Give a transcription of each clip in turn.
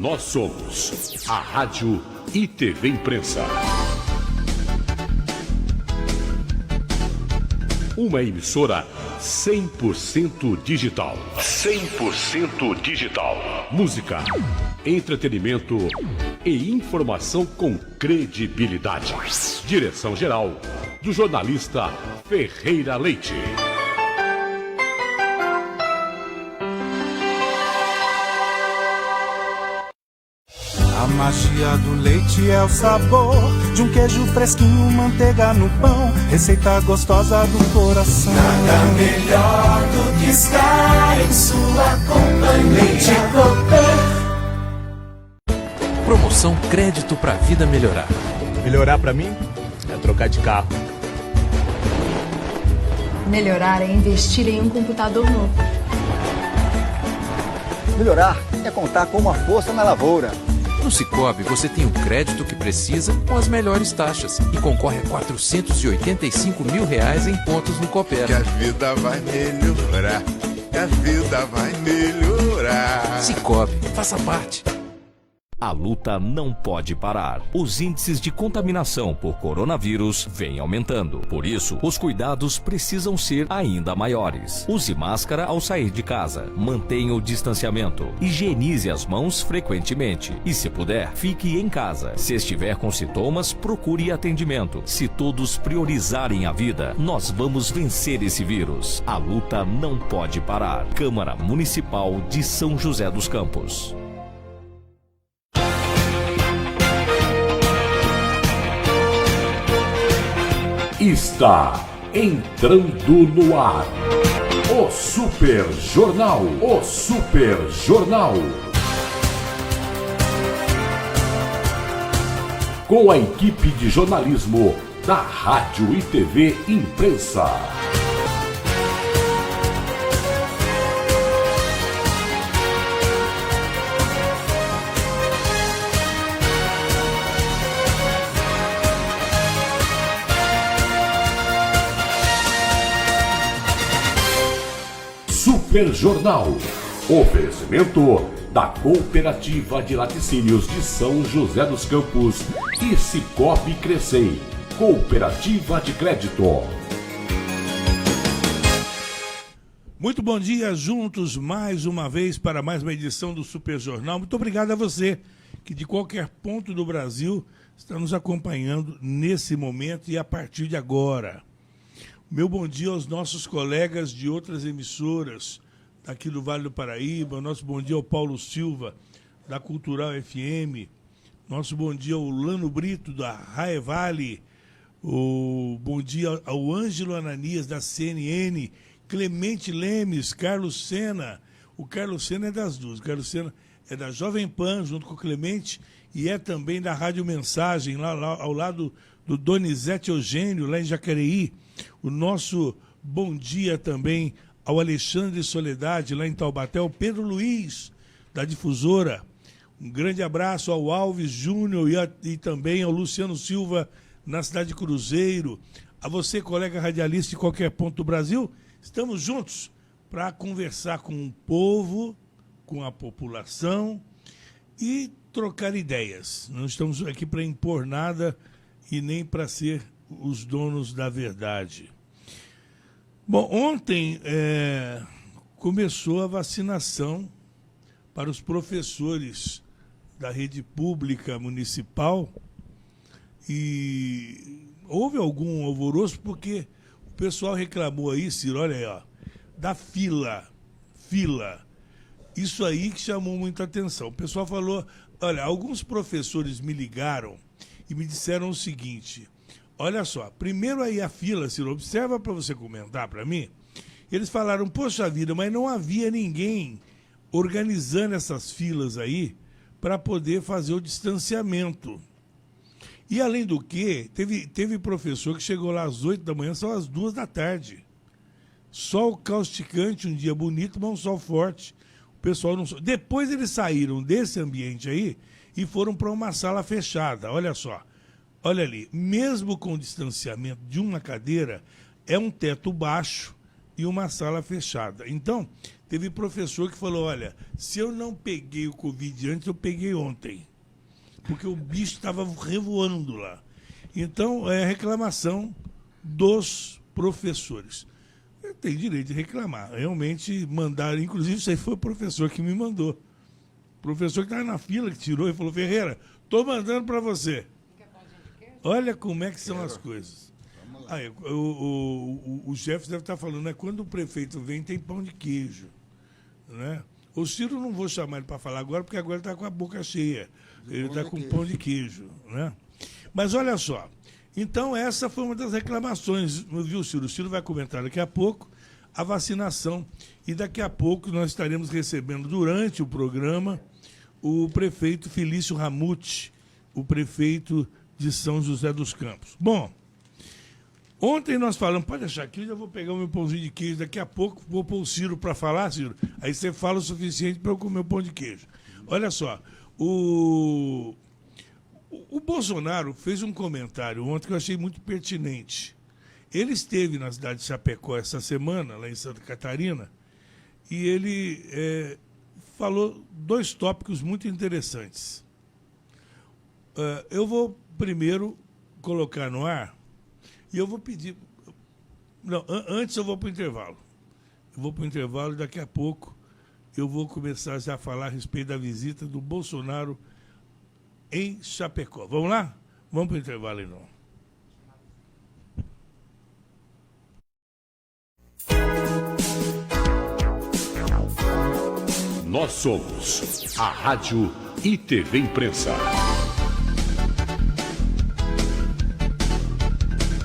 nós somos a Rádio e TV Imprensa. Uma emissora 100% digital. 100% digital. Música, entretenimento e informação com credibilidade. Direção-geral do jornalista Ferreira Leite. A magia do leite é o sabor de um queijo fresquinho, manteiga no pão, receita gostosa do coração. Nada melhor do que estar em sua companhia. Leite Cooper. Promoção Crédito pra Vida Melhorar. Melhorar pra mim é trocar de carro. Melhorar é investir em um computador novo. Melhorar é contar com uma força na lavoura. No Sicoob, você tem o crédito que precisa com as melhores taxas e concorre a R$485 mil em pontos no Coopera. Que a vida vai melhorar, que a vida vai melhorar. Sicoob, faça parte. A luta não pode parar. Os índices de contaminação por coronavírus vêm aumentando. Por isso, os cuidados precisam ser ainda maiores. Use máscara ao sair de casa. Mantenha o distanciamento. Higienize as mãos frequentemente. E, se puder, fique em casa. Se estiver com sintomas, procure atendimento. Se todos priorizarem a vida, nós vamos vencer esse vírus. A luta não pode parar. Câmara Municipal de São José dos Campos. Está entrando no ar o Super Jornal. O Super Jornal. Com a equipe de jornalismo da Rádio e TV Imprensa. Super Jornal. Oferecimento da Cooperativa de Laticínios de São José dos Campos e Sicoob Crescei, Cooperativa de Crédito. Muito bom dia, juntos mais uma vez para mais uma edição do Super Jornal. Muito obrigado a você que de qualquer ponto do Brasil está nos acompanhando nesse momento e a partir de agora. Meu bom dia aos nossos colegas de outras emissoras aqui do Vale do Paraíba. Nosso bom dia ao Paulo Silva, da Cultural FM. Nosso bom dia ao Lano Brito, da Raevale. O bom dia ao Ângelo Ananias, da CNN. Clemente Lemes, Carlos Sena. O Carlos Sena é das duas. O Carlos Sena é da Jovem Pan, junto com o Clemente, e é também da Rádio Mensagem, lá ao lado do Donizete Eugênio, lá em Jacareí. O nosso bom dia também ao Alexandre Soledade, lá em Taubaté, ao Pedro Luiz, da Difusora. Um grande abraço ao Alves Júnior e também ao Luciano Silva, na cidade de Cruzeiro. A você, colega radialista de qualquer ponto do Brasil, estamos juntos para conversar com o povo, com a população e trocar ideias. Não estamos aqui para impor nada e nem para ser os donos da verdade. Bom, ontem começou a vacinação para os professores da rede pública municipal e houve algum alvoroço porque o pessoal reclamou aí, Ciro, olha aí, ó, da fila. Isso aí que chamou muita atenção. O pessoal falou, olha, alguns professores me ligaram e me disseram o seguinte: olha só, primeiro aí a fila, Ciro, observa para você comentar para mim. Eles falaram, poxa vida, mas não havia ninguém organizando essas filas aí para poder fazer o distanciamento. E além do que, teve professor que chegou lá às 8 da manhã, são às 2 da tarde. Sol causticante, um dia bonito, mas um sol forte. O pessoal não... Depois eles saíram desse ambiente aí e foram para uma sala fechada, olha só. Olha ali, mesmo com o distanciamento de uma cadeira, é um teto baixo e uma sala fechada. Então, teve professor que falou, olha, se eu não peguei o Covid antes, eu peguei ontem. Porque o bicho estava revoando lá. Então, é reclamação dos professores. Tem direito de reclamar. Realmente mandaram, inclusive isso aí foi o professor que me mandou. O professor que estava na fila, que tirou e falou, Ferreira, estou mandando para você. Olha como é que são as coisas. Aí, o chefe deve estar falando, né? Quando o prefeito vem, tem pão de queijo. Né? O Ciro não vou chamar ele para falar agora, porque agora está com a boca cheia. Ele está com pão de queijo. Né? Mas olha só. Então, essa foi uma das reclamações, viu, Ciro? O Ciro vai comentar daqui a pouco a vacinação. E daqui a pouco nós estaremos recebendo, durante o programa, o prefeito Felício Ramute, o prefeito de São José dos Campos. Bom, ontem nós falamos, pode deixar aqui, eu já vou pegar o meu pãozinho de queijo, daqui a pouco vou pôr o Ciro para falar, Ciro, aí você fala o suficiente para eu comer o pão de queijo. Olha só, o Bolsonaro fez um comentário ontem que eu achei muito pertinente. Ele esteve na cidade de Chapecó essa semana, lá em Santa Catarina, e ele falou 2 tópicos muito interessantes. Eu vou primeiro colocar no ar e eu vou pedir... Não, antes eu vou para o intervalo. Eu vou para o intervalo e daqui a pouco eu vou começar já a falar a respeito da visita do Bolsonaro em Chapecó. Vamos lá? Vamos para o intervalo, então. Nós somos a Rádio e TV Imprensa.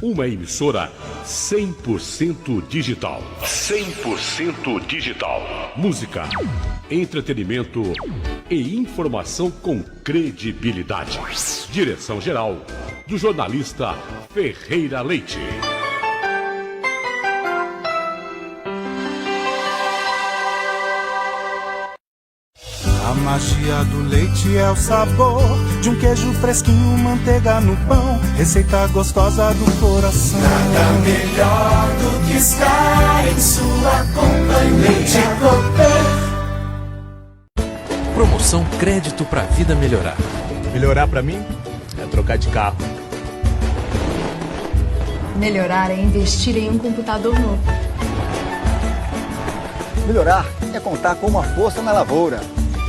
Uma emissora 100% digital. 100% digital. Música, entretenimento e informação com credibilidade. Direção-geral do jornalista Ferreira Leite. A magia do leite é o sabor de um queijo fresquinho, manteiga no pão, receita gostosa do coração. Nada melhor do que estar em sua companhia. Promoção Crédito pra Vida Melhorar. Melhorar pra mim é trocar de carro. Melhorar é investir em um computador novo. Melhorar é contar com uma força na lavoura.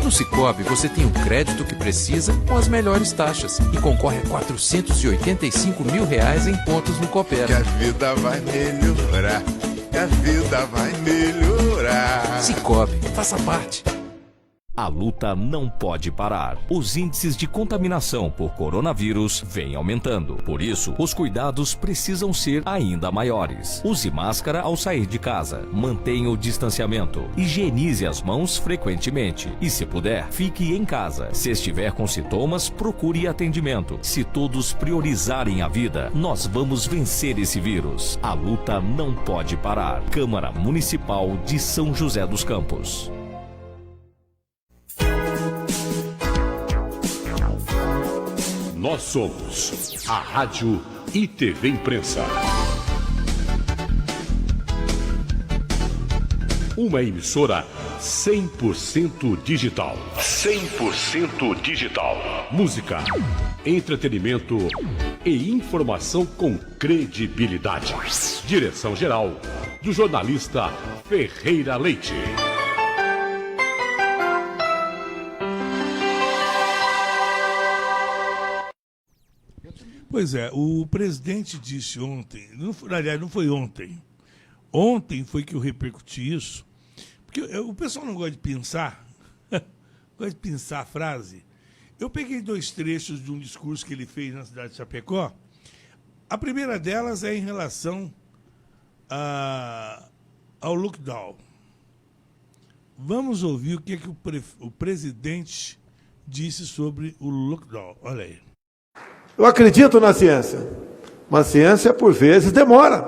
No Sicoob, você tem o crédito que precisa com as melhores taxas e concorre a R$485 mil em pontos no Coopera. Que a vida vai melhorar, que a vida vai melhorar. Sicoob, faça parte. A luta não pode parar. Os índices de contaminação por coronavírus vêm aumentando. Por isso, os cuidados precisam ser ainda maiores. Use máscara ao sair de casa. Mantenha o distanciamento. Higienize as mãos frequentemente. E, se puder, fique em casa. Se estiver com sintomas, procure atendimento. Se todos priorizarem a vida, nós vamos vencer esse vírus. A luta não pode parar. Câmara Municipal de São José dos Campos. Nós somos a Rádio e TV Imprensa. Uma emissora 100% digital. 100% digital. Música, entretenimento e informação com credibilidade. Direção-geral do jornalista Ferreira Leite. Pois é, o presidente disse ontem, aliás, não foi ontem. Ontem foi que eu repercuti isso, porque o pessoal não gosta de pensar, gosta de pensar a frase. Eu peguei 2 trechos de um discurso que ele fez na cidade de Chapecó. A primeira delas é em relação ao lockdown. Vamos ouvir o que o presidente disse sobre o lockdown. Olha aí. Eu acredito na ciência, mas ciência, por vezes, demora.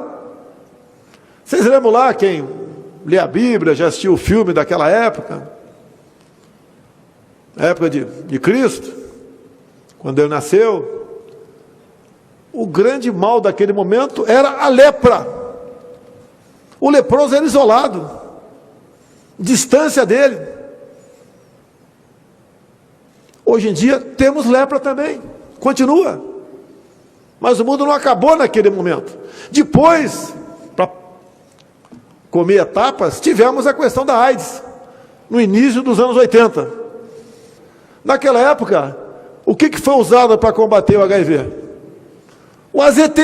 Vocês lembram lá, quem lê a Bíblia, já assistiu o filme daquela época? A época de Cristo, quando ele nasceu. O grande mal daquele momento era a lepra. O leproso era isolado, distância dele. Hoje em dia temos lepra também, continua. Mas o mundo não acabou naquele momento. Depois, para comer etapas, tivemos a questão da AIDS, no início dos anos 80. Naquela época, o que foi usado para combater o HIV? O AZT,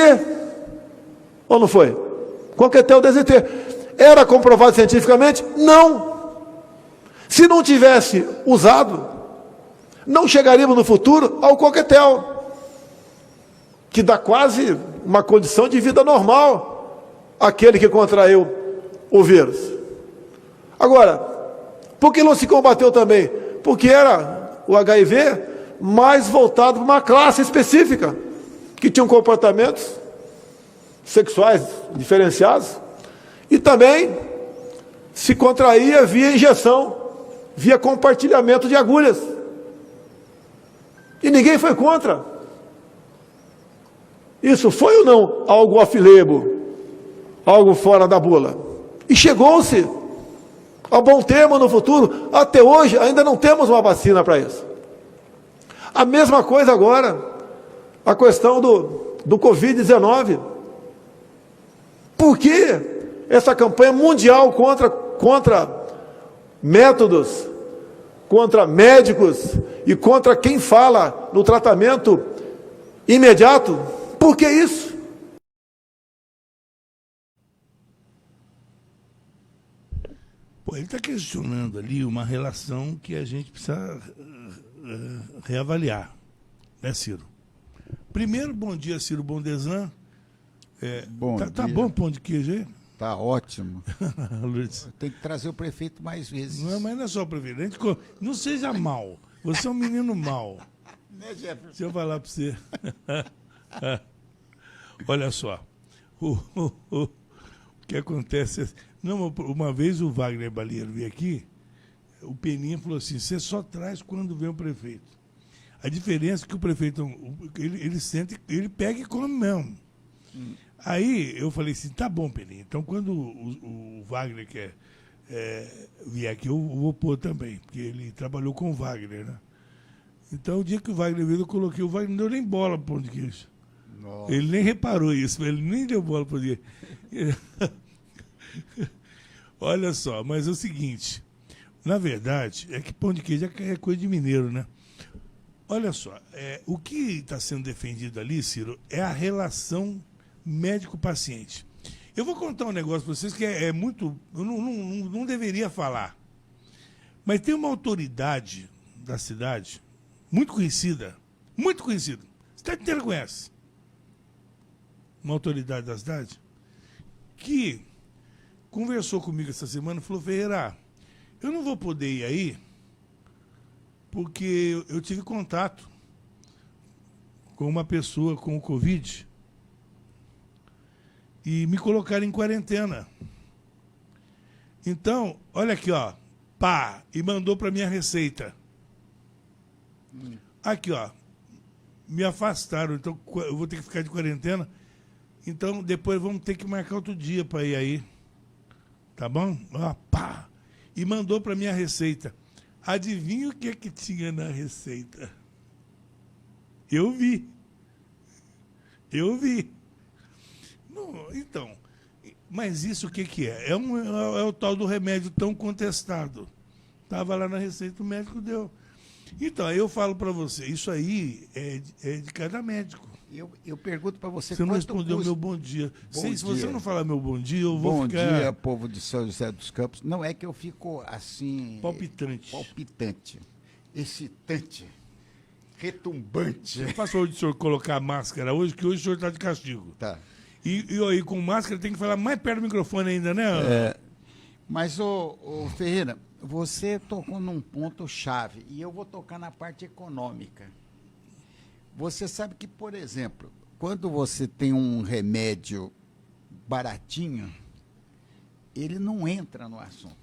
ou não foi? Coquetel do AZT. Era comprovado cientificamente? Não. Se não tivesse usado, não chegaríamos no futuro ao coquetel, que dá quase uma condição de vida normal àquele que contraiu o vírus. Agora, por que não se combateu também? Porque era o HIV mais voltado para uma classe específica, que tinham comportamentos sexuais diferenciados, e também se contraía via injeção, via compartilhamento de agulhas. E ninguém foi contra. Isso foi ou não algo off-label, algo fora da bula? E chegou-se a bom termo no futuro. Até hoje ainda não temos uma vacina para isso. A mesma coisa agora, a questão do Covid-19. Por que essa campanha mundial contra métodos, contra médicos e contra quem fala no tratamento imediato? Por que isso? Pô, ele está questionando ali uma relação que a gente precisa reavaliar, né, Ciro? Primeiro, bom dia, Ciro Bondesan. Bom dia. Tá bom o pão de queijo aí? Tá ótimo. Lourdes. Tem que trazer o prefeito mais vezes. Não, mas não é só o prefeito. Não seja mal. Você é um menino mal. Né, Jefferson? Deixa eu falar para você. Olha só. O que acontece... Não, uma vez o Wagner Balieiro veio aqui, o Peninha falou assim, você só traz quando vem o prefeito. A diferença é que o prefeito, ele sente, ele pega e come mesmo. Aí eu falei assim, tá bom, Peninha, então quando o Wagner quer vier aqui, eu vou pôr também, porque ele trabalhou com o Wagner, né? Então o dia que o Wagner veio, eu coloquei, o Wagner não deu nem bola pro pão de queijo. Nossa. Ele nem reparou isso, ele nem deu bola pro pão de queijo. Olha só, mas é o seguinte, na verdade, é que pão de queijo é coisa de mineiro, né? Olha só, o que está sendo defendido ali, Ciro, é a relação médico-paciente. Eu vou contar um negócio para vocês que é muito... Eu não deveria falar. Mas tem uma autoridade da cidade, muito conhecida, a cidade inteira conhece, uma autoridade da cidade, que conversou comigo essa semana e falou, Ferreira, eu não vou poder ir aí, porque eu tive contato com uma pessoa com o Covid e me colocaram em quarentena. Então, olha aqui, ó, pá, e mandou para minha receita. Aqui, ó, me afastaram, então eu vou ter que ficar de quarentena, então depois vamos ter que marcar outro dia para ir aí. Tá bom? Ó, pá, e mandou para minha receita. Adivinha o que é que tinha na receita? Eu vi. Não, então, mas isso o que é? É o tal do remédio tão contestado. Estava lá na receita, o médico deu. Então, aí eu falo para você, isso aí é de cada médico. Eu pergunto para você... Você não respondeu meu bom dia. Se você não falar meu bom dia, eu vou ficar... Bom dia, povo de São José dos Campos. Não é que eu fico assim... Palpitante. Excitante. Retumbante. Eu faço hoje o senhor colocar a máscara hoje, que hoje o senhor está de castigo. Tá. E aí, com máscara, tem que falar mais perto do microfone ainda, né? Mas, ô Ferreira, você tocou num ponto-chave, e eu vou tocar na parte econômica. Você sabe que, por exemplo, quando você tem um remédio baratinho, ele não entra no assunto.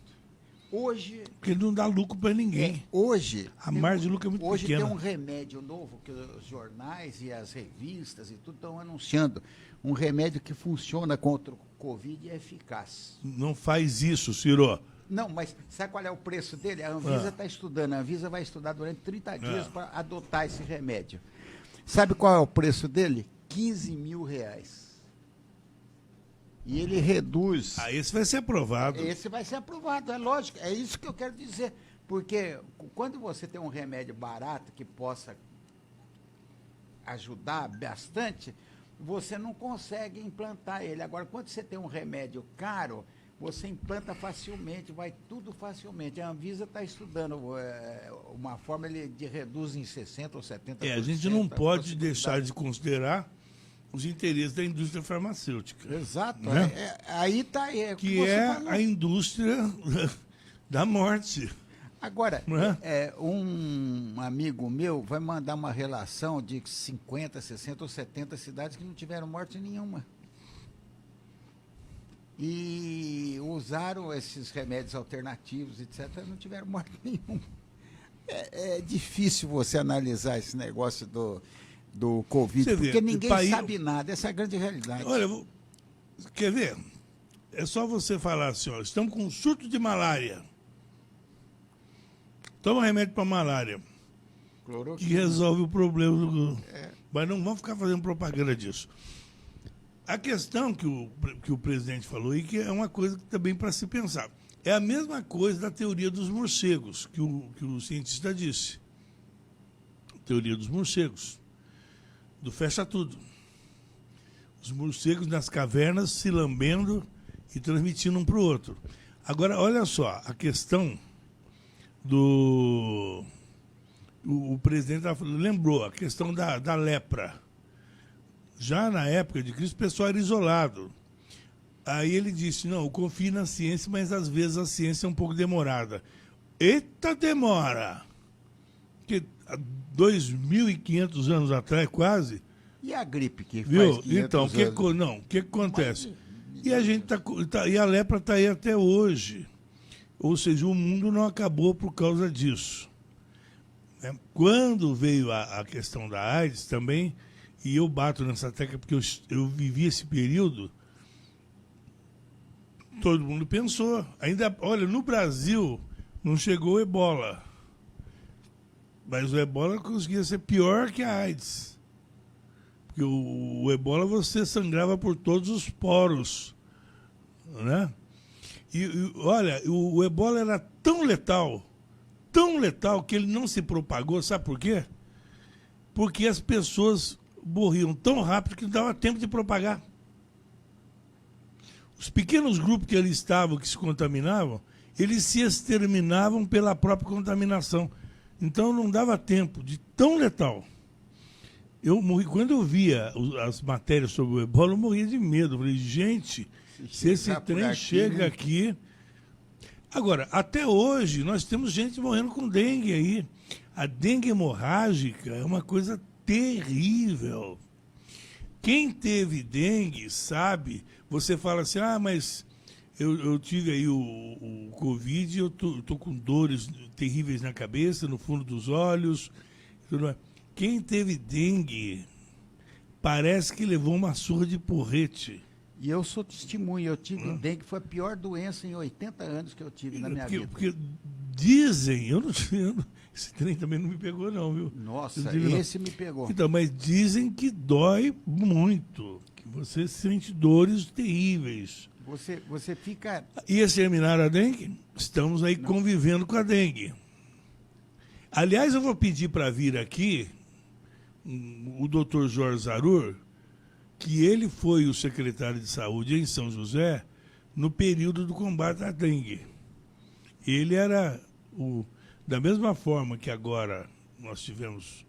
Hoje... Porque não dá lucro para ninguém. Hoje... A margem de lucro é muito hoje pequena. Hoje tem um remédio novo que os jornais e as revistas e tudo estão anunciando. Um remédio que funciona contra o Covid e é eficaz. Não faz isso, Ciro. Não, mas sabe qual é o preço dele? A Anvisa está estudando. A Anvisa vai estudar durante 30 dias para adotar esse remédio. Sabe qual é o preço dele? R$15 mil. E ele reduz... esse vai ser aprovado. Esse vai ser aprovado, é lógico. É isso que eu quero dizer. Porque quando você tem um remédio barato que possa ajudar bastante, você não consegue implantar ele. Agora, quando você tem um remédio caro, você implanta facilmente, vai tudo facilmente. A Anvisa está estudando uma forma de reduz em 60% ou 70%. A gente não pode deixar de considerar os interesses da indústria farmacêutica. Exato. Né? Aí está... que é a indústria da morte. Agora, um amigo meu vai mandar uma relação de 50, 60 ou 70 cidades que não tiveram morte nenhuma. E usaram esses remédios alternativos, etc., não tiveram morte nenhuma. É difícil você analisar esse negócio do Covid, porque ninguém sabe nada. Essa é a grande realidade. Olha, quer ver? É só você falar assim, ó, estamos com um surto de malária. Toma remédio para malária. Que resolve o problema. Mas não vamos ficar fazendo propaganda disso. A questão que o presidente falou e que é uma coisa que também para se pensar. É a mesma coisa da teoria dos morcegos, que o cientista disse. Teoria dos morcegos. Do fecha tudo. Os morcegos nas cavernas se lambendo e transmitindo um para o outro. Agora, olha só, a questão o presidente lembrou a questão da lepra. Já na época de Cristo, o pessoal era isolado. Aí ele disse, não, eu confio na ciência, mas às vezes a ciência é um pouco demorada. Eita demora! Porque 2.500 anos atrás, quase... E a gripe que viu? Faz 500 então, o que acontece? E a gente e a lepra está aí até hoje. Ou seja, o mundo não acabou por causa disso. Quando veio a questão da AIDS também, e eu bato nessa tecla porque eu vivi esse período, todo mundo pensou. Ainda, olha, no Brasil não chegou o ebola. Mas o ebola conseguia ser pior que a AIDS. Porque o ebola você sangrava por todos os poros, né? E olha, o ebola era tão letal que ele não se propagou, sabe por quê? Porque as pessoas morriam tão rápido que não dava tempo de propagar. Os pequenos grupos que ali estavam, que se contaminavam, eles se exterminavam pela própria contaminação. Então não dava tempo, de tão letal. Eu morri, quando eu via as matérias sobre o ebola, eu morria de medo. Eu falei, gente, se esse trem chega aqui... Agora, até hoje, nós temos gente morrendo com dengue aí. A dengue hemorrágica é uma coisa terrível. Quem teve dengue sabe, você fala assim, mas eu tive aí o Covid, eu tô com dores terríveis na cabeça, no fundo dos olhos. Tudo mais. Quem teve dengue parece que levou uma surra de porrete. E eu sou testemunha, eu tive dengue, foi a pior doença em 80 anos que eu tive na minha vida. Porque dizem, eu não sei, esse trem também não me pegou não, viu? Nossa, esse me pegou. Então, mas dizem que dói muito, que você sente dores terríveis. Você fica... E exterminar a dengue? Estamos aí convivendo com a dengue. Aliás, eu vou pedir para vir aqui o doutor Jorge Zarur, que ele foi o secretário de saúde em São José no período do combate à dengue. Ele era, da mesma forma que agora nós tivemos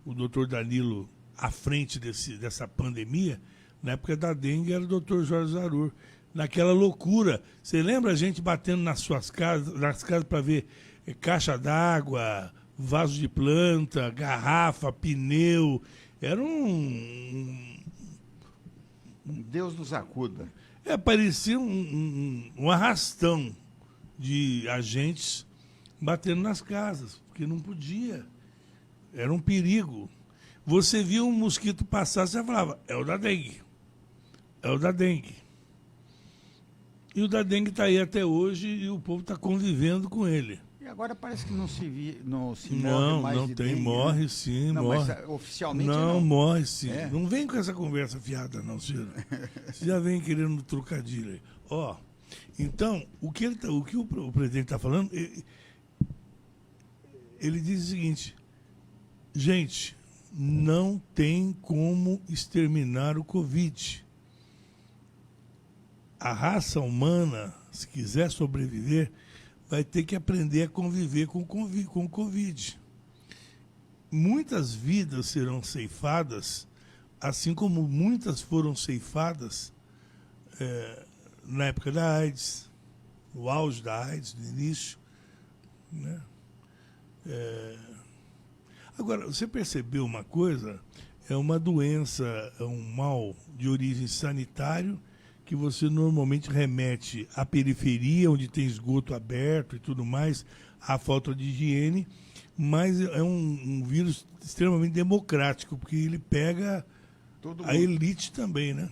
o doutor Danilo à frente dessa pandemia, na época da dengue era o doutor Jorge Zarur. Naquela loucura, você lembra a gente batendo nas casas para ver caixa d'água, vaso de planta, garrafa, pneu, era Deus nos acuda. Parecia um arrastão de agentes batendo nas casas, porque não podia. Era um perigo. Você via um mosquito passar, você falava, é o da dengue. É o da dengue. E o da dengue está aí até hoje e o povo está convivendo com ele. E agora parece que não se morre mais não de tem, dengue, morre né? sim, não, morre. Mas, oficialmente não. Morre sim. É? Não vem com essa conversa fiada, não, Ciro. Você já vem querendo trocadilho aí. Ó, então, o que o presidente está falando, ele diz o seguinte, gente, não tem como exterminar o Covid. A raça humana, se quiser sobreviver, vai ter que aprender a conviver com o Covid. Muitas vidas serão ceifadas, assim como muitas foram ceifadas na época da AIDS, no auge da AIDS, no início. Né? Agora, você percebeu uma coisa? É uma doença, é um mal de origem sanitário, que você normalmente remete à periferia, onde tem esgoto aberto e tudo mais, à falta de higiene, mas é um vírus extremamente democrático, porque ele pega a elite também, né?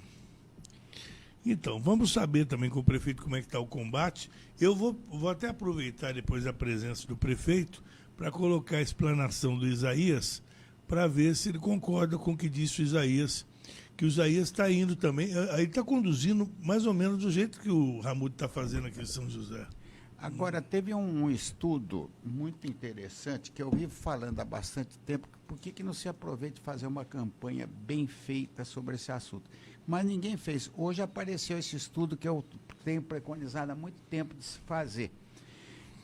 Então, vamos saber também com o prefeito como é que está o combate. Eu vou até aproveitar depois a presença do prefeito para colocar a explanação do Isaías, para ver se ele concorda com o que disse o Isaías, que o Isaías está indo também, ele está conduzindo mais ou menos do jeito que o Ramudo está fazendo aqui em São José. Agora, teve um estudo muito interessante, que eu vivo falando há bastante tempo, por que não se aproveita de fazer uma campanha bem feita sobre esse assunto? Mas ninguém fez. Hoje apareceu esse estudo que eu tenho preconizado há muito tempo de se fazer.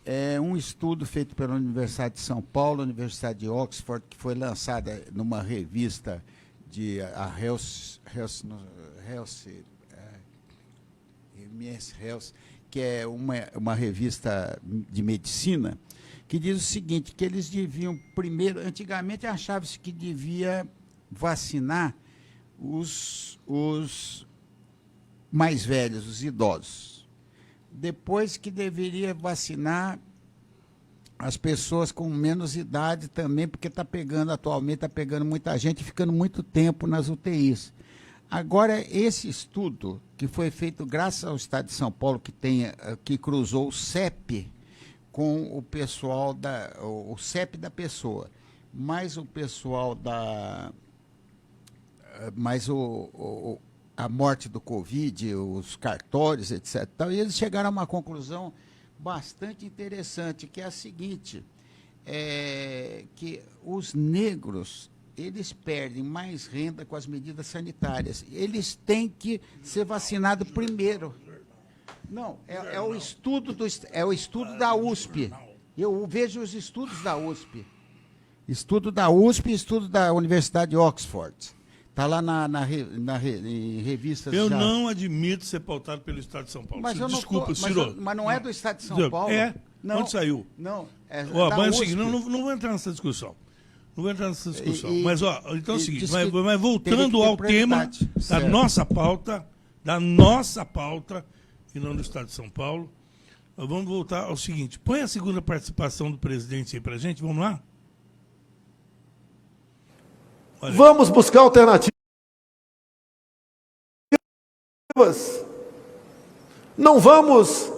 É um estudo feito pela Universidade de São Paulo, Universidade de Oxford, que foi lançada numa revista de MS Health, que é uma revista de medicina, que diz o seguinte, que eles deviam primeiro, antigamente achava-se que devia vacinar os mais velhos, os idosos. Depois que deveria vacinar as pessoas com menos idade também, porque atualmente está pegando muita gente, ficando muito tempo nas UTIs. Agora, esse estudo, que foi feito graças ao Estado de São Paulo, que cruzou o CEP com o pessoal o CEP da pessoa, mais o pessoal mais a morte do Covid, os cartórios, etc. E eles chegaram a uma conclusão bastante interessante, que é a seguinte, que os negros, eles perdem mais renda com as medidas sanitárias. Eles têm que ser vacinados primeiro. Não, é o estudo da USP. Eu vejo os estudos da USP. Estudo da USP e estudo da Universidade de Oxford. Está lá em revistas. Eu não admito ser pautado pelo Estado de São Paulo. Desculpa, Ciro. Mas não é do Estado de São Paulo? Não. Onde saiu? Não, mas é o seguinte, não vou entrar nessa discussão. Não vou entrar nessa discussão. Mas, então é o seguinte, mas voltando ao tema da nossa pauta, e não do Estado de São Paulo, nós vamos voltar ao seguinte. Põe a segunda participação do presidente aí pra gente, vamos lá? Olha. Vamos buscar alternativas. Não vamos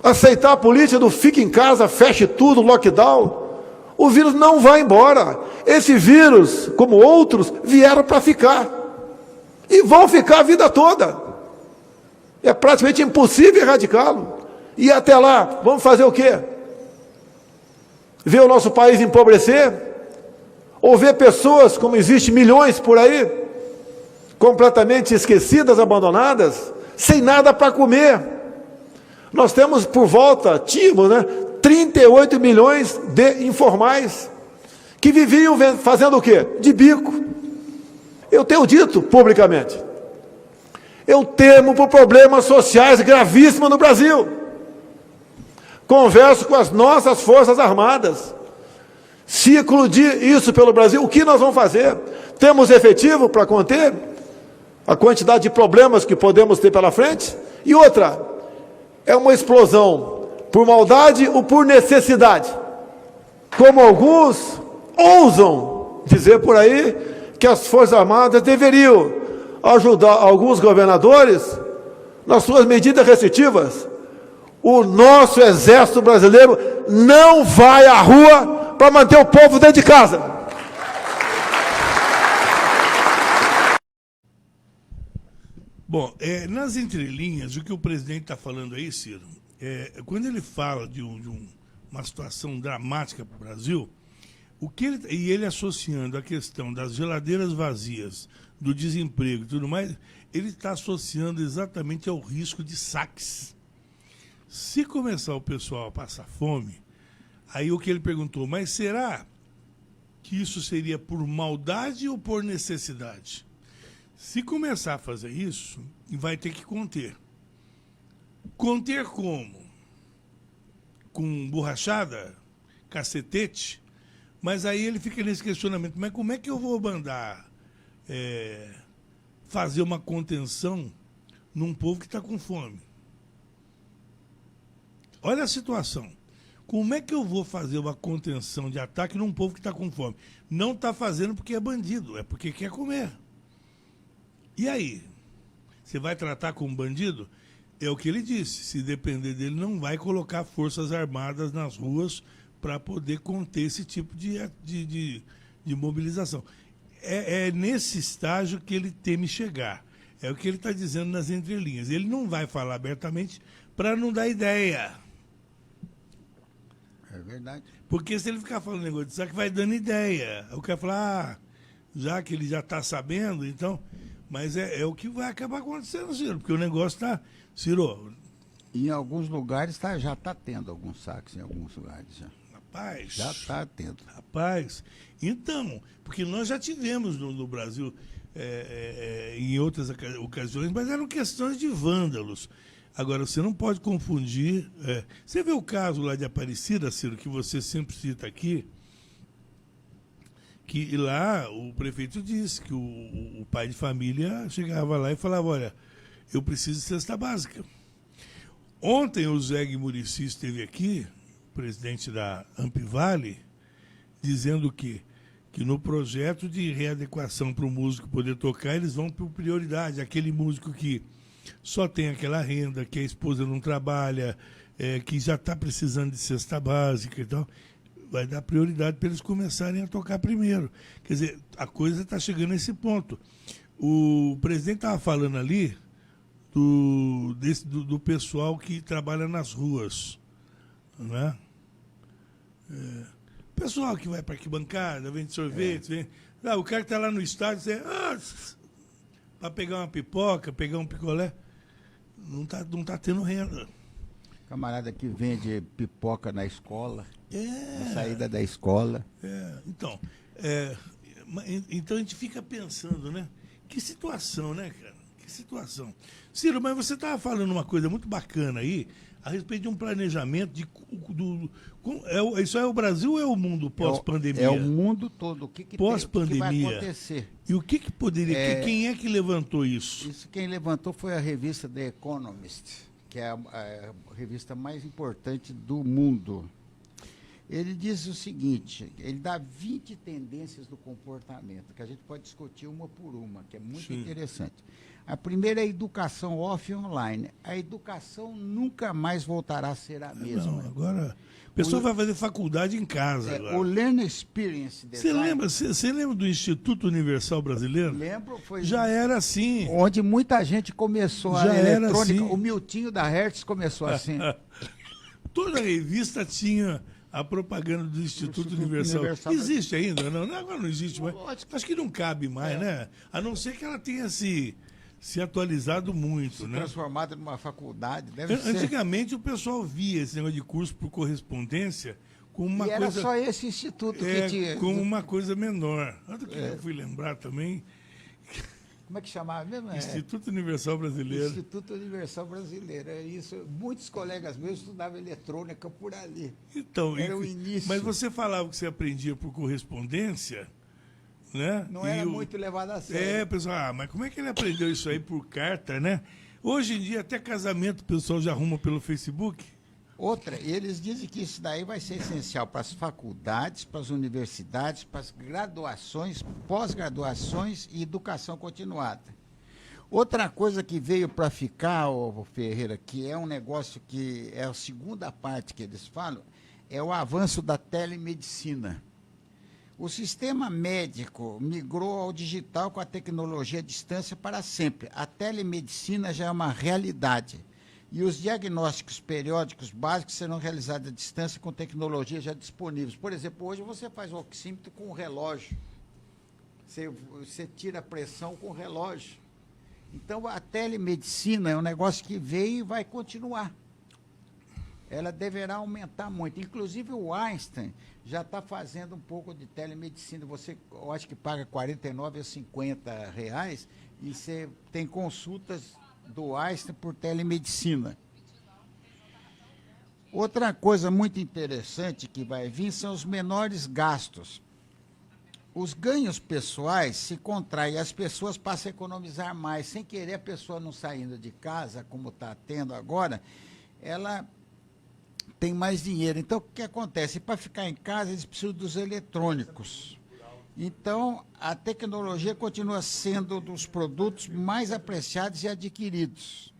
aceitar a política do fique em casa, feche tudo, lockdown. O vírus não vai embora. Esse vírus, como outros, vieram para ficar. E vão ficar a vida toda. É praticamente impossível erradicá-lo. E até lá, vamos fazer o quê? Ver o nosso país empobrecer? Ou ver pessoas, como existe milhões por aí, completamente esquecidas, abandonadas, sem nada para comer. Nós temos por volta, 38 milhões de informais, que viviam fazendo o quê? De bico. Eu tenho dito publicamente, eu temo por problemas sociais gravíssimos no Brasil. Converso com as nossas Forças Armadas. Se eclodir isso pelo Brasil, o que nós vamos fazer? Temos efetivo para conter a quantidade de problemas que podemos ter pela frente? E outra, é uma explosão por maldade ou por necessidade. Como alguns ousam dizer por aí que as Forças Armadas deveriam ajudar alguns governadores nas suas medidas restritivas. O nosso Exército Brasileiro não vai à rua para manter o povo dentro de casa. Bom, nas entrelinhas, o que o presidente está falando aí, Ciro, quando ele fala de uma situação dramática para o Brasil, ele associando a questão das geladeiras vazias, do desemprego e tudo mais, ele está associando exatamente ao risco de saques. Se começar o pessoal a passar fome, aí o que ele perguntou, mas será que isso seria por maldade ou por necessidade? Se começar a fazer isso, vai ter que conter. Conter como? Com borrachada? Cacetete? Mas aí ele fica nesse questionamento, mas como é que eu vou mandar fazer uma contenção num povo que está com fome? Olha a situação. Como é que eu vou fazer uma contenção de ataque num povo que está com fome? Não está fazendo porque é bandido, é porque quer comer. E aí? Você vai tratar como bandido? É o que ele disse. Se depender dele, não vai colocar forças armadas nas ruas para poder conter esse tipo de mobilização. É nesse estágio que ele teme chegar. É o que ele está dizendo nas entrelinhas. Ele não vai falar abertamente para não dar ideia. É verdade. Porque se ele ficar falando negócio de saque, vai dando ideia. O cara fala, já que ele já está sabendo, então... Mas é o que vai acabar acontecendo, Ciro, porque o negócio está... Ciro... Em alguns lugares já está tendo alguns saques, em alguns lugares já. Rapaz... Já está tendo. Rapaz, então, porque nós já tivemos no Brasil, em outras ocasiões, mas eram questões de vândalos. Agora, você não pode confundir... Você vê o caso lá de Aparecida, Ciro, que você sempre cita aqui, que lá o prefeito disse que o pai de família chegava lá e falava, olha, eu preciso de cesta básica. Ontem o Zeg Muricy esteve aqui, presidente da Ampivale, dizendo que no projeto de readequação para o músico poder tocar, eles vão por prioridade. Aquele músico que só tem aquela renda, que a esposa não trabalha, que já está precisando de cesta básica e tal... vai dar prioridade para eles começarem a tocar primeiro. Quer dizer, a coisa está chegando a esse ponto. O presidente estava falando ali do pessoal que trabalha nas ruas. Né? Pessoal que vai para arquibancada, vende sorvete, vende... o cara que está lá no estádio, para pegar uma pipoca, pegar um picolé, não tá tendo renda. Camarada que vende pipoca na escola, na saída da escola. Então a gente fica pensando, né? Que situação, né, cara? Que situação. Ciro, mas você estava falando uma coisa muito bacana aí, a respeito de um planejamento isso é o Brasil ou é o mundo pós-pandemia? É o mundo todo. O que pós-pandemia. vai acontecer? E o que poderia... Quem é que levantou isso? Isso quem levantou foi a revista The Economist, que é a revista mais importante do mundo. Ele diz o seguinte, ele dá 20 tendências do comportamento, que a gente pode discutir uma por uma, que é muito interessante. A primeira é a educação off e online. A educação nunca mais voltará a ser a mesma. Não, agora... A pessoa vai fazer faculdade em casa agora. O Learning Experience Design. Você lembra do Instituto Universal Brasileiro? Lembro. Já era assim. Onde muita gente começou a eletrônica. Assim. O Miltinho da Hertz começou assim. Toda revista tinha a propaganda do Instituto Universal. Existe ainda? Não, agora não existe mais. Acho que não cabe mais, né? A não ser que ela tenha se atualizado muito, né? Transformada numa faculdade, Antigamente o pessoal via esse negócio de curso por correspondência como uma coisa... era só esse instituto que tinha... como uma coisa menor. Olha o que eu fui lembrar também. Como é que chamava mesmo? Instituto Universal Brasileiro. Instituto Universal Brasileiro, é isso. Muitos colegas meus estudavam eletrônica por ali. Então, era o início. Mas você falava que você aprendia por correspondência... Né? Não era muito levado a sério. Pessoal, mas como é que ele aprendeu isso aí por carta, né? Hoje em dia, até casamento o pessoal já arruma pelo Facebook. Outra, eles dizem que isso daí vai ser essencial para as faculdades, para as universidades, para as graduações, pós-graduações e educação continuada. Outra coisa que veio para ficar, ô Ferreira, que é um negócio que é a segunda parte que eles falam, é o avanço da telemedicina. O sistema médico migrou ao digital com a tecnologia à distância para sempre. A telemedicina já é uma realidade. E os diagnósticos periódicos básicos serão realizados à distância com tecnologia já disponíveis. Por exemplo, hoje você faz o oxímetro com o relógio. Você tira a pressão com o relógio. Então, a telemedicina é um negócio que veio e vai continuar. Ela deverá aumentar muito. Inclusive, o Einstein já está fazendo um pouco de telemedicina. Você, eu acho que paga R$ 49 a R$ 50 e você tem consultas do Einstein por telemedicina. Outra coisa muito interessante que vai vir são os menores gastos. Os ganhos pessoais se contraem, as pessoas passam a economizar mais. Sem querer, a pessoa não saindo de casa, como está tendo agora, ela tem mais dinheiro. Então, o que acontece? Para ficar em casa, eles precisam dos eletrônicos. Então, a tecnologia continua sendo um dos produtos mais apreciados e adquiridos.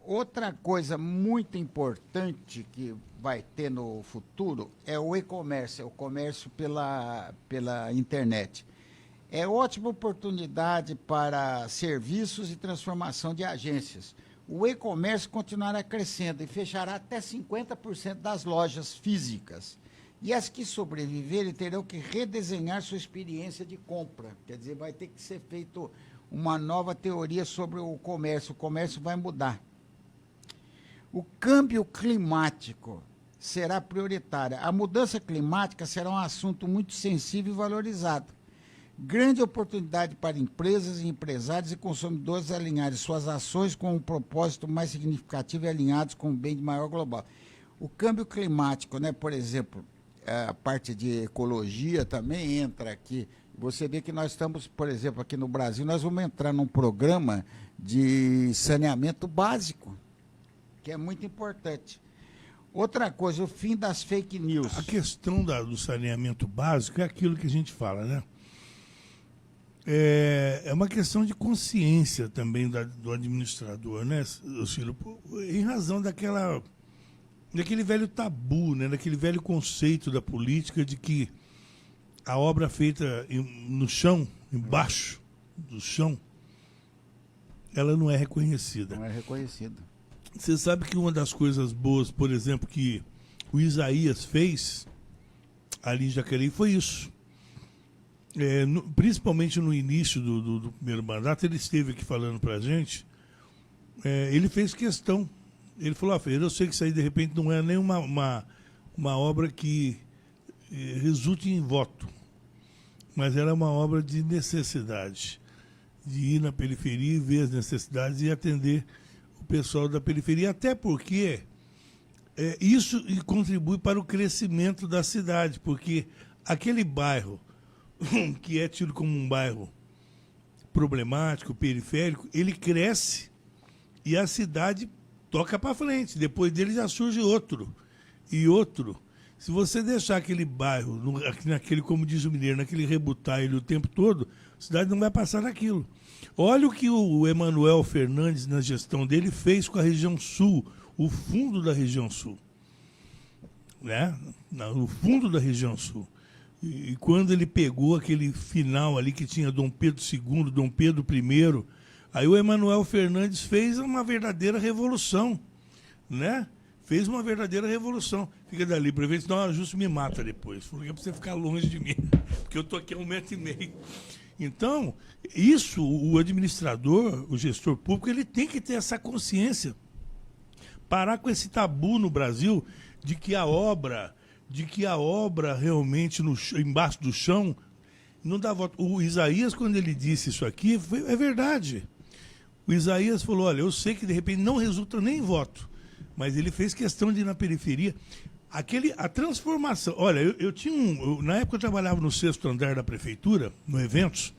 Outra coisa muito importante que vai ter no futuro é o e-commerce, o comércio pela internet. É ótima oportunidade para serviços e transformação de agências. O e-commerce continuará crescendo e fechará até 50% das lojas físicas. E as que sobreviverem terão que redesenhar sua experiência de compra. Quer dizer, vai ter que ser feita uma nova teoria sobre o comércio vai mudar. O câmbio climático será prioritário. A mudança climática será um assunto muito sensível e valorizado. Grande oportunidade para empresas, empresários e consumidores alinharem suas ações com um propósito mais significativo e alinhados com o bem de maior global. O câmbio climático, né, por exemplo, a parte de ecologia também entra aqui. Você vê que nós estamos, por exemplo, aqui no Brasil, nós vamos entrar num programa de saneamento básico, que é muito importante. Outra coisa, o fim das fake news. A questão do saneamento básico é aquilo que a gente fala, né? É uma questão de consciência também do administrador, né, Ciro? Em razão daquele velho tabu, né, daquele velho conceito da política de que a obra feita no chão, embaixo do chão, ela não é reconhecida. Não é reconhecida. Você sabe que uma das coisas boas, por exemplo, que o Isaías fez ali em Jacareí foi isso. Principalmente no início do primeiro mandato, ele esteve aqui falando para a gente, ele fez questão. Ele falou, Ferreira, eu sei que isso aí de repente não é nem uma obra que resulte em voto, mas ela é uma obra de necessidade, de ir na periferia e ver as necessidades e atender o pessoal da periferia, até porque isso contribui para o crescimento da cidade, porque aquele bairro que é tido como um bairro problemático, periférico, ele cresce e a cidade toca para frente. Depois dele já surge outro e outro. Se você deixar aquele bairro, naquele, como diz o mineiro, naquele rebutar ele o tempo todo, a cidade não vai passar daquilo. Olha o que o Emanuel Fernandes, na gestão dele, fez com a região sul, o fundo da região sul. Né? O fundo da região sul. E quando ele pegou aquele final ali que tinha Dom Pedro II, Dom Pedro I, aí o Emanuel Fernandes fez uma verdadeira revolução, né? Fez uma verdadeira revolução. Fica dali, prefeito, senão o ajuste me mata depois. Falou que é para você ficar longe de mim, porque eu estou aqui a 1,5 metro. Então, isso, o administrador, o gestor público, ele tem que ter essa consciência. Parar com esse tabu no Brasil de que a obra realmente embaixo do chão não dá voto. O Isaías, quando ele disse isso aqui, é verdade. O Isaías falou, olha, eu sei que de repente não resulta nem em voto, mas ele fez questão de ir na periferia. A transformação... Olha, eu tinha na época eu trabalhava no 6º andar da prefeitura, no Eventos,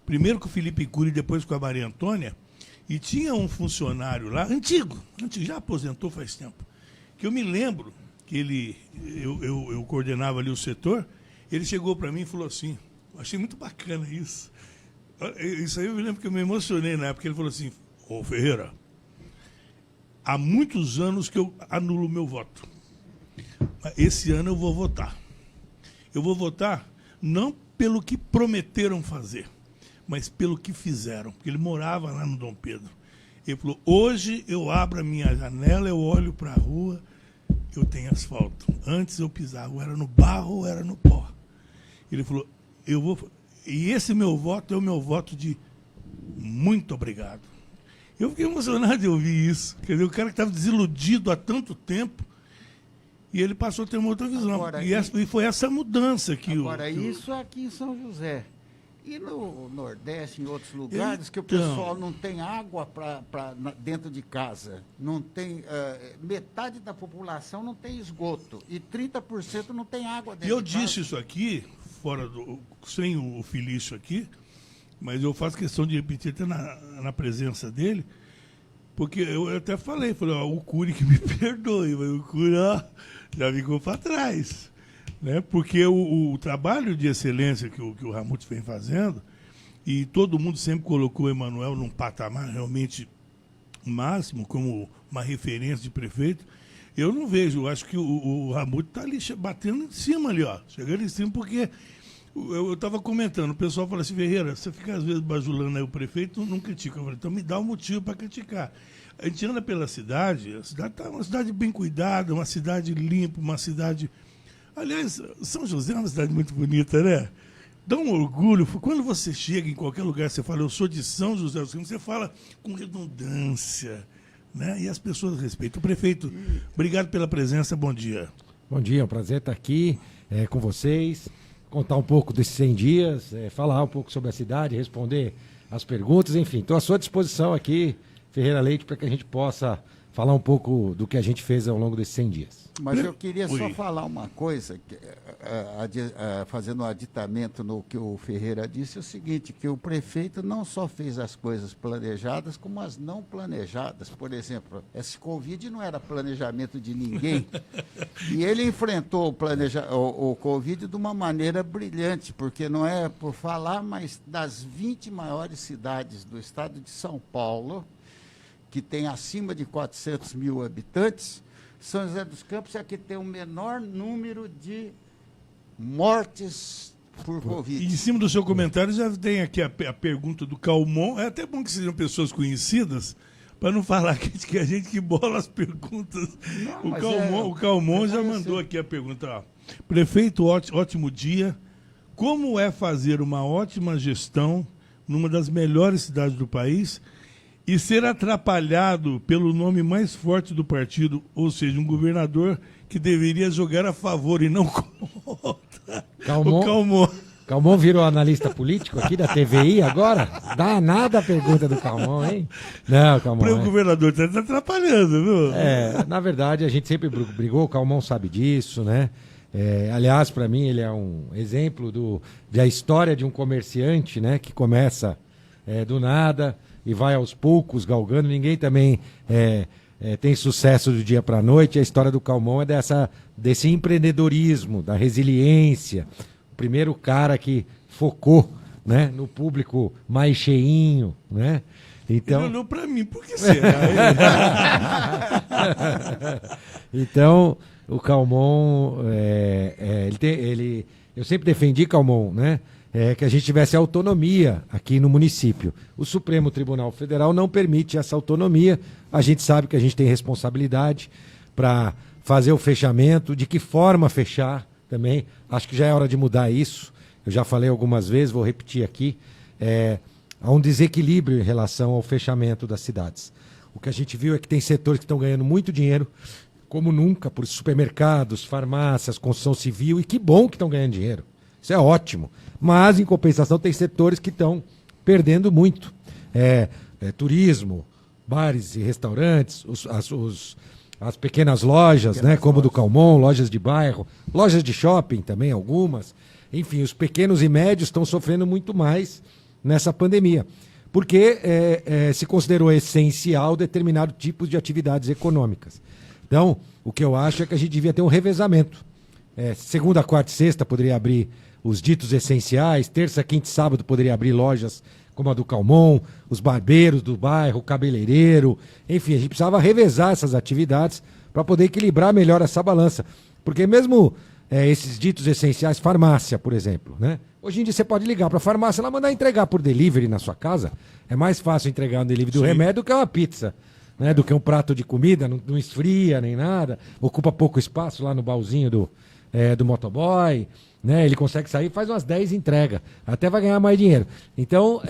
primeiro com o Felipe Cury e depois com a Maria Antônia, E tinha um funcionário lá, antigo, já aposentou faz tempo, que eu me lembro que eu coordenava ali o setor, ele chegou para mim e falou assim, achei muito bacana isso. Isso aí eu me lembro que eu me emocionei na época, ele falou assim, ô Ferreira, há muitos anos que eu anulo meu voto. Esse ano eu vou votar. Eu vou votar não pelo que prometeram fazer, mas pelo que fizeram. Porque ele morava lá no Dom Pedro. Ele falou, hoje eu abro a minha janela, eu olho para a rua, eu tenho asfalto. Antes eu pisava, ou era no barro ou era no pó. Ele falou, eu vou... E esse meu voto é o meu voto de muito obrigado. Eu fiquei emocionado de ouvir isso. Quer dizer, o cara que estava desiludido há tanto tempo, e ele passou a ter uma outra visão. Agora, e foi essa mudança que agora, isso aqui em São José. E no Nordeste, em outros lugares, que o pessoal não tem água dentro de casa. Não tem, metade da população não tem esgoto. E 30% não tem água dentro de casa. Eu disse isso aqui, sem o Felício aqui, mas eu faço questão de repetir até na presença dele, porque eu até falei, o Cury que me perdoe, mas o Cury já ficou para trás. Né? Porque o trabalho de excelência que o Ramute vem fazendo, e todo mundo sempre colocou o Emanuel num patamar realmente máximo, como uma referência de prefeito, eu não vejo, eu acho que o Ramute está ali batendo em cima ali, chegando em cima, porque eu estava comentando, o pessoal fala assim, Ferreira, você fica às vezes bajulando aí o prefeito, não critica. Eu falei, então me dá um motivo para criticar. A gente anda pela cidade, a cidade está uma cidade bem cuidada, uma cidade limpa, uma cidade... Aliás, São José é uma cidade muito bonita, né? Dá um orgulho. Quando você chega em qualquer lugar, você fala, eu sou de São José dos Campos, você fala com redundância, né? E as pessoas respeitam. O prefeito, obrigado pela presença, bom dia. Bom dia, é um prazer estar aqui com vocês, contar um pouco desses 100 dias, falar um pouco sobre a cidade, responder as perguntas, enfim. Estou à sua disposição aqui, Ferreira Leite, para que a gente possa falar um pouco do que a gente fez ao longo desses 100 dias. Mas eu queria só falar uma coisa, fazendo um aditamento no que o Ferreira disse, é o seguinte, que o prefeito não só fez as coisas planejadas, como as não planejadas. Por exemplo, esse Covid não era planejamento de ninguém, e ele enfrentou o Covid de uma maneira brilhante, porque não é por falar, mas das 20 maiores cidades do estado de São Paulo, que tem acima de 400 mil habitantes, São José dos Campos é a que tem o menor número de mortes por Covid. E em cima do seu comentário já tem aqui a pergunta do Calmon. É até bom que sejam pessoas conhecidas, para não falar que a gente que bola as perguntas. Não, o Calmon já mandou aqui a pergunta. Prefeito, ótimo dia. Como é fazer uma ótima gestão numa das melhores cidades do país e ser atrapalhado pelo nome mais forte do partido, ou seja, um governador que deveria jogar a favor e não contra? Calmon virou analista político aqui da TVI agora? Danada a pergunta do Calmon, hein? Não, Calmon. O governador está atrapalhando, viu? Na verdade, a gente sempre brigou, o Calmon sabe disso, né? Aliás, para mim, ele é um exemplo da história de um comerciante, né? Que começa do nada e vai aos poucos galgando. Ninguém também tem sucesso do dia para a noite. A história do Calmon é desse empreendedorismo, da resiliência. O primeiro cara que focou, né, no público mais cheinho, né? Então... Ele olhou para mim, por que será? Então, o Calmon, eu sempre defendi, Calmon, né? Que a gente tivesse autonomia aqui no município. O Supremo Tribunal Federal não permite essa autonomia. A gente sabe que a gente tem responsabilidade para fazer o fechamento, de que forma fechar também. Acho que já é hora de mudar isso. Eu já falei algumas vezes, vou repetir aqui. Há um desequilíbrio em relação ao fechamento das cidades. O que a gente viu é que tem setores que estão ganhando muito dinheiro, como nunca, por supermercados, farmácias, construção civil, e que bom que estão ganhando dinheiro. Isso é ótimo. Mas, em compensação, tem setores que estão perdendo muito. Turismo, bares e restaurantes, as pequenas lojas, né, como do Calmon, lojas de bairro, lojas de shopping também, algumas. Enfim, os pequenos e médios estão sofrendo muito mais nessa pandemia. porque se considerou essencial determinado tipo de atividades econômicas. Então, o que eu acho é que a gente devia ter um revezamento. Segunda, quarta e sexta poderia abrir os ditos essenciais, terça, quinta e sábado poderia abrir lojas como a do Calmon, os barbeiros do bairro, o cabeleireiro, enfim, a gente precisava revezar essas atividades para poder equilibrar melhor essa balança. Porque mesmo esses ditos essenciais, farmácia, por exemplo, né? Hoje em dia você pode ligar para a farmácia, ela mandar entregar por delivery na sua casa. É mais fácil entregar um delivery do remédio do que uma pizza, né? Do que um prato de comida, não esfria nem nada, ocupa pouco espaço lá no baúzinho do motoboy, né? Ele consegue sair, faz umas 10 entregas, até vai ganhar mais dinheiro. Então,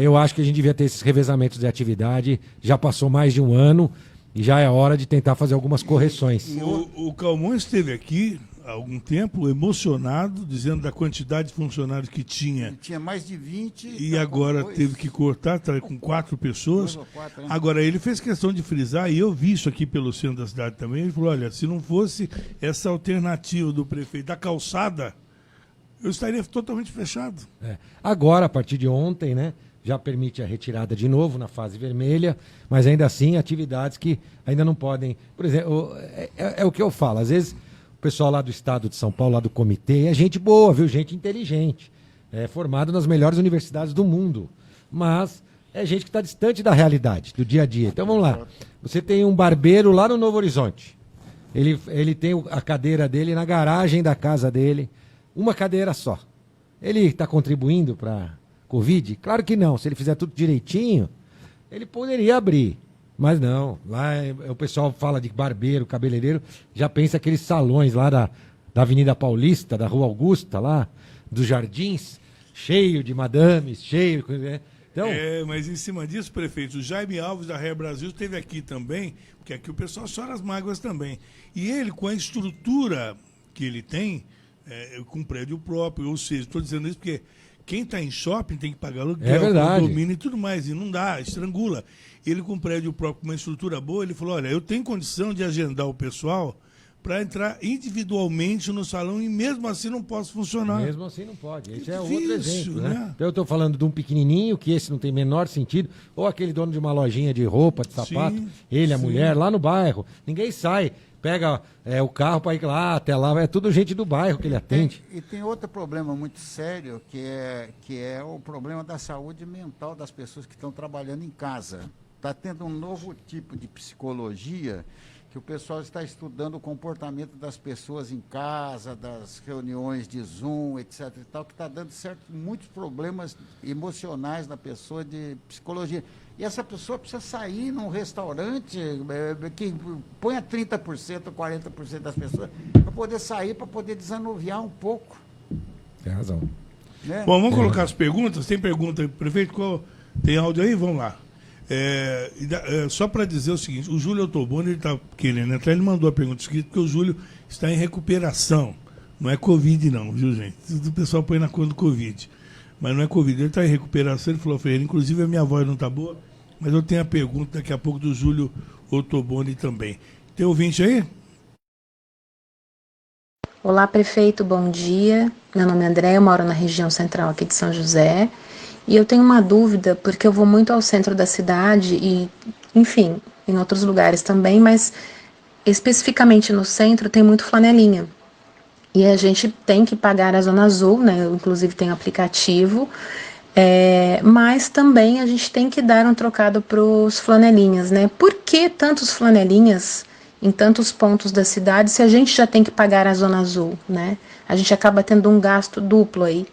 eu acho que a gente devia ter esses revezamentos de atividade, já passou mais de um ano e já é hora de tentar fazer algumas correções. O Calmon esteve aqui há algum tempo emocionado, dizendo da quantidade de funcionários que tinha. Ele tinha mais de 20. E agora teve que cortar, está com 4 pessoas. 2 ou 4, né? Agora, ele fez questão de frisar, e eu vi isso aqui pelo centro da cidade também, ele falou, olha, se não fosse essa alternativa do prefeito da calçada, eu estaria totalmente fechado. Agora, a partir de ontem, né, já permite a retirada de novo na fase vermelha, mas ainda assim atividades que ainda não podem... Por exemplo, é o que eu falo, às vezes o pessoal lá do estado de São Paulo, lá do comitê, é gente boa, viu? Gente inteligente, formado nas melhores universidades do mundo, mas é gente que está distante da realidade, do dia a dia. Então vamos lá, você tem um barbeiro lá no Novo Horizonte, ele tem a cadeira dele na garagem da casa dele, uma cadeira só. Ele está contribuindo para Covid? Claro que não. Se ele fizer tudo direitinho, ele poderia abrir. Mas não. Lá o pessoal fala de barbeiro, cabeleireiro, já pensa aqueles salões lá da Avenida Paulista, da Rua Augusta, lá, dos Jardins, cheio de madames, cheio... Então... mas em cima disso, prefeito, o Jaime Alves da Ré Brasil esteve aqui também, porque aqui o pessoal chora as mágoas também. E ele, com a estrutura que ele tem, com prédio próprio, ou seja, estou dizendo isso porque... Quem está em shopping tem que pagar aluguel, condomínio e tudo mais, e não dá, estrangula. Ele com prédio próprio, com uma estrutura boa, ele falou, olha, eu tenho condição de agendar o pessoal para entrar individualmente no salão e mesmo assim não posso funcionar. Mesmo assim não pode, esse é outro exemplo, né? Então eu estou falando de um pequenininho, que esse não tem menor sentido, ou aquele dono de uma lojinha de roupa, de sapato, a mulher, lá no bairro, ninguém sai. Pega o carro para ir lá, até lá, é tudo gente do bairro que ele atende. E tem outro problema muito sério, que é o problema da saúde mental das pessoas que estão trabalhando em casa. Está tendo um novo tipo de psicologia, que o pessoal está estudando o comportamento das pessoas em casa, das reuniões de Zoom, etc. e tal, que está dando muitos problemas emocionais na pessoa de psicologia. E essa pessoa precisa sair num restaurante que ponha 30%, 40% das pessoas, para poder sair, para poder desanuviar um pouco. Tem razão. Né? Bom, vamos colocar as perguntas. Tem pergunta, prefeito? Tem áudio aí? Vamos lá. Só para dizer o seguinte, o Júlio Ottoboni, ele está querendo entrar, ele mandou a pergunta escrita, porque o Júlio está em recuperação. Não é Covid não, viu, gente? O pessoal põe na conta do Covid. Mas não é Covid, ele está em recuperação, ele falou, Ferreira, inclusive a minha voz não está boa, mas eu tenho a pergunta daqui a pouco do Júlio Ottoboni também. Tem ouvinte aí? Olá, prefeito, bom dia. Meu nome é André, eu moro na região central aqui de São José. E eu tenho uma dúvida, porque eu vou muito ao centro da cidade e, enfim, em outros lugares também, mas especificamente no centro tem muito flanelinha. E a gente tem que pagar a Zona Azul, né? Eu, inclusive, tenho aplicativo, mas também a gente tem que dar um trocado para os flanelinhas, né? Por que tantos flanelinhas em tantos pontos da cidade se a gente já tem que pagar a Zona Azul, né? A gente acaba tendo um gasto duplo aí.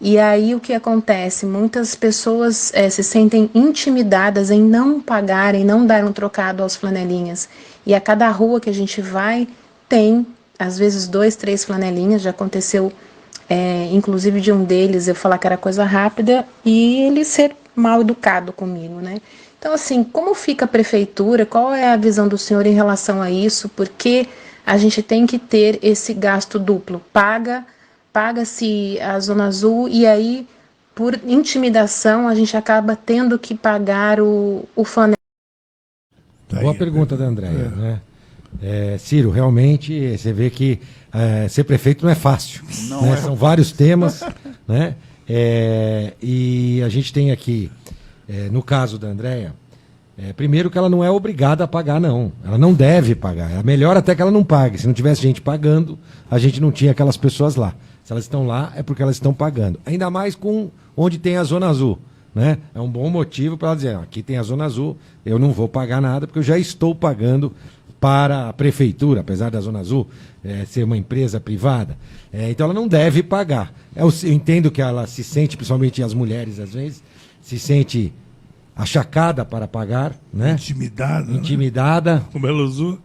E aí o que acontece? Muitas pessoas se sentem intimidadas em não pagarem, não dar um trocado aos flanelinhas. E a cada rua que a gente vai, tem, às vezes, 2, 3 flanelinhas. Já aconteceu, inclusive, de um deles eu falar que era coisa rápida e ele ser mal educado comigo, né? Então, assim, como fica a prefeitura? Qual é a visão do senhor em relação a isso? Porque a gente tem que ter esse gasto duplo. Paga-se a Zona Azul e aí, por intimidação, a gente acaba tendo que pagar o flanel. Boa pergunta da Andréia, né? Ciro, realmente, você vê que ser prefeito não é fácil. Não, né? São vários temas, né? E a gente tem aqui, no caso da Andréia, primeiro que ela não é obrigada a pagar, não. Ela não deve pagar. É melhor até que ela não pague. Se não tivesse gente pagando, a gente não tinha aquelas pessoas lá. Se elas estão lá, é porque elas estão pagando. Ainda mais com onde tem a Zona Azul. Né? É um bom motivo para ela dizer, aqui tem a Zona Azul, eu não vou pagar nada, porque eu já estou pagando para a prefeitura, apesar da Zona Azul ser uma empresa privada. Então ela não deve pagar. Eu entendo que ela se sente, principalmente as mulheres às vezes, se sente achacada para pagar, né? Intimidada. Com Belo Azul.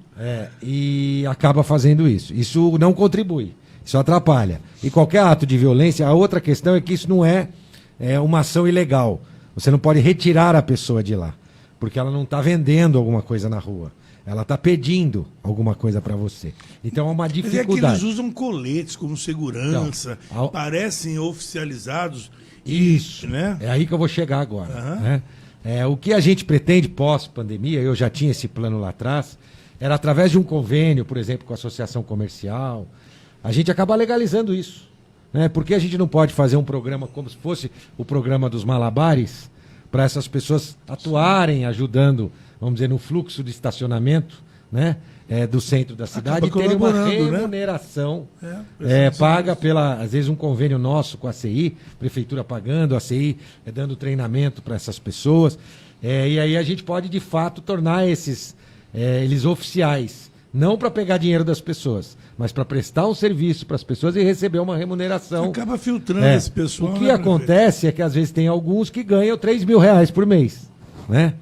E acaba fazendo isso. Isso não contribui, isso atrapalha. E qualquer ato de violência, a outra questão é que isso não é uma ação ilegal. Você não pode retirar a pessoa de lá, porque ela não está vendendo alguma coisa na rua. Ela está pedindo alguma coisa para você. Então é uma dificuldade. Mas é que eles usam coletes como segurança, parecem oficializados. Isso, né? É aí que eu vou chegar agora. Né? O que a gente pretende pós-pandemia, eu já tinha esse plano lá atrás, era através de um convênio, por exemplo, com a associação comercial, a gente acabar legalizando isso. Né? Porque a gente não pode fazer um programa como se fosse o programa dos malabares, para essas pessoas atuarem, ajudando, vamos dizer, no fluxo de estacionamento, né? Do centro da cidade, e terem uma remuneração paga pela, às vezes, um convênio nosso com a CI, prefeitura pagando, a CI dando treinamento para essas pessoas. E aí a gente pode, de fato, tornar eles oficiais. Não para pegar dinheiro das pessoas, mas para prestar um serviço para as pessoas e receber uma remuneração. Você acaba filtrando esse pessoal. O que acontece é que às vezes tem alguns que ganham R$3.000 por mês. Né?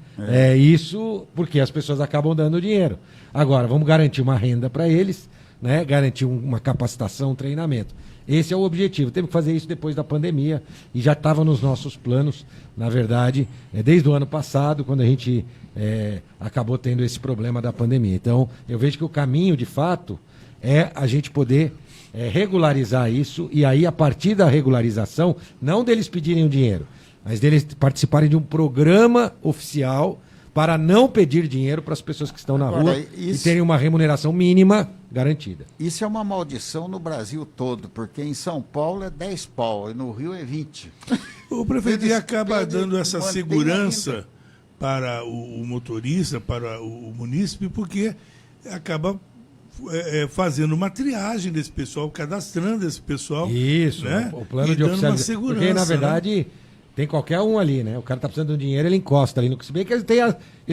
Isso porque as pessoas acabam dando dinheiro. Agora, vamos garantir uma renda para eles, né? Garantir uma capacitação, um treinamento. Esse é o objetivo. Temos que fazer isso depois da pandemia e já estava nos nossos planos, na verdade, desde o ano passado, quando a gente acabou tendo esse problema da pandemia. Então, eu vejo que o caminho, de fato, é a gente poder regularizar isso e aí, a partir da regularização, não deles pedirem o dinheiro, mas deles participarem de um programa oficial para não pedir dinheiro para as pessoas que estão na rua e terem uma remuneração mínima garantida. Isso é uma maldição no Brasil todo, porque em São Paulo é 10 pau e no Rio é 20. O prefeito acaba dando essa segurança para o motorista, para o munícipe, porque acaba fazendo uma triagem desse pessoal, cadastrando esse pessoal. Isso, né? O plano de oficialização. Porque, na verdade, tem qualquer um ali, né? O cara tá precisando de um dinheiro, ele encosta ali. Se bem que eles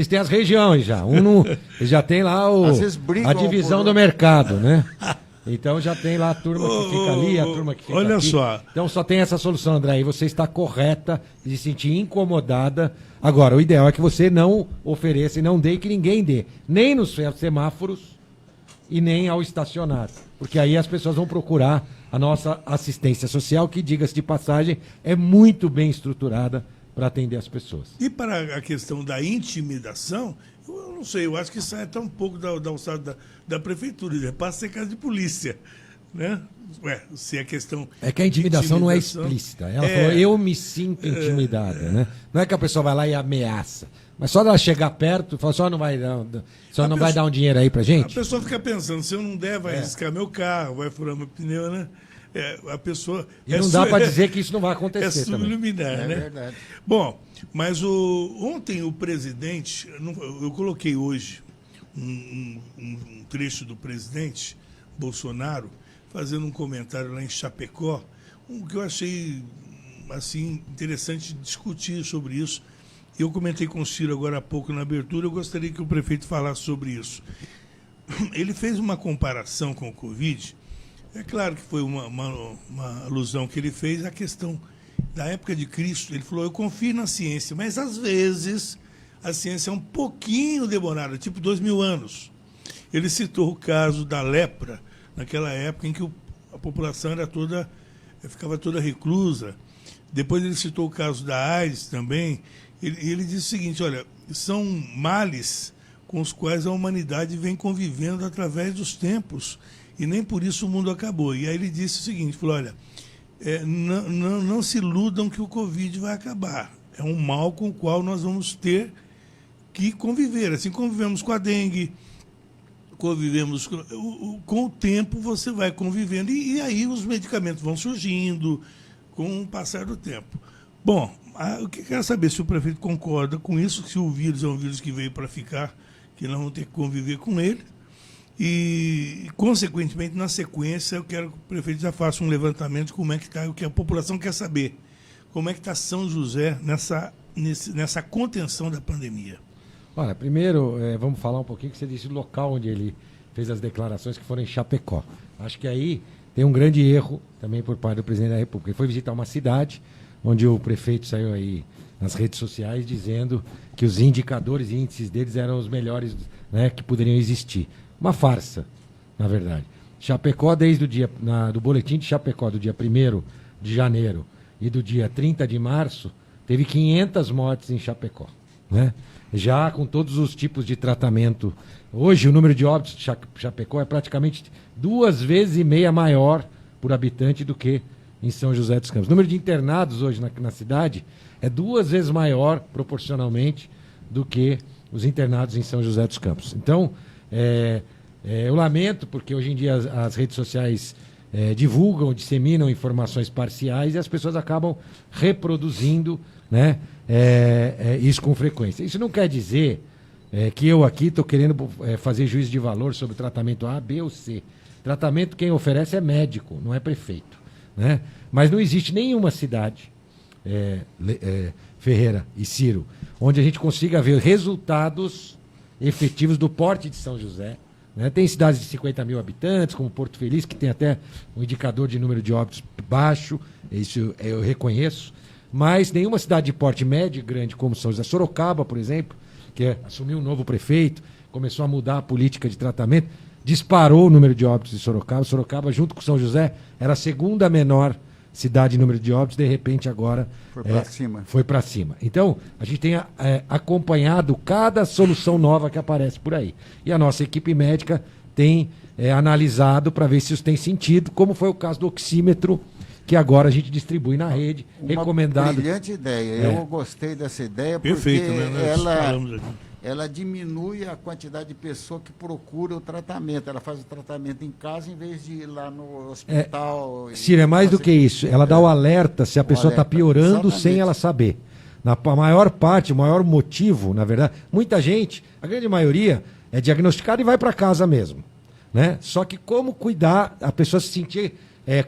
têm as regiões já. Eles já tem lá a divisão do mercado, né? Então já tem lá a turma que fica ali, a turma que fica aqui. Olha só. Então só tem essa solução, André. E você está correta de se sentir incomodada. Agora, o ideal é que você não ofereça e não dê, que ninguém dê. Nem nos semáforos e nem ao estacionar. Porque aí as pessoas vão procurar a nossa assistência social, que, diga-se de passagem, é muito bem estruturada para atender as pessoas. E para a questão da intimidação, eu não sei, eu acho que sai até um pouco da alçada da prefeitura, passa a ser casa de polícia, né? Se a questão... É que a intimidação não é explícita. Ela falou, eu me sinto intimidada, né? Não é que a pessoa vai lá e ameaça, mas só dela chegar perto e falar, só não vai dar um dinheiro aí pra gente? A pessoa fica pensando, se eu não der, vai riscar meu carro, vai furar meu pneu, né? A pessoa... E não dá para dizer que isso não vai acontecer. É subliminar, né? É verdade. Bom, mas ontem o presidente, eu coloquei hoje um trecho do presidente Bolsonaro fazendo um comentário lá em Chapecó, que eu achei assim interessante discutir sobre isso. Eu comentei com o Ciro agora há pouco na abertura, eu gostaria que o prefeito falasse sobre isso. Ele fez uma comparação com o Covid. É claro que foi uma alusão que ele fez à questão da época de Cristo. Ele falou, eu confio na ciência, mas às vezes a ciência é um pouquinho demorada, tipo 2000 anos. Ele citou o caso da lepra, naquela época em que a população ficava toda reclusa. Depois ele citou o caso da AIDS também. Ele disse o seguinte, olha, são males com os quais a humanidade vem convivendo através dos tempos, e nem por isso o mundo acabou. E aí ele disse o seguinte, falou, olha, não se iludam que o Covid vai acabar. É um mal com o qual nós vamos ter que conviver. Assim convivemos com a dengue, convivemos com o tempo, você vai convivendo, e aí os medicamentos vão surgindo, com o passar do tempo. Bom, o que eu quero saber se o prefeito concorda com isso, se o vírus é um vírus que veio para ficar, que nós vamos ter que conviver com ele. E, consequentemente, na sequência, eu quero que o prefeito já faça um levantamento de como é que está, o que a população quer saber. Como é que está São José nessa contenção da pandemia? Olha, primeiro, vamos falar um pouquinho que você disse o local onde ele fez as declarações, que foram em Chapecó. Acho que aí tem um grande erro também por parte do presidente da República. Ele foi visitar uma cidade onde o prefeito saiu aí nas redes sociais dizendo que os indicadores e índices deles eram os melhores, né, que poderiam existir. Uma farsa, na verdade. Chapecó, desde o dia, do boletim de Chapecó, do dia 1º de janeiro e do dia 30 de março, teve 500 mortes em Chapecó, né? Já com todos os tipos de tratamento. Hoje o número de óbitos de Chapecó é praticamente 2,5 vezes maior por habitante do que em São José dos Campos. O número de internados hoje na cidade é 2 vezes maior proporcionalmente do que os internados em São José dos Campos. Então, eu lamento, porque hoje em dia as redes sociais divulgam, disseminam informações parciais e as pessoas acabam reproduzindo, né, isso com frequência. Isso não quer dizer que eu aqui estou querendo fazer juízo de valor sobre o tratamento A, B ou C. Tratamento quem oferece é médico, não é prefeito, né? Mas não existe nenhuma cidade, Ferreira e Ciro, onde a gente consiga ver resultados efetivos do porte de São José, né? Tem cidades de 50 mil habitantes, como Porto Feliz, que tem até um indicador de número de óbitos baixo, isso eu reconheço, mas nenhuma cidade de porte médio e grande como São José. Sorocaba, por exemplo, que assumiu um novo prefeito, começou a mudar a política de tratamento, disparou o número de óbitos de Sorocaba. Sorocaba, junto com São José, era a segunda menor cidade em número de óbitos, de repente agora foi para cima. Então, a gente tem acompanhado cada solução nova que aparece por aí. E a nossa equipe médica tem analisado para ver se isso tem sentido, como foi o caso do oxímetro, que agora a gente distribui na rede, recomendado. Uma brilhante ideia. Eu gostei dessa ideia. Perfeito, porque né? ela diminui a quantidade de pessoa que procura o tratamento. Ela faz o tratamento em casa em vez de ir lá no hospital. Ciro, é mais do que isso. Ela dá o alerta se a pessoa está piorando sem ela saber. Na maior parte, o maior motivo, na verdade, muita gente, a grande maioria, é diagnosticada e vai para casa mesmo, né? Só que como cuidar, a pessoa se sentir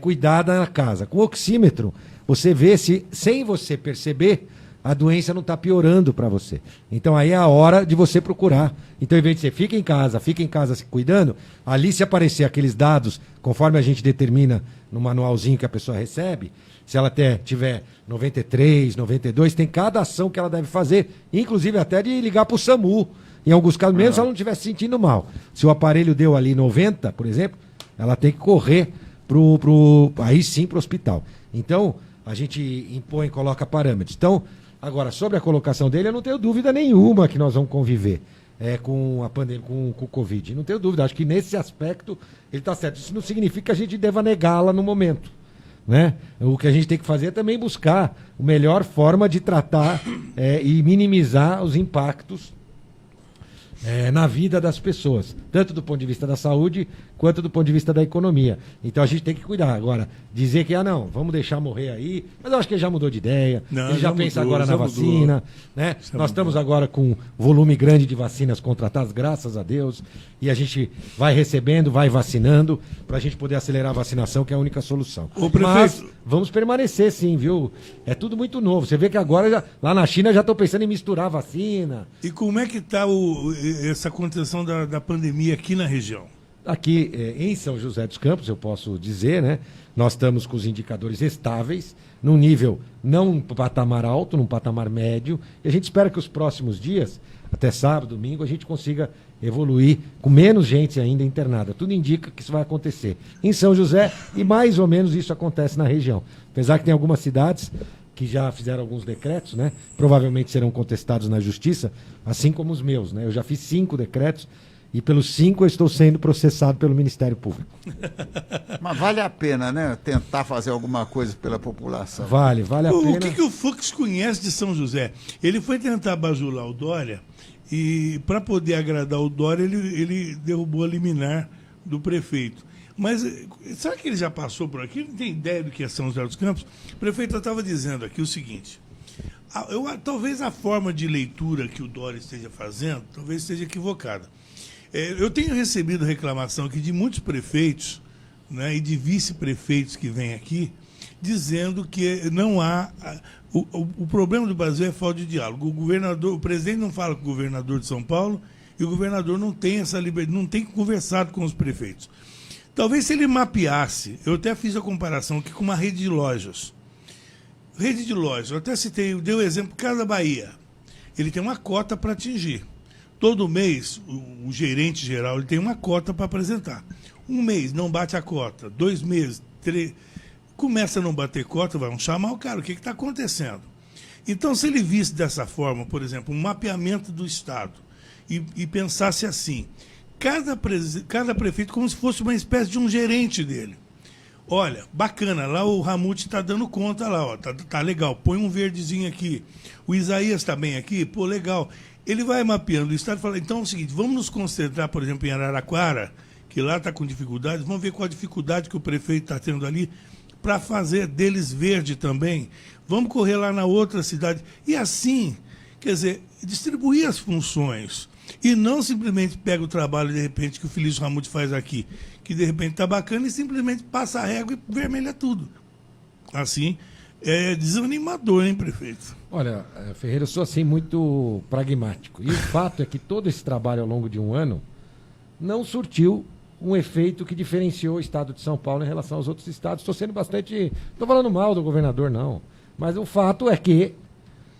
cuidada na casa. Com o oxímetro, você vê se, sem você perceber, a doença não está piorando para você. Então aí é a hora de você procurar. Então, em vez de você fica em casa se cuidando, ali se aparecer aqueles dados, conforme a gente determina no manualzinho que a pessoa recebe, se ela tiver 93, 92, tem cada ação que ela deve fazer, inclusive até de ligar para o SAMU. Em alguns casos, mesmo se ela não estiver se sentindo mal. Se o aparelho deu ali 90, por exemplo, ela tem que correr aí sim para o hospital. Então, a gente impõe, coloca parâmetros. Então, agora, sobre a colocação dele, eu não tenho dúvida nenhuma que nós vamos conviver com a pandemia, com o Covid. Não tenho dúvida. Acho que nesse aspecto ele está certo. Isso não significa que a gente deva negá-la no momento, né? O que a gente tem que fazer é também buscar a melhor forma de tratar e minimizar os impactos na vida das pessoas, tanto do ponto de vista da saúde quanto do ponto de vista da economia. Então a gente tem que cuidar. Agora, dizer que não, vamos deixar morrer aí, mas eu acho que ele já mudou de ideia, ele já pensa agora na vacina, né? Nós estamos agora com volume grande de vacinas contratadas, graças a Deus, e a gente vai recebendo, vai vacinando, para a gente poder acelerar a vacinação, que é a única solução. Mas vamos permanecer sim, viu? É tudo muito novo. Você vê que agora, lá na China, já estão pensando em misturar vacina. E como é que está essa contenção da pandemia aqui na região? Aqui em São José dos Campos, eu posso dizer, né? Nós estamos com os indicadores estáveis, num nível não um patamar alto, num patamar médio, e a gente espera que os próximos dias, até sábado, domingo, a gente consiga evoluir com menos gente ainda internada. Tudo indica que isso vai acontecer em São José e mais ou menos isso acontece na região. Apesar que tem algumas cidades que já fizeram alguns decretos, né? Provavelmente serão contestados na justiça, assim como os meus, né? Eu já fiz 5 decretos e pelos 5 eu estou sendo processado pelo Ministério Público. Mas vale a pena, né? Tentar fazer alguma coisa pela população. Vale a pena. O que o Fux conhece de São José? Ele foi tentar bajular o Dória e, para poder agradar o Dória, ele derrubou a liminar do prefeito. Mas será que ele já passou por aqui? Ele não tem ideia do que é São José dos Campos? O prefeito estava dizendo aqui o seguinte, talvez a forma de leitura que o Dória esteja fazendo, talvez esteja equivocada. Eu tenho recebido reclamação aqui de muitos prefeitos, né, e de vice-prefeitos que vêm aqui, dizendo que não há... O problema do Brasil é falta de diálogo. O presidente não fala com o governador de São Paulo e o governador não tem essa liberdade, não tem conversado com os prefeitos. Talvez se ele mapeasse, eu até fiz a comparação aqui com uma rede de lojas. Rede de lojas, eu até citei, eu dei o exemplo, Casa Bahia. Ele tem uma cota para atingir. Todo mês, o gerente geral ele tem uma cota para apresentar. Um mês não bate a cota, 2 meses, 3... Começa a não bater cota, vão chamar o cara, o que está acontecendo? Então, se ele visse dessa forma, por exemplo, um mapeamento do Estado, e pensasse assim, cada prefeito como se fosse uma espécie de um gerente dele. Olha, bacana, lá o Ramute está dando conta lá, ó, tá legal, põe um verdezinho aqui. O Isaías está bem aqui, pô, legal. Ele vai mapeando o Estado e fala, então é o seguinte, vamos nos concentrar, por exemplo, em Araraquara, que lá está com dificuldades, vamos ver qual a dificuldade que o prefeito está tendo ali, para fazer deles verde também. Vamos correr lá na outra cidade. E assim, quer dizer, distribuir as funções. E não simplesmente pega o trabalho, de repente, que o Felício Ramute faz aqui, que de repente está bacana, e simplesmente passa a régua e vermelha tudo. Assim, é desanimador, hein, prefeito? Olha, Ferreira, eu sou assim muito pragmático. E o fato é que todo esse trabalho ao longo de um ano não surtiu um efeito que diferenciou o estado de São Paulo em relação aos outros estados. Estou sendo bastante... Não estou falando mal do governador, não. Mas o fato é que,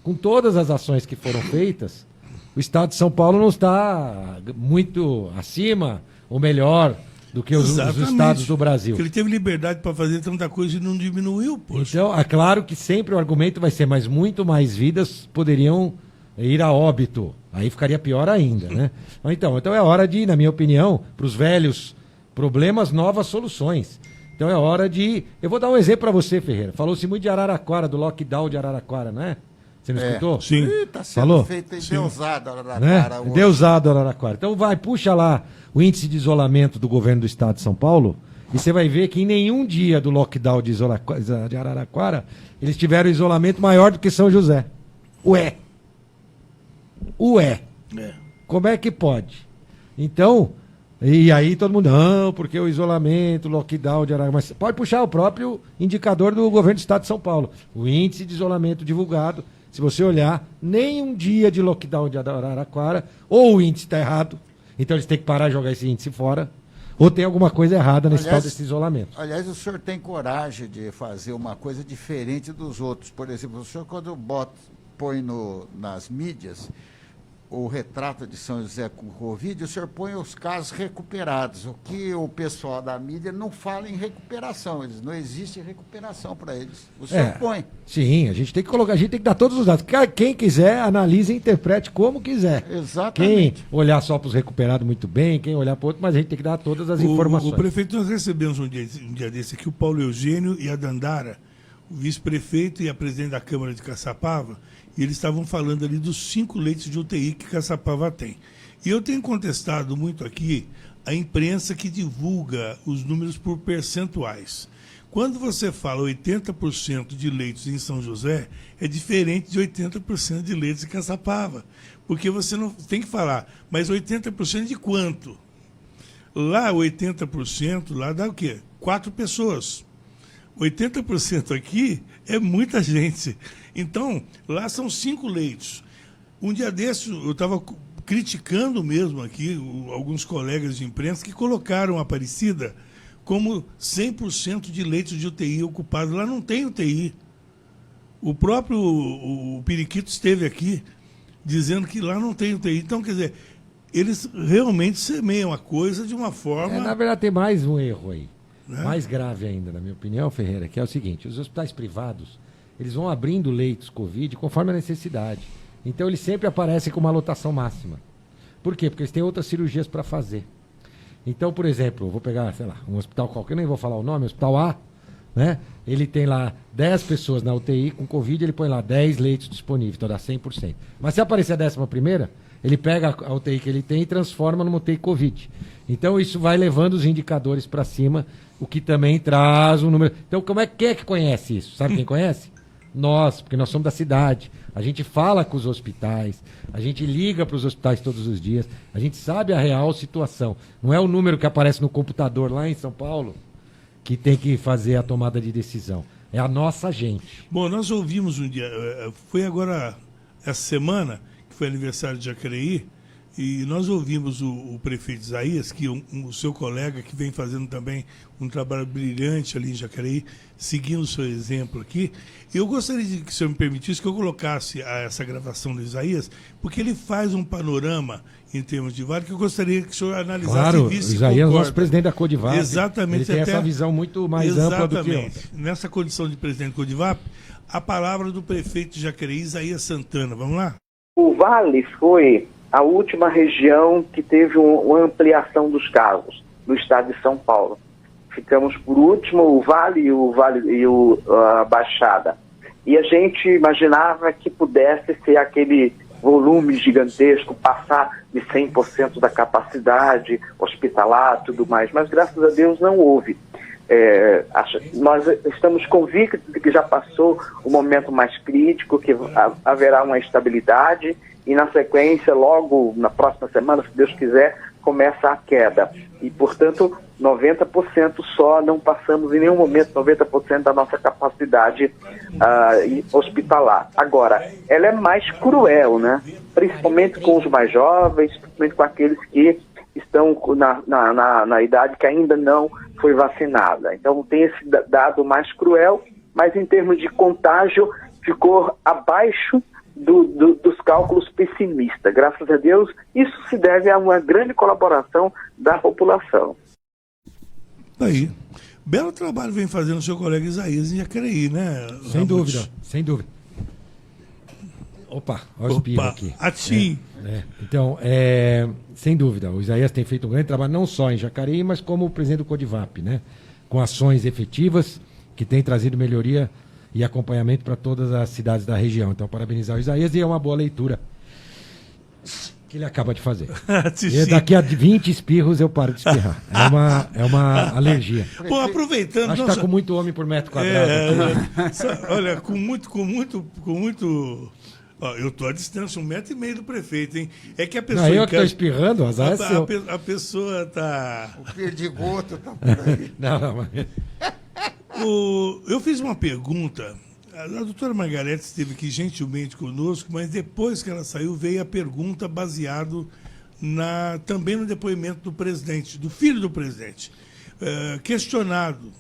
com todas as ações que foram feitas, o estado de São Paulo não está muito acima ou melhor do que os estados do Brasil. Porque ele teve liberdade para fazer tanta coisa e não diminuiu, poxa. Então, é claro que sempre o argumento vai ser, mas muito mais vidas poderiam ir a óbito. Aí ficaria pior ainda, né? Então é hora de, na minha opinião, para os velhos problemas, novas soluções. Então é hora de... Eu vou dar um exemplo para você, Ferreira. Falou-se muito de Araraquara, do lockdown de Araraquara, não é? Você não escutou? Sim. Está sendo Falou? feito endeusado Araraquara. Né? Endeusado Araraquara. Então puxa lá o índice de isolamento do governo do estado de São Paulo e você vai ver que em nenhum dia do lockdown de Araraquara eles tiveram isolamento maior do que São José. Ué. Como é que pode? Então, e aí todo mundo, não, porque o isolamento, o lockdown de Araraquara, mas pode puxar o próprio indicador do governo do estado de São Paulo, o índice de isolamento divulgado, se você olhar, nem um dia de lockdown de Araraquara, ou o índice está errado, então eles têm que parar e jogar esse índice fora, ou tem alguma coisa errada nesse tal desse isolamento. Aliás, o senhor tem coragem de fazer uma coisa diferente dos outros. Por exemplo, o senhor quando põe nas mídias o retrato de São José com Covid, o senhor põe os casos recuperados. O que o pessoal da mídia não fala em recuperação. Não existe recuperação para eles. O senhor põe. Sim, a gente tem que colocar, a gente tem que dar todos os dados. Quem quiser, analise e interprete como quiser. Exatamente. Quem olhar só para os recuperados, muito bem. Quem olhar para outro, mas a gente tem que dar todas as informações. O prefeito, nós recebemos um dia desse aqui, o Paulo Eugênio e a Dandara, o vice-prefeito e a presidente da Câmara de Caçapava, e eles estavam falando ali dos 5 leitos de UTI que Caçapava tem. E eu tenho contestado muito aqui a imprensa que divulga os números por percentuais. Quando você fala 80% de leitos em São José, é diferente de 80% de leitos em Caçapava. Porque você não tem que falar, mas 80% de quanto? Lá, 80%, lá dá o quê? 4 pessoas. 80% aqui é muita gente. Então, lá são 5 leitos. Um dia desse, eu estava criticando mesmo aqui alguns colegas de imprensa que colocaram a Aparecida como 100% de leitos de UTI ocupados. Lá não tem UTI. O próprio o Periquito esteve aqui dizendo que lá não tem UTI. Então, quer dizer, eles realmente semeiam a coisa de uma forma... na verdade, tem mais um erro aí. Mais grave ainda, na minha opinião, Ferreira, que é o seguinte: os hospitais privados, eles vão abrindo leitos Covid conforme a necessidade. Então, eles sempre aparecem com uma lotação máxima. Por quê? Porque eles têm outras cirurgias para fazer. Então, por exemplo, eu vou pegar, sei lá, um hospital qualquer, nem vou falar o nome, hospital A, né? Ele tem lá 10 pessoas na UTI com Covid, ele põe lá 10 leitos disponíveis, então dá 100%. Mas se aparecer a 11ª, ele pega a UTI que ele tem e transforma numa UTI Covid. Então isso vai levando os indicadores para cima, o que também traz um número. Então como é que conhece isso? Sabe quem conhece? Nós, porque nós somos da cidade. A gente fala com os hospitais, a gente liga para os hospitais todos os dias, a gente sabe a real situação. Não é o número que aparece no computador lá em São Paulo que tem que fazer a tomada de decisão. É a nossa gente. Bom, nós ouvimos um dia, foi agora essa semana, que foi aniversário de Jacareí, e nós ouvimos o prefeito Isaías, que o seu colega, que vem fazendo também um trabalho brilhante ali em Jacareí, seguindo o seu exemplo aqui. Eu gostaria que o senhor me permitisse que eu colocasse essa gravação do Isaías, porque ele faz um panorama em termos de vale que eu gostaria que o senhor analisasse claro, e visse. Isaías é o nosso presidente da Codivap. Exatamente. Ele tem essa visão muito mais ampla do que ontem. Nessa condição de presidente da Codivap, a palavra do prefeito de Jacareí, Isaías Santana. Vamos lá? O Vale foi a última região que teve uma ampliação dos casos no estado de São Paulo. Ficamos por último, o Vale e a Baixada. E a gente imaginava que pudesse ser aquele volume gigantesco, passar de 100% da capacidade hospitalar, tudo mais. Mas graças a Deus não houve. Nós estamos convictos de que já passou o momento mais crítico, que haverá uma estabilidade e na sequência, logo na próxima semana, se Deus quiser, começa a queda. E, portanto, 90% só, não passamos em nenhum momento 90% da nossa capacidade hospitalar. Agora, ela é mais cruel, né? Principalmente com os mais jovens, principalmente com aqueles que estão na idade que ainda não foi vacinada. Então tem esse dado mais cruel, mas em termos de contágio ficou abaixo dos cálculos pessimistas. Graças a Deus, isso se deve a uma grande colaboração da população. Aí, belo trabalho vem fazendo o seu colega Isaías em Jacareí, né? Sem dúvida, sem dúvida. Opa, olha os espirros aqui. Então, sem dúvida, o Isaías tem feito um grande trabalho, não só em Jacareí, mas como presidente do Codivap, né? Com ações efetivas que têm trazido melhoria e acompanhamento para todas as cidades da região. Então, parabenizar o Isaías e é uma boa leitura que ele acaba de fazer. E daqui a 20 espirros eu paro de espirrar. É uma alergia. Bom, aproveitando... Acho que está com muito homem por metro quadrado. Olha, com muito... Ó, eu estou à distância, 1,5 metro do prefeito, hein? É que a pessoa... Não, eu que estou espirrando, o azar é seu. A pessoa está... O perdigoto está por aí. Não, mas... Eu fiz uma pergunta, a doutora Margarete esteve aqui gentilmente conosco, mas depois que ela saiu, veio a pergunta baseado também no depoimento do presidente, do filho do presidente. Questionado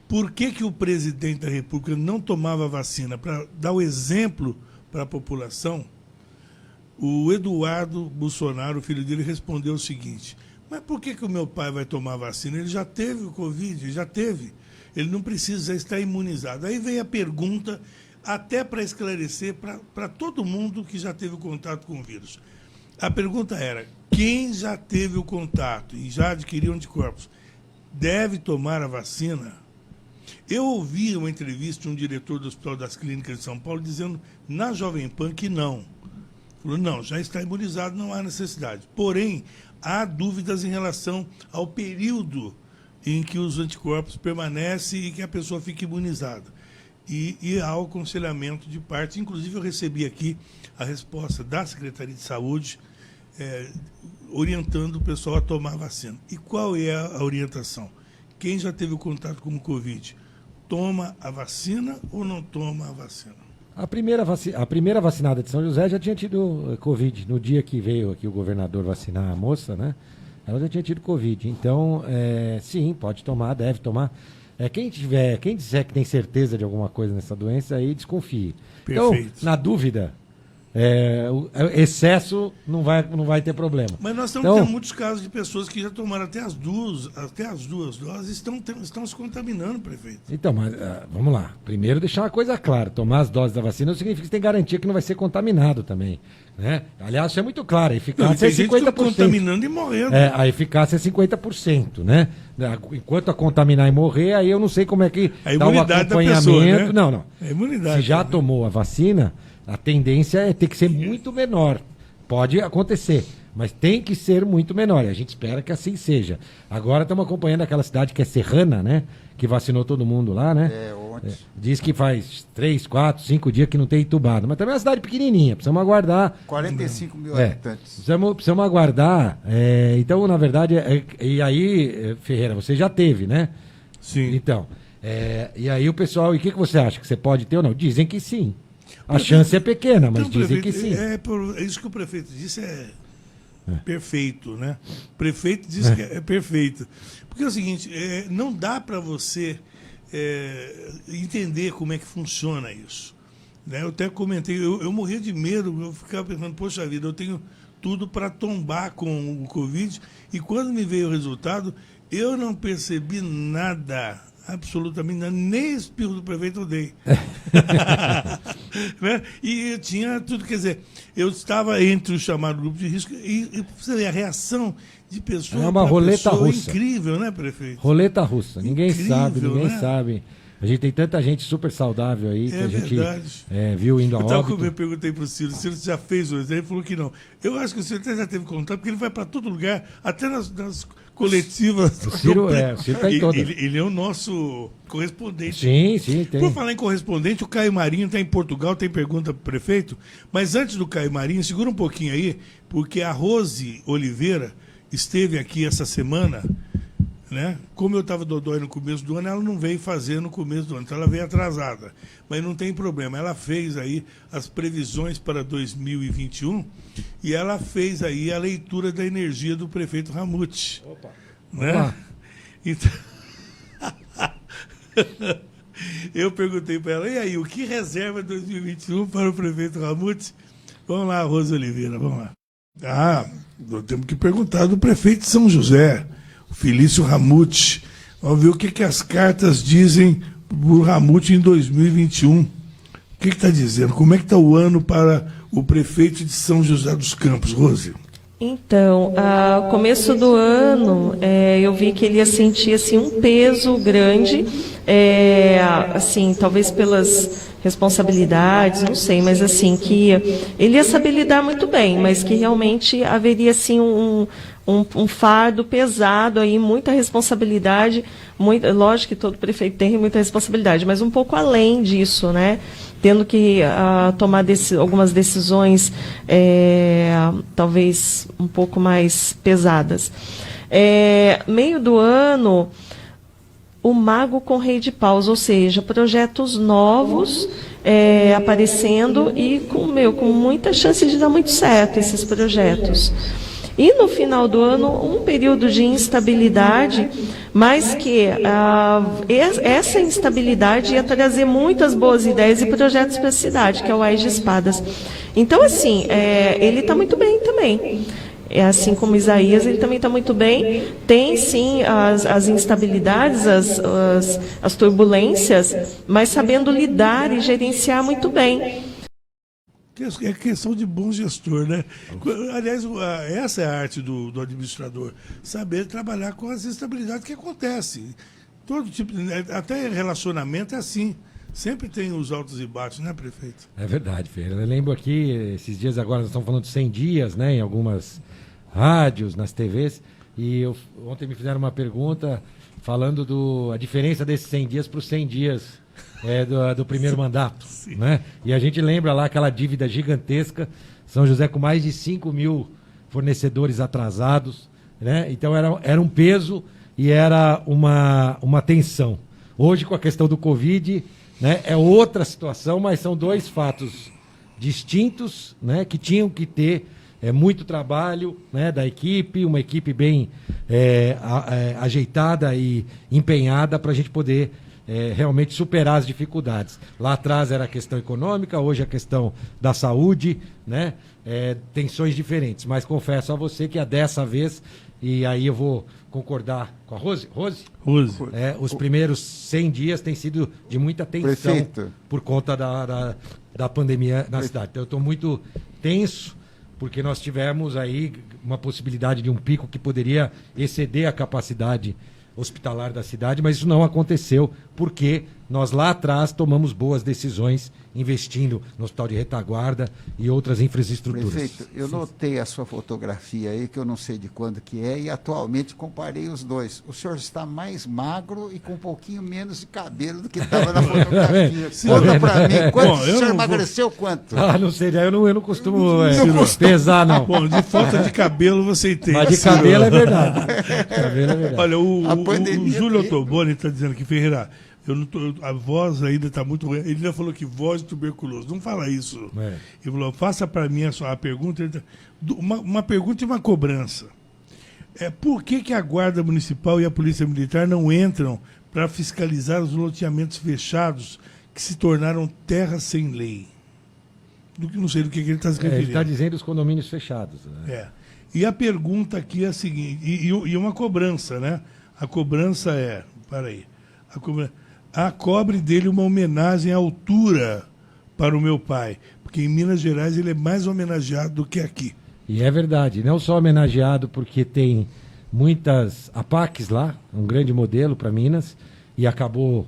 por que o presidente da República não tomava vacina para dar o exemplo para a população, o Eduardo Bolsonaro, o filho dele, respondeu o seguinte: mas por que o meu pai vai tomar vacina? Ele já teve o Covid, já teve. Ele não precisa estar imunizado. Aí vem a pergunta, até para esclarecer para todo mundo que já teve o contato com o vírus. A pergunta era: quem já teve o contato e já adquiriu anticorpos deve tomar a vacina? Eu ouvi uma entrevista de um diretor do Hospital das Clínicas de São Paulo dizendo na Jovem Pan que não. Falou, não, já está imunizado, não há necessidade. Porém, há dúvidas em relação ao período em que os anticorpos permanecem e que a pessoa fica imunizada. E há o aconselhamento de parte. Inclusive, eu recebi aqui a resposta da Secretaria de Saúde orientando o pessoal a tomar a vacina. E qual é a orientação? Quem já teve o contato com o Covid, toma a vacina ou não toma a vacina? A primeira vacinada de São José já tinha tido Covid. No dia que veio aqui o governador vacinar a moça, né? Ela já tinha tido Covid. Então, sim, pode tomar, deve tomar. Quem disser que tem certeza de alguma coisa nessa doença, aí desconfie. Perfeito. Então, na dúvida, o excesso não vai ter problema. Mas nós estamos tendo muitos casos de pessoas que já tomaram até as duas doses e estão se contaminando, prefeito. Então, mas vamos lá. Primeiro, deixar uma coisa clara. Tomar as doses da vacina não significa que você tem garantia que não vai ser contaminado também. Né? Aliás, isso é muito claro. A eficácia é 50%. Contaminando e morrendo. A eficácia é 50%. Né? Enquanto a contaminar e morrer, aí eu não sei como é que dá um acompanhamento. Da pessoa, né? Não. A imunidade. Se já tomou a vacina, a tendência é ter que ser muito menor. Pode acontecer, mas tem que ser muito menor. E a gente espera que assim seja. Agora estamos acompanhando aquela cidade que é Serrana, né? Que vacinou todo mundo lá, né? Ontem. Diz que faz 3, 4, 5 dias que não tem entubado. Mas também é uma cidade pequenininha, precisamos aguardar. 45 mil habitantes. Precisamos aguardar. Então, na verdade, e aí, Ferreira, você já teve, né? Sim. Então, e aí o pessoal, e o que você acha? Que você pode ter ou não? Dizem que sim. A chance é pequena, mas então, dizem prefeito, que sim. É isso que o prefeito disse perfeito, né? O prefeito disse que é perfeito. Porque é o seguinte, não dá para você entender como é que funciona isso. Né? Eu até comentei, eu morria de medo, eu ficava pensando, poxa vida, eu tenho tudo para tombar com o Covid, e quando me veio o resultado, eu não percebi nada, absolutamente nada, nem espirro do prefeito eu dei. Né? E eu tinha tudo, quer dizer, eu estava entre o chamado grupo de risco e você vê a reação de pessoas. É uma roleta russa. Incrível, né, prefeito? Roleta russa. Ninguém sabe. Né? A gente tem tanta gente super saudável aí que a gente viu indo a óbito. Eu perguntei para o Ciro, você já fez hoje? Ele falou que não. Eu acho que o Ciro até já teve contato, porque ele vai para todo lugar, até nas coletivas. O Ciro está em todas. Ele é o nosso correspondente. Sim, tem. Por falar em correspondente, o Caio Marinho está em Portugal, tem pergunta para o prefeito. Mas antes do Caio Marinho, segura um pouquinho aí, porque a Rose Oliveira esteve aqui essa semana, né? Como eu estava dodói no começo do ano, ela não veio fazer no começo do ano, então ela veio atrasada. Mas não tem problema, ela fez aí as previsões para 2021 e ela fez aí a leitura da energia do prefeito Ramute. Opa! Né? Então... eu perguntei para ela, e aí, o que reserva 2021 para o prefeito Ramute? Vamos lá, Rosa Oliveira, vamos lá. Nós temos que perguntar do prefeito de São José, o Felício Ramute. Vamos ver o que as cartas dizem para o Ramute em 2021. O que está dizendo? Como é que está o ano para o prefeito de São José dos Campos, Rose? Então, no começo do ano, eu vi que ele ia sentir assim, um peso grande, assim, talvez pelas responsabilidades, não sei, mas assim, que ele ia saber lidar muito bem, mas que realmente haveria assim, um fardo pesado, aí, muita responsabilidade, lógico que todo prefeito tem muita responsabilidade, mas um pouco além disso, né? Tendo que tomar algumas decisões talvez um pouco mais pesadas. Meio do ano, o Mago com Rei de Paus, ou seja, projetos novos aparecendo e com muita chance de dar muito certo esses projetos. E no final do ano, um período de instabilidade, mas que essa instabilidade ia trazer muitas boas ideias e projetos para a cidade, que é o Ais de Espadas. Então, assim, ele está muito bem também. Assim como Isaías, ele também está muito bem. Tem, sim, as instabilidades, as turbulências, mas sabendo lidar e gerenciar muito bem. É questão de bom gestor, né? Aliás, essa é a arte do administrador, saber trabalhar com as instabilidades que acontecem. Todo tipo, até relacionamento é assim. Sempre tem os altos e baixos, né, prefeito? É verdade, Ferreira. Eu lembro aqui, esses dias agora, nós estamos falando de 100 dias, né, em algumas rádios, nas TVs, e ontem me fizeram uma pergunta falando a diferença desses 100 dias para os 100 dias do primeiro mandato, né? E a gente lembra lá aquela dívida gigantesca, São José com mais de 5 mil fornecedores atrasados, né? Então era um peso e era uma tensão. Hoje, com a questão do Covid, né, é outra situação, mas são dois fatos distintos, né, que tinham que ter muito trabalho, né, da equipe, uma equipe bem ajeitada e empenhada para a gente poder realmente superar as dificuldades. Lá atrás era a questão econômica, hoje a questão da saúde, né? Tensões diferentes, mas confesso a você que dessa vez, e aí eu vou concordar com a Rose. Os primeiros 100 dias têm sido de muita tensão. Prefeito. Por conta da pandemia na cidade. Então eu estou muito tenso, porque nós tivemos aí uma possibilidade de um pico que poderia exceder a capacidade hospitalar da cidade, mas isso não aconteceu porque nós lá atrás tomamos boas decisões investindo no Hospital de Retaguarda e outras infraestruturas. Prefeito, eu notei a sua fotografia aí, que eu não sei de quando que é, e atualmente comparei os dois. O senhor está mais magro e com um pouquinho menos de cabelo do que estava na fotografia. Conta pra mim, quanto o senhor emagreceu quanto? Ah, não sei, eu não costumo pesar, não. Bom, de falta de cabelo você entende. Mas de cabelo é verdade. Cabelo é verdade. Olha, o Júlio Ottoboni está dizendo que, Ferreira, a voz ainda está muito ruim. Ele ainda falou que voz de tuberculoso. Não fala isso. Ele falou, faça para mim a pergunta. Uma pergunta e uma cobrança. Por que a Guarda Municipal e a Polícia Militar não entram para fiscalizar os loteamentos fechados que se tornaram terras sem lei? Não sei do que ele está se referindo. Ele está dizendo os condomínios fechados. Né? E a pergunta aqui é a seguinte, e uma cobrança, né? A cobrança é, cobre dele uma homenagem à altura para o meu pai, porque em Minas Gerais ele é mais homenageado do que aqui. E é verdade, não só homenageado porque tem muitas APACs lá, um grande modelo para Minas, e acabou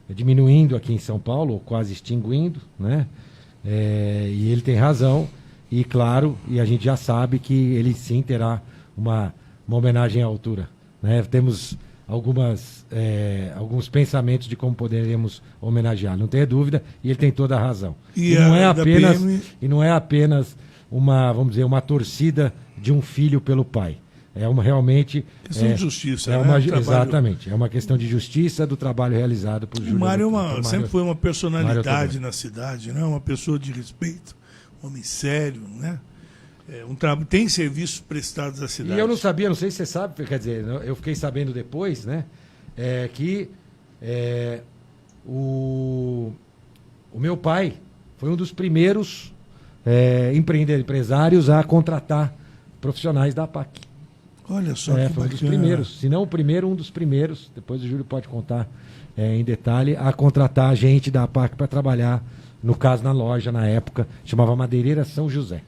diminuindo aqui em São Paulo, ou quase extinguindo, né? E ele tem razão, e claro, e a gente já sabe que ele sim terá uma homenagem à altura, né? Temos alguns pensamentos de como poderíamos homenagear, não tenha dúvida, e ele tem toda a razão. E não é apenas uma, vamos dizer, uma torcida de um filho pelo pai. É realmente questão de justiça, exatamente. É uma questão de justiça do trabalho realizado por Júlio. O Mário sempre foi uma personalidade na cidade, né? Uma pessoa de respeito, um homem sério, né? Tem serviços prestados à cidade. E eu não sabia, não sei se você sabe, quer dizer, eu fiquei sabendo depois, né? Que o meu pai foi um dos primeiros empresários a contratar profissionais da APAC. Olha só, que foi um dos primeiros, se não o primeiro, um dos primeiros, depois o Júlio pode contar em detalhe, a contratar gente da APAC para trabalhar, no caso na loja, na época, chamava Madeireira São José.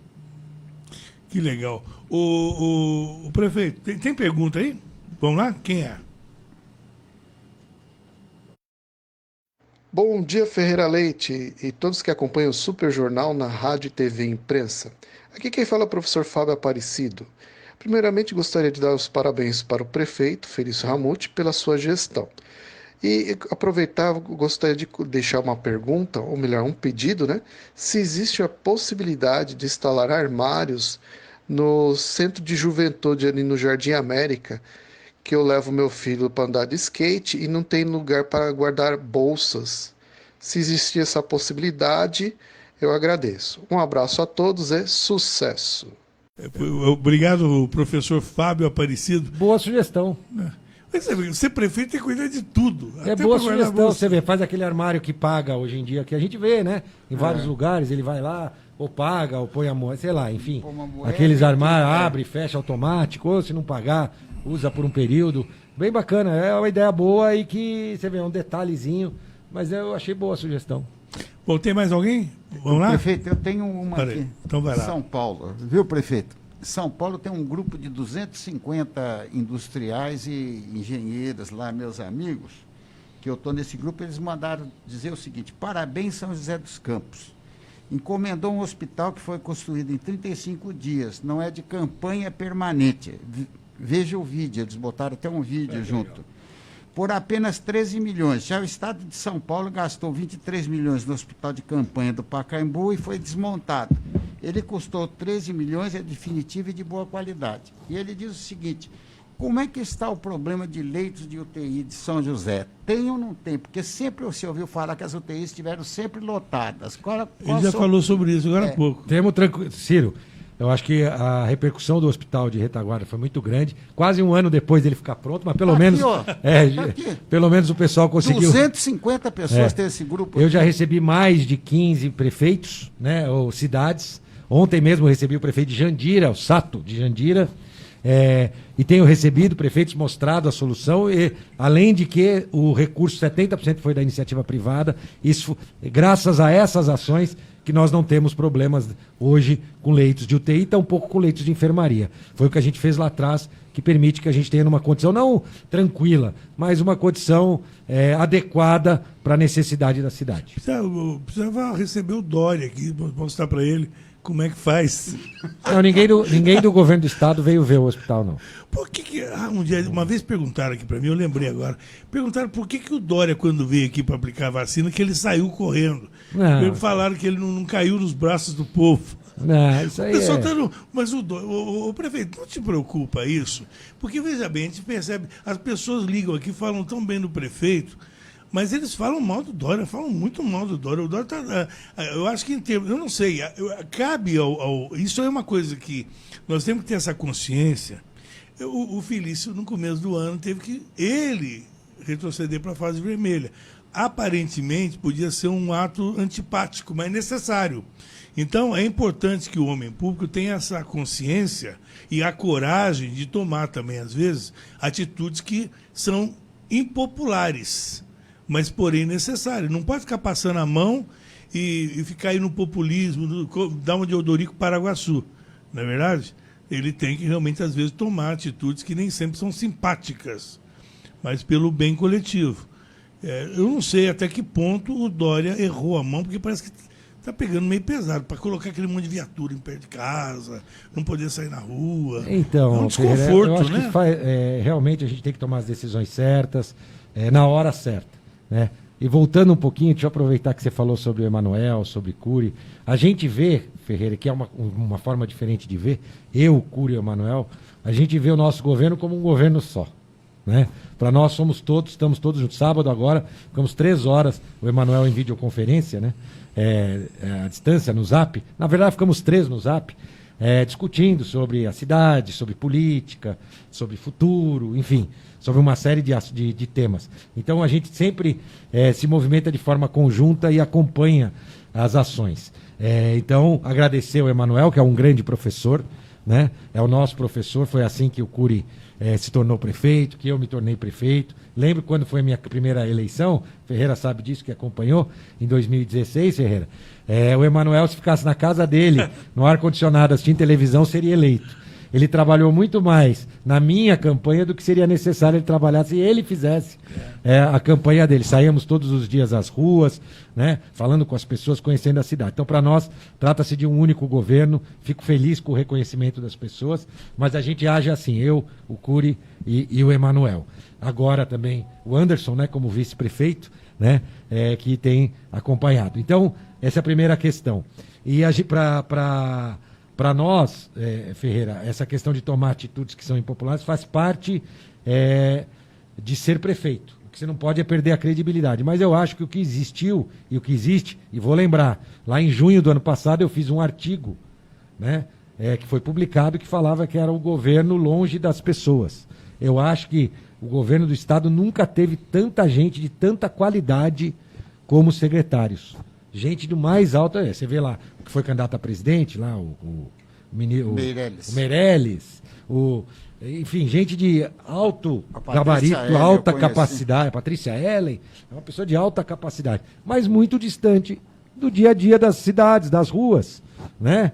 Que legal. O prefeito, tem pergunta aí? Vamos lá? Quem é? Bom dia, Ferreira Leite e todos que acompanham o Super Jornal na Rádio e TV Imprensa. Aqui quem fala é o professor Fábio Aparecido. Primeiramente, gostaria de dar os parabéns para o prefeito, Felício Ramute, pela sua gestão. E aproveitar, gostaria de deixar uma pergunta, ou melhor, um pedido, né? Se existe a possibilidade de instalar armários no Centro de Juventude, ali no Jardim América, que eu levo meu filho para andar de skate e não tem lugar para guardar bolsas. Se existir essa possibilidade, eu agradeço. Um abraço a todos e sucesso! Obrigado, professor Fábio Aparecido. Boa sugestão. Ser prefeito tem que cuidar de tudo. Boa sugestão. Você vê, faz aquele armário que paga hoje em dia, que a gente vê, né? Em vários lugares, ele vai lá, ou paga, ou põe a moeda, sei lá, enfim. Aqueles armários, abre, fecha automático, ou se não pagar, usa por um período. Bem bacana, é uma ideia boa e que, você vê, é um detalhezinho, mas eu achei boa a sugestão. Bom, tem mais alguém? Vamos lá? Prefeito, eu tenho uma aqui. Então vai lá. São Paulo, viu, prefeito? São Paulo tem um grupo de 250 industriais e engenheiros lá, meus amigos, que eu estou nesse grupo, eles mandaram dizer o seguinte: parabéns, São José dos Campos. Encomendou um hospital que foi construído em 35 dias, não é de campanha permanente. Veja o vídeo, eles botaram até um vídeo junto. Por apenas 13 milhões. Já o Estado de São Paulo gastou 23 milhões no hospital de campanha do Pacaembu e foi desmontado. Ele custou 13 milhões, é definitivo e de boa qualidade. E ele diz o seguinte: como é que está o problema de leitos de UTI de São José? Tem ou não tem? Porque sempre você ouviu falar que as UTIs estiveram sempre lotadas. Ele já falou sobre isso agora há pouco. Temos tranquilo. Ciro, eu acho que a repercussão do hospital de Retaguarda foi muito grande. Quase um ano depois dele ficar pronto, mas pelo menos pelo menos o pessoal conseguiu. 250 pessoas tem esse grupo. Eu já recebi mais de 15 prefeitos, né, ou cidades. Ontem mesmo eu recebi o prefeito de Jandira, o Sato de Jandira, e tenho recebido prefeitos mostrado a solução, e além de que o recurso 70% foi da iniciativa privada, isso, graças a essas ações, que nós não temos problemas hoje com leitos de UTI, tampouco com leitos de enfermaria. Foi o que a gente fez lá atrás, que permite que a gente tenha uma condição não tranquila, mas uma condição adequada para a necessidade da cidade. Precisava receber o Dória aqui, mostrar para ele como é que faz. Não, ninguém do governo do estado veio ver o hospital, não. Por que uma vez perguntaram aqui para mim, eu lembrei agora, perguntaram por que o Dória, quando veio aqui para aplicar a vacina, que ele saiu correndo. Falaram que ele não caiu nos braços do povo. Não, isso aí Mas o prefeito, não te preocupa isso? Porque, veja bem, a gente percebe, as pessoas ligam aqui, falam tão bem do prefeito, mas eles falam mal do Dória, falam muito mal do Dória. O Dória tá, eu acho que em termos, eu não sei, cabe isso é uma coisa que nós temos que ter essa consciência. O Felício, no começo do ano, teve que ele retroceder para a fase vermelha. Aparentemente, podia ser um ato antipático, mas necessário. Então, é importante que o homem público tenha essa consciência e a coragem de tomar também, às vezes, atitudes que são impopulares, mas, porém, necessárias. Não pode ficar passando a mão e ficar aí no populismo, dar uma de Odorico Paraguaçu, não é verdade? Ele tem que realmente, às vezes, tomar atitudes que nem sempre são simpáticas, mas pelo bem coletivo. Eu não sei até que ponto o Dória errou a mão, porque parece que está pegando meio pesado, para colocar aquele monte de viatura em perto de casa, não poder sair na rua. Então, é um desconforto, eu acho né? Que realmente a gente tem que tomar as decisões certas, na hora certa, né? E voltando um pouquinho, deixa eu aproveitar que você falou sobre o Emanuel, sobre Cury. A gente vê, Ferreira, que é uma forma diferente de ver, eu, Cury e o Emanuel, a gente vê o nosso governo como um governo só, né? Para nós estamos todos juntos. Sábado agora, ficamos 3 horas, o Emanuel em videoconferência, né? À distância, no Zap. Na verdade, ficamos 3 no Zap, discutindo sobre a cidade, sobre política, sobre futuro, enfim, sobre uma série de temas. Então, a gente sempre se movimenta de forma conjunta e acompanha as ações. Então, agradecer ao Emanuel, que é um grande professor, né? É o nosso professor, foi assim que o Cury se tornou prefeito, que eu me tornei prefeito. Lembro quando foi a minha primeira eleição, Ferreira sabe disso, que acompanhou, em 2016, Ferreira. O Emanuel, se ficasse na casa dele, no ar-condicionado, assistindo televisão, seria eleito. Ele trabalhou muito mais na minha campanha do que seria necessário ele trabalhasse e ele fizesse a campanha dele. Saíamos todos os dias às ruas, né, falando com as pessoas, conhecendo a cidade. Então, para nós, trata-se de um único governo. Fico feliz com o reconhecimento das pessoas, mas a gente age assim, eu, o Cury e o Emanuel. Agora também o Anderson, né, como vice-prefeito, né, que tem acompanhado. Então, essa é a primeira questão. E para nós, Ferreira, essa questão de tomar atitudes que são impopulares faz parte de ser prefeito. O que você não pode é perder a credibilidade. Mas eu acho que o que existiu e o que existe, e vou lembrar, lá em junho do ano passado eu fiz um artigo, né, que foi publicado, que falava que era o governo longe das pessoas. Eu acho que o governo do estado nunca teve tanta gente de tanta qualidade como secretários. Gente do mais alto, você vê lá, o que foi candidato a presidente, lá, o Meirelles, enfim, gente de alto gabarito, alta capacidade, a Patrícia Ellen, é uma pessoa de alta capacidade, mas muito distante do dia a dia das cidades, das ruas, né?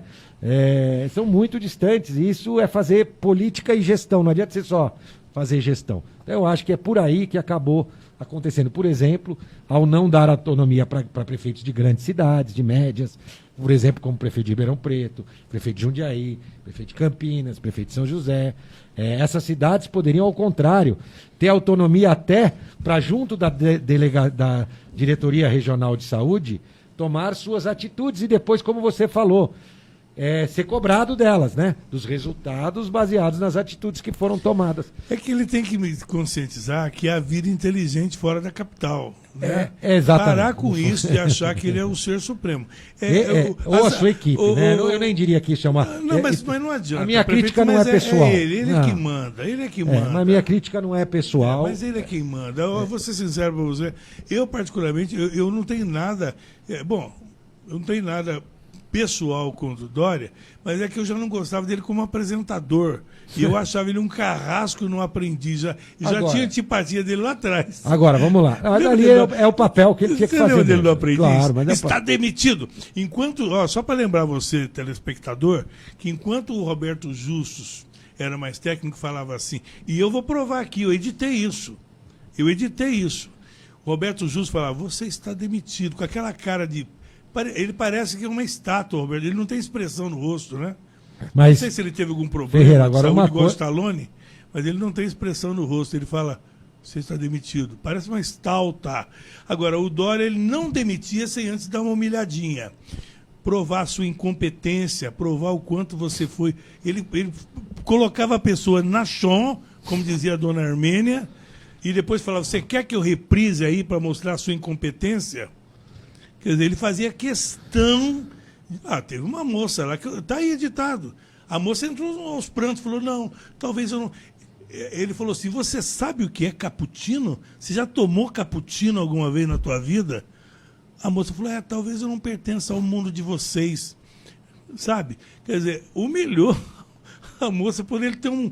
São muito distantes, e isso é fazer política e gestão, não adianta ser só fazer gestão. Então, eu acho que é por aí que acabou acontecendo. Por exemplo, ao não dar autonomia para prefeitos de grandes cidades, de médias, por exemplo, como prefeito de Ribeirão Preto, prefeito de Jundiaí, prefeito de Campinas, prefeito de São José. Essas cidades poderiam, ao contrário, ter autonomia até para, junto da Diretoria Regional de Saúde, tomar suas atitudes e depois, como você falou, ser cobrado delas, né? Dos resultados baseados nas atitudes que foram tomadas. É que ele tem que me conscientizar que há vida inteligente fora da capital. Né? Exatamente. Parar com isso de achar que ele é o ser supremo. Ou a sua equipe, né? Eu nem diria que isso é uma... Não, mas não adianta. A minha crítica não é pessoal. Ele é que manda, ele é que manda. Mas a minha crítica não é pessoal. Mas ele é quem manda. Eu vou ser sincero para você. Eu, particularmente, eu não tenho nada... eu não tenho nada pessoal contra o Dória, mas é que eu já não gostava dele como apresentador. E eu achava ele um carrasco no aprendiz. Já tinha antipatia dele lá atrás. Agora, vamos lá. Ali é o papel que ele tinha que fazer. Você dele no aprendiz? Claro, mas está demitido. Enquanto, só para lembrar você, telespectador, que enquanto o Roberto Justus era mais técnico, falava assim, e eu vou provar aqui, eu editei isso. O Roberto Justus falava, você está demitido, com aquela cara de... Ele parece que é uma estátua, Roberto. Ele não tem expressão no rosto, né? Mas, não sei se ele teve algum problema Ferreira, agora de saúde igual o coisa... Stallone, mas ele não tem expressão no rosto. Ele fala, você está demitido. Parece uma estátua. Agora, o Dória, ele não demitia sem antes dar uma humilhadinha. Provar a sua incompetência, provar o quanto você foi... Ele colocava a pessoa na chão, como dizia a dona Armênia, e depois falava, você quer que eu reprise aí para mostrar a sua incompetência? Quer dizer, ele fazia questão... teve uma moça lá, que está aí editado. A moça entrou aos prantos, falou, não, talvez eu não... Ele falou assim, você sabe o que é cappuccino? Você já tomou cappuccino alguma vez na tua vida? A moça falou, talvez eu não pertença ao mundo de vocês. Quer dizer, humilhou a moça por ele ter um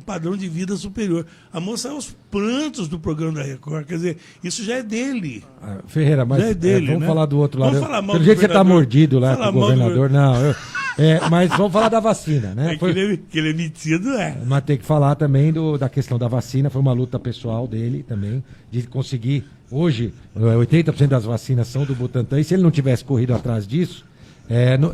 padrão de vida superior. A moça é aos prantos do programa da Record. Quer dizer, isso já é dele. Ferreira, mas já é dele, vamos né? falar do outro lado. Vamos falar mal pelo do jeito que você está governador. mordido lá com o governador. Não, mas vamos falar da vacina, né? Que ele é metido, Mas tem que falar também da questão da vacina. Foi uma luta pessoal dele também, de conseguir. Hoje, 80% das vacinas são do Butantan, e se ele não tivesse corrido atrás disso,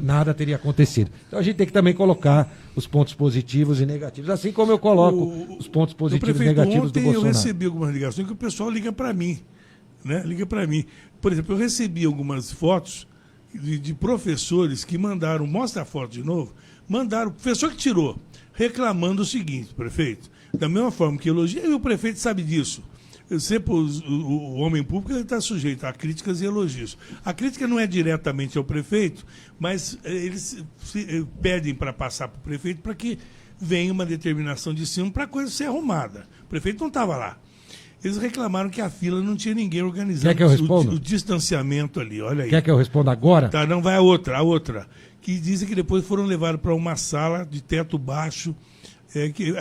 nada teria acontecido. Então a gente tem que também colocar os pontos positivos e negativos, assim como eu coloco os pontos positivos e negativos do Bolsonaro. Eu recebi algumas ligações que o pessoal liga para mim, né? Liga para mim. Por exemplo, eu recebi algumas fotos de professores que mandaram, mostra a foto de novo, mandaram, o professor que tirou, reclamando o seguinte, prefeito, da mesma forma que elogia, e o prefeito sabe disso. Sempre o homem público está sujeito a críticas e elogios. A crítica não é diretamente ao prefeito, mas eles pedem para passar para o prefeito para que venha uma determinação de cima para a coisa ser arrumada. O prefeito não estava lá. Eles reclamaram que a fila não tinha ninguém organizando. Quer que eu responda? O distanciamento ali, olha aí. Quer que eu responda agora? Tá, não, vai a outra. Que dizem que depois foram levados para uma sala de teto baixo.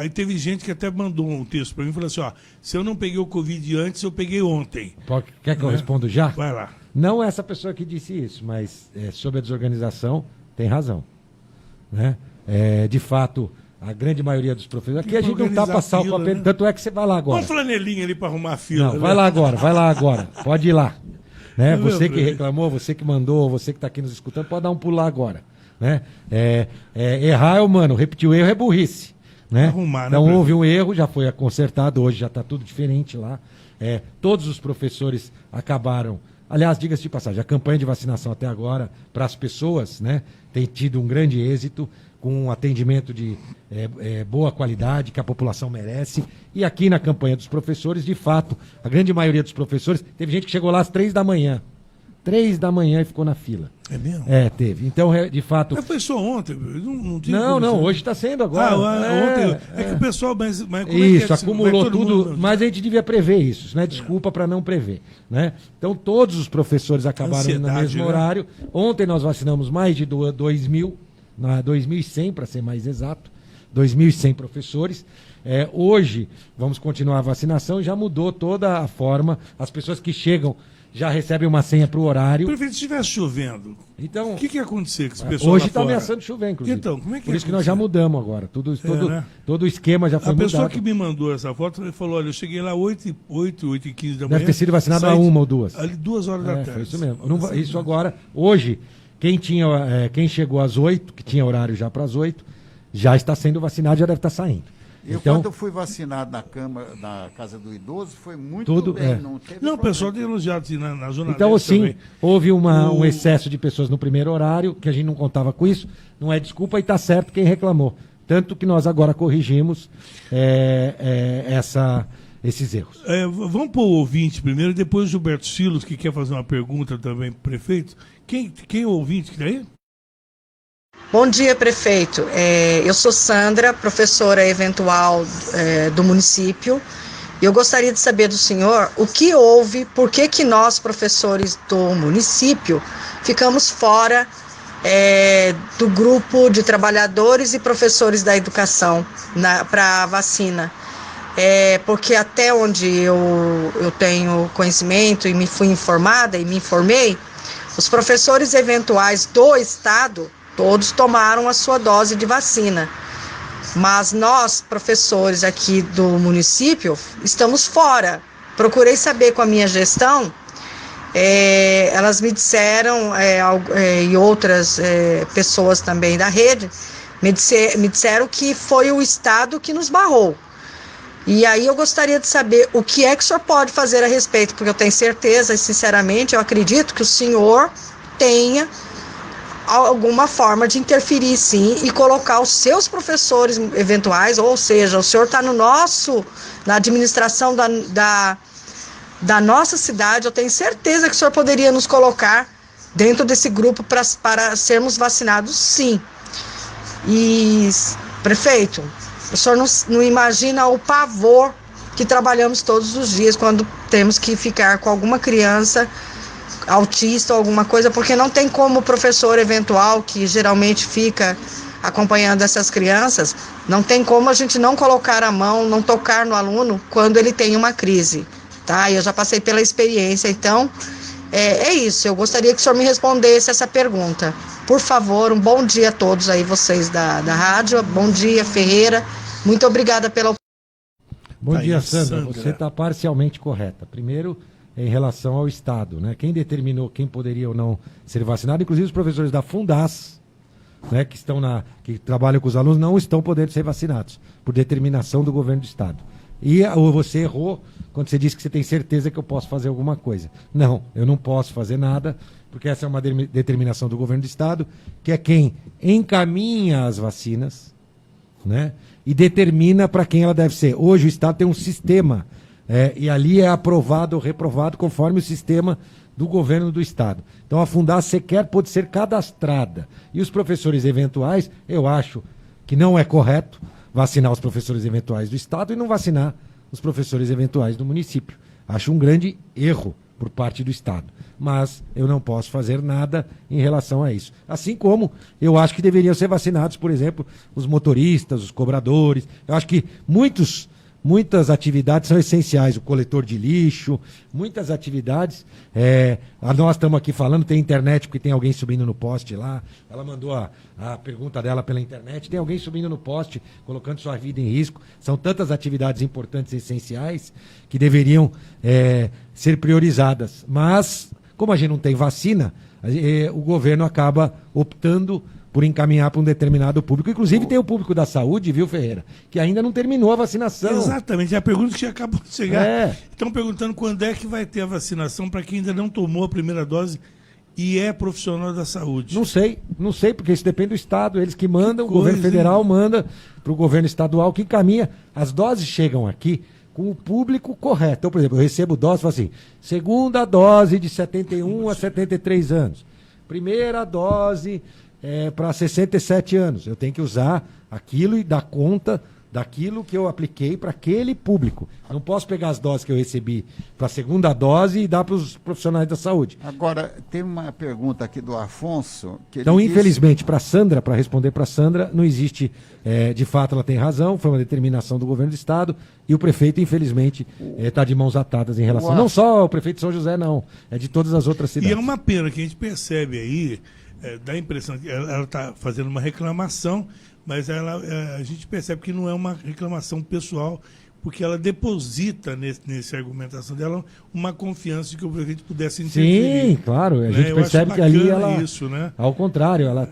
Aí teve gente que até mandou um texto para mim e falou assim, se eu não peguei o Covid antes, eu peguei ontem. Quer que eu respondo já? Vai lá. Não essa pessoa que disse isso, mas sobre a desorganização, tem razão. Né? De fato, a grande maioria dos professores... Aqui a gente não está passando o papel, né? Tanto é que você vai lá agora. Põe flanelinha ali para arrumar a fila. Não, vai lá agora. Pode ir lá. Né? Você que reclamou, você que mandou, você que está aqui nos escutando, pode dar um pulo lá agora. Né? Errar repetir o erro é burrice. Né? Então houve um erro, já foi consertado, hoje já está tudo diferente lá. Todos os professores acabaram. Aliás, diga-se de passagem, a campanha de vacinação até agora, para as pessoas, né, tem tido um grande êxito, com um atendimento de boa qualidade, que a população merece. E aqui na campanha dos professores, de fato, a grande maioria dos professores, teve gente que chegou lá às 3 da manhã. 3 da manhã e ficou na fila. É mesmo? Teve. Então, de fato... Mas foi só ontem. Não, hoje está sendo agora. Ontem. É que o pessoal... Mas isso, acumulou tudo. Mas a gente devia prever isso, né? Desculpa para não prever. Né? Então, todos os professores acabaram no mesmo horário. Ontem nós vacinamos mais de 2.000, 2.100 para ser mais exato. 2.100 professores. Hoje, vamos continuar a vacinação. Já mudou toda a forma. As pessoas que chegam... já recebe uma senha para o horário. Prefeito, se estivesse chovendo, então, o que ia acontecer com esse pessoal hoje está ameaçando chover, inclusive. Então, como é que Por isso que nós já mudamos agora. Todo o esquema já foi mudado. A pessoa que me mandou essa foto falou, olha, eu cheguei lá 8h15 da manhã. Deve ter sido vacinado a 1 ou 2. Ali 2 horas da tarde. Foi isso mesmo. Isso agora, hoje, quem chegou às 8, que tinha horário já para as 8, já está sendo vacinado, já deve estar saindo. Então, quando eu fui vacinado na Casa do Idoso, foi muito bem. Não, o pessoal tem elogiado assim, na Zona Então, Leste sim, também. houve um excesso de pessoas no primeiro horário, que a gente não contava com isso. Não é desculpa e está certo quem reclamou. Tanto que nós agora corrigimos esses erros. Vamos para o ouvinte primeiro, depois o Gilberto Silos, que quer fazer uma pergunta também para o prefeito. Quem é o ouvinte que está aí? Bom dia, prefeito. Eu sou Sandra, professora eventual do município. Eu gostaria de saber do senhor o que houve, por que nós, professores do município, ficamos fora do grupo de trabalhadores e professores da educação para a vacina. Porque até onde eu tenho conhecimento e me fui informada e me informei, os professores eventuais do estado, todos tomaram a sua dose de vacina. Mas nós, professores aqui do município, estamos fora. Procurei saber com a minha gestão, elas me disseram, e outras pessoas também da rede, me disseram que foi o estado que nos barrou. E aí eu gostaria de saber o que é que o senhor pode fazer a respeito, porque eu tenho certeza e sinceramente eu acredito que o senhor tenha alguma forma de interferir sim e colocar os seus professores eventuais, ou seja, o senhor está na administração da nossa cidade, eu tenho certeza que o senhor poderia nos colocar dentro desse grupo para sermos vacinados sim. E, prefeito, o senhor não imagina o pavor que trabalhamos todos os dias quando temos que ficar com alguma criança autista ou alguma coisa, porque não tem como o professor eventual, que geralmente fica acompanhando essas crianças, não tem como a gente não colocar a mão, não tocar no aluno quando ele tem uma crise, tá? Eu já passei pela experiência, então é isso, eu gostaria que o senhor me respondesse essa pergunta. Por favor, um bom dia a todos aí, vocês da rádio, bom dia, Ferreira, muito obrigada pela oportunidade. Bom dia, Sandra. Você está parcialmente correta. Primeiro, em relação ao Estado, né? Quem determinou quem poderia ou não ser vacinado, inclusive os professores da Fundas, né, que trabalham com os alunos, não estão podendo ser vacinados, por determinação do governo do Estado. E você errou quando você disse que você tem certeza que eu posso fazer alguma coisa. Não, eu não posso fazer nada, porque essa é uma determinação do governo do Estado, que é quem encaminha as vacinas, né, e determina para quem ela deve ser. Hoje o Estado tem um sistema, e ali é aprovado ou reprovado conforme o sistema do governo do Estado. Então a Fundas sequer pode ser cadastrada. E os professores eventuais, eu acho que não é correto vacinar os professores eventuais do Estado e não vacinar os professores eventuais do município. Acho um grande erro por parte do Estado. Mas eu não posso fazer nada em relação a isso. Assim como eu acho que deveriam ser vacinados, por exemplo, os motoristas, os cobradores. Eu acho que muitas atividades são essenciais, o coletor de lixo, muitas atividades. Nós estamos aqui falando, tem internet, porque tem alguém subindo no poste lá. Ela mandou a pergunta dela pela internet. Tem alguém subindo no poste, colocando sua vida em risco. São tantas atividades importantes e essenciais que deveriam ser priorizadas. Mas, como a gente não tem vacina, o governo acaba optando por encaminhar para um determinado público. Inclusive tem o público da saúde, viu, Ferreira, que ainda não terminou a vacinação. Exatamente, é a pergunta que acabou de chegar. Estão perguntando quando é que vai ter a vacinação para quem ainda não tomou a primeira dose e é profissional da saúde. Não sei, porque isso depende do Estado, eles que mandam, o governo federal manda para o governo estadual que encaminha. As doses chegam aqui com o público correto. Então, por exemplo, eu recebo dose, falo assim, segunda dose de 71 a 73 anos, primeira dose para 67 anos. Eu tenho que usar aquilo e dar conta daquilo que eu apliquei para aquele público. Não posso pegar as doses que eu recebi para a segunda dose e dar para os profissionais da saúde. Agora, tem uma pergunta aqui do Afonso. Então, infelizmente, para Sandra, para responder para Sandra, não existe, de fato, ela tem razão, foi uma determinação do governo do Estado, e o prefeito, infelizmente, está de mãos atadas em relação. Não só o prefeito de São José, não, é de todas as outras cidades. E é uma pena que a gente percebe aí, dá a impressão que ela está fazendo uma reclamação, mas a gente percebe que não é uma reclamação pessoal, porque ela deposita nessa argumentação dela uma confiança de que o prefeito pudesse interferir. Sim, claro, a gente percebe que ali ela, isso, né? Ao contrário, ela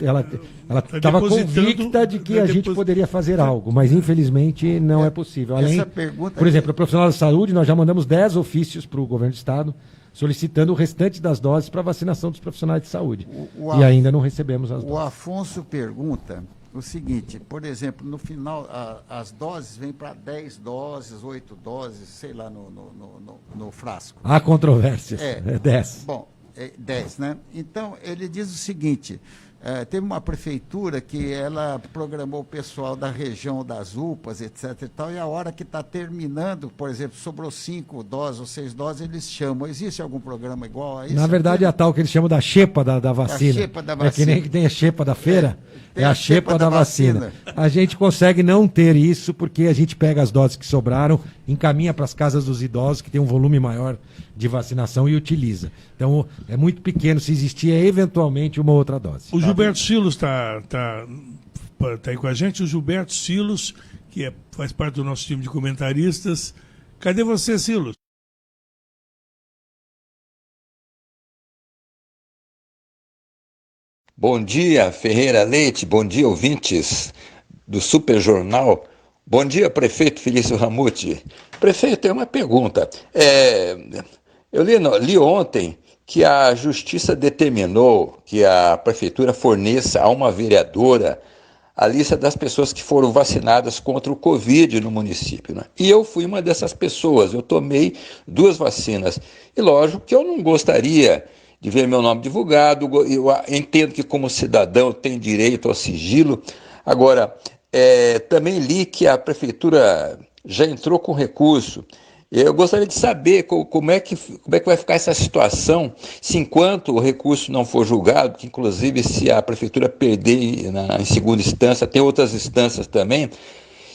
estava convicta de que a gente poderia fazer algo, mas infelizmente não é possível. Além, por exemplo, o profissional da saúde, nós já mandamos 10 ofícios para o governo do Estado, solicitando o restante das doses para vacinação dos profissionais de saúde. E ainda não recebemos as doses. O Afonso pergunta o seguinte, por exemplo, no final, as doses vêm para 10 doses, 8 doses, sei lá, no frasco. Há controvérsias, 10. Bom, 10, né? Então, ele diz o seguinte, teve uma prefeitura que ela programou o pessoal da região das UPAs, etc. e tal, e a hora que está terminando, por exemplo, sobrou 5 doses ou 6 doses, eles chamam. Existe algum programa igual a isso? Na verdade, é a tal que eles chamam da xepa da vacina. A xepa da vacina. É que nem que tem a xepa da feira, é a xepa da vacina. A gente consegue não ter isso porque a gente pega as doses que sobraram, encaminha para as casas dos idosos, que tem um volume maior de vacinação, e utiliza. Então, é muito pequeno. Se existir, é eventualmente uma outra dose. O Gilberto Silos está aí com a gente. O Gilberto Silos, que faz parte do nosso time de comentaristas. Cadê você, Silos? Bom dia, Ferreira Leite. Bom dia, ouvintes do Super Jornal. Bom dia, prefeito Felício Ramute. Prefeito, tem uma pergunta. Eu li ontem que a Justiça determinou que a Prefeitura forneça a uma vereadora a lista das pessoas que foram vacinadas contra o Covid no município, né? E eu fui uma dessas pessoas, eu tomei 2 vacinas. E lógico que eu não gostaria de ver meu nome divulgado, eu entendo que como cidadão tem direito ao sigilo. Agora, também li que a Prefeitura já entrou com recurso. Eu gostaria de saber como é que vai ficar essa situação, se enquanto o recurso não for julgado, que inclusive se a Prefeitura perder em segunda instância, tem outras instâncias também,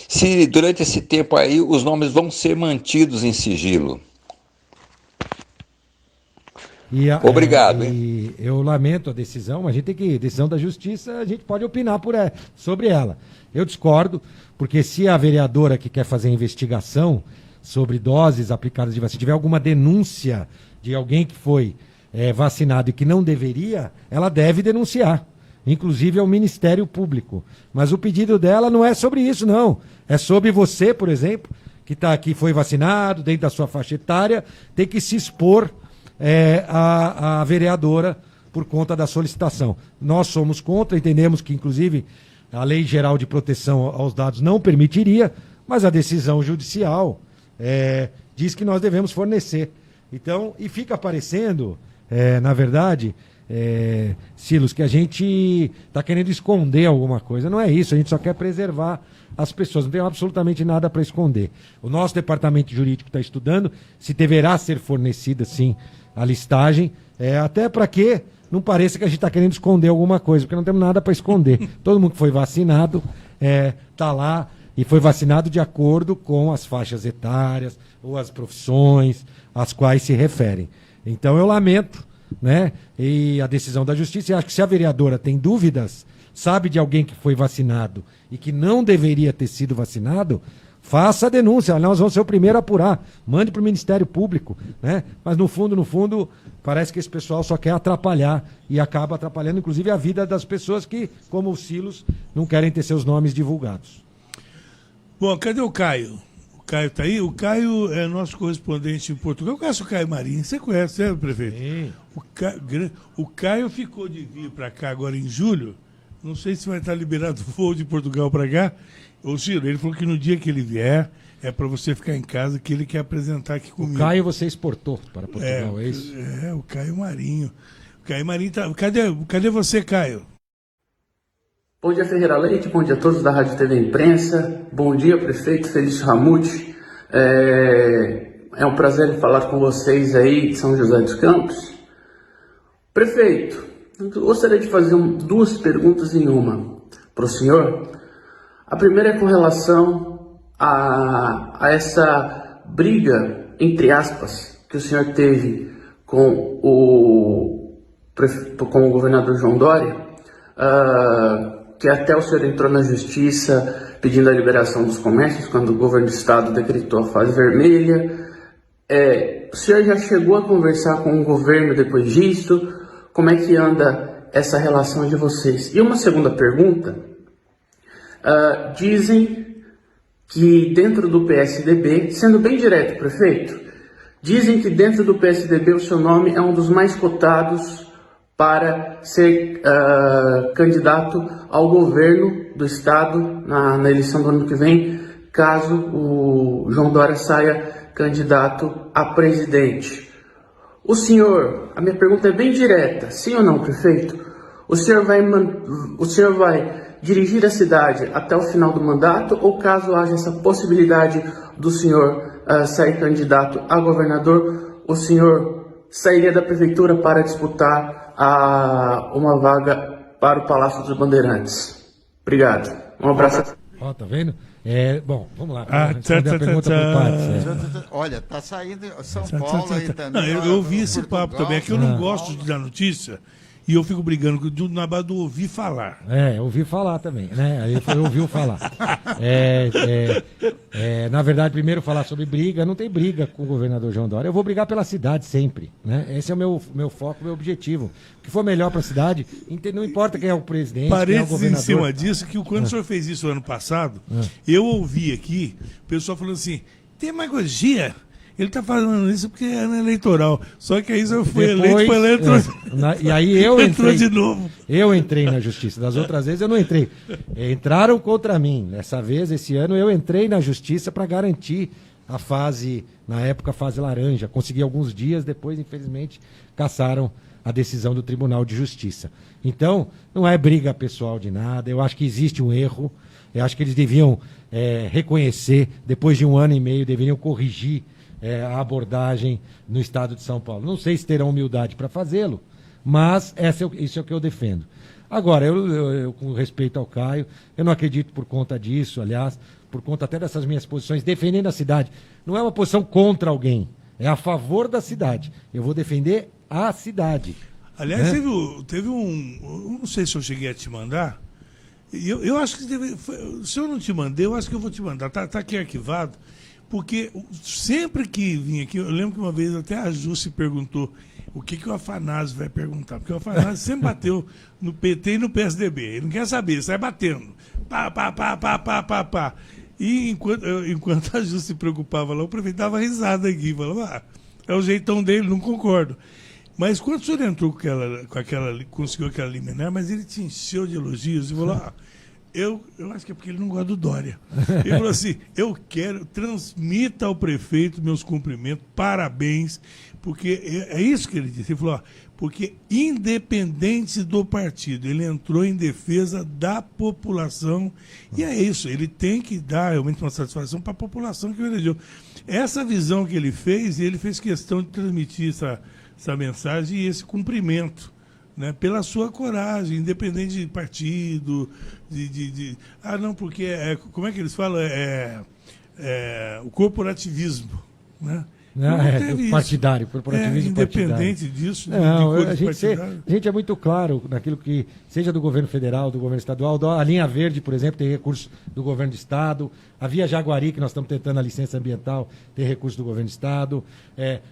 se durante esse tempo aí os nomes vão ser mantidos em sigilo. Obrigado. E eu lamento a decisão, mas a gente tem que, decisão da Justiça, a gente pode opinar sobre ela. Eu discordo, porque se a vereadora que quer fazer a investigação sobre doses aplicadas de vacina, se tiver alguma denúncia de alguém que foi vacinado e que não deveria, ela deve denunciar, inclusive ao Ministério Público. Mas o pedido dela não é sobre isso, não. É sobre você, por exemplo, que está aqui, foi vacinado, dentro da sua faixa etária, tem que se expor a vereadora por conta da solicitação. Nós somos contra, entendemos que, inclusive, a Lei Geral de Proteção aos Dados não permitiria, mas a decisão judicial diz que nós devemos fornecer. Então, e fica parecendo, na verdade, Silos, que a gente está querendo esconder alguma coisa. Não é isso, a gente só quer preservar as pessoas, não tem absolutamente nada para esconder. O nosso departamento jurídico está estudando se deverá ser fornecida, sim, a listagem, até para que não pareça que a gente está querendo esconder alguma coisa, porque não temos nada para esconder. Todo mundo que foi vacinado está lá e foi vacinado de acordo com as faixas etárias ou as profissões às quais se referem. Então eu lamento, né, e a decisão da Justiça, e acho que se a vereadora tem dúvidas, sabe de alguém que foi vacinado e que não deveria ter sido vacinado, faça a denúncia, nós vamos ser o primeiro a apurar, mande para o Ministério Público, né? Mas no fundo, parece que esse pessoal só quer atrapalhar e acaba atrapalhando inclusive a vida das pessoas que, como os Silos, não querem ter seus nomes divulgados. Bom, cadê o Caio? O Caio está aí? O Caio é nosso correspondente em Portugal. Eu conheço o Caio Marinho, você conhece, né, prefeito? Sim. O Caio ficou de vir para cá agora em julho, não sei se vai estar liberado o voo de Portugal para cá. Ô Ciro, ele falou que no dia que ele vier, é para você ficar em casa, que ele quer apresentar aqui comigo. O Caio você exportou para Portugal, é isso? O Caio Marinho. O Caio Marinho tá... Cadê você, Caio? Bom dia, Ferreira Leite. Bom dia a todos da Rádio TV Imprensa. Bom dia, prefeito Felício Ramute. É um prazer falar com vocês aí de São José dos Campos. Prefeito, eu gostaria de fazer 2 perguntas em uma para o senhor. A primeira é com relação a essa briga, entre aspas, que o senhor teve com o governador João Dória, que até o senhor entrou na justiça pedindo a liberação dos comércios quando o governo do estado decretou a fase vermelha. O senhor já chegou a conversar com o governo depois disso? Como é que anda essa relação de vocês? E uma segunda pergunta, dizem que dentro do PSDB, sendo bem direto, prefeito, dizem que dentro do PSDB o seu nome é um dos mais cotados para ser candidato ao governo do estado na eleição do ano que vem, caso o João Dória saia candidato a presidente. A minha pergunta é bem direta, sim ou não, prefeito? O senhor vai dirigir a cidade até o final do mandato, ou caso haja essa possibilidade do senhor sair candidato a governador, o senhor sairia da prefeitura para disputar uma vaga para o Palácio dos Bandeirantes? Obrigado. Um abraço. Ó, tá vendo? Bom, vamos lá. A pergunta por partes. Olha, tá saindo São Paulo aí também. Não, eu ouvi esse papo também. É que eu não gosto de dar notícia e eu fico brigando na base do ouvir falar. Ouvi falar também, né? Aí foi ouviu falar. Na verdade, primeiro falar sobre briga. Não tem briga com o governador João Dória. Eu vou brigar pela cidade sempre, né? Esse é o meu foco, meu objetivo. O que for melhor para a cidade, não importa quem é o presidente, quem é o governador. Em cima disso, que quando o senhor fez isso ano passado, eu ouvi aqui o pessoal falando assim, demagogia. Ele está falando isso porque é ano eleitoral. Só que aí eu fui eleito, e aí eu entrou entrei de novo. Eu entrei na justiça. Das outras vezes eu não entrei. Entraram contra mim. Dessa vez, esse ano, eu entrei na justiça para garantir a fase, na época, a fase laranja. Consegui alguns dias, depois, infelizmente, cassaram a decisão do Tribunal de Justiça. Então, não é briga pessoal de nada. Eu acho que existe um erro. Eu acho que eles deviam reconhecer, depois de 1 ano e meio, deveriam corrigir a abordagem no estado de São Paulo. Não sei se terão humildade para fazê-lo, mas isso é o que eu defendo. Agora, eu com respeito ao Caio, eu não acredito por conta disso, aliás, por conta até dessas minhas posições, defendendo a cidade. Não é uma posição contra alguém, é a favor da cidade. Eu vou defender a cidade. Aliás, teve um... Não sei se eu cheguei a te mandar. Eu acho que se eu não te mandei, eu acho que eu vou te mandar. Tá aqui arquivado. Porque sempre que vim aqui, eu lembro que uma vez até a Ju se perguntou o que o Afanásio vai perguntar. Porque o Afanásio sempre bateu no PT e no PSDB. Ele não quer saber, sai batendo. Pá. E enquanto a Ju se preocupava lá, o prefeito dava risada aqui. Falava, é o jeitão dele, não concordo. Mas quando o senhor entrou conseguiu aquela liminar, mas ele te encheu de elogios e falou, eu acho que é porque ele não gosta do Dória. Ele falou assim, transmita ao prefeito meus cumprimentos, parabéns, porque é isso que ele disse. Ele falou, porque independente do partido, ele entrou em defesa da população, e é isso, ele tem que dar realmente uma satisfação para a população que o elegeu. Essa visão que ele fez questão de transmitir essa mensagem e esse cumprimento, né, pela sua coragem, independente de partido, não, porque como é que eles falam? O corporativismo, né? Partidário, corporativismo independente partidário. Disso, não, a gente é muito claro naquilo que, seja do governo federal, do governo estadual, a linha verde, por exemplo, tem recursos do governo do estado, a Via Jaguari, que nós estamos tentando a licença ambiental, tem recursos do governo do estado,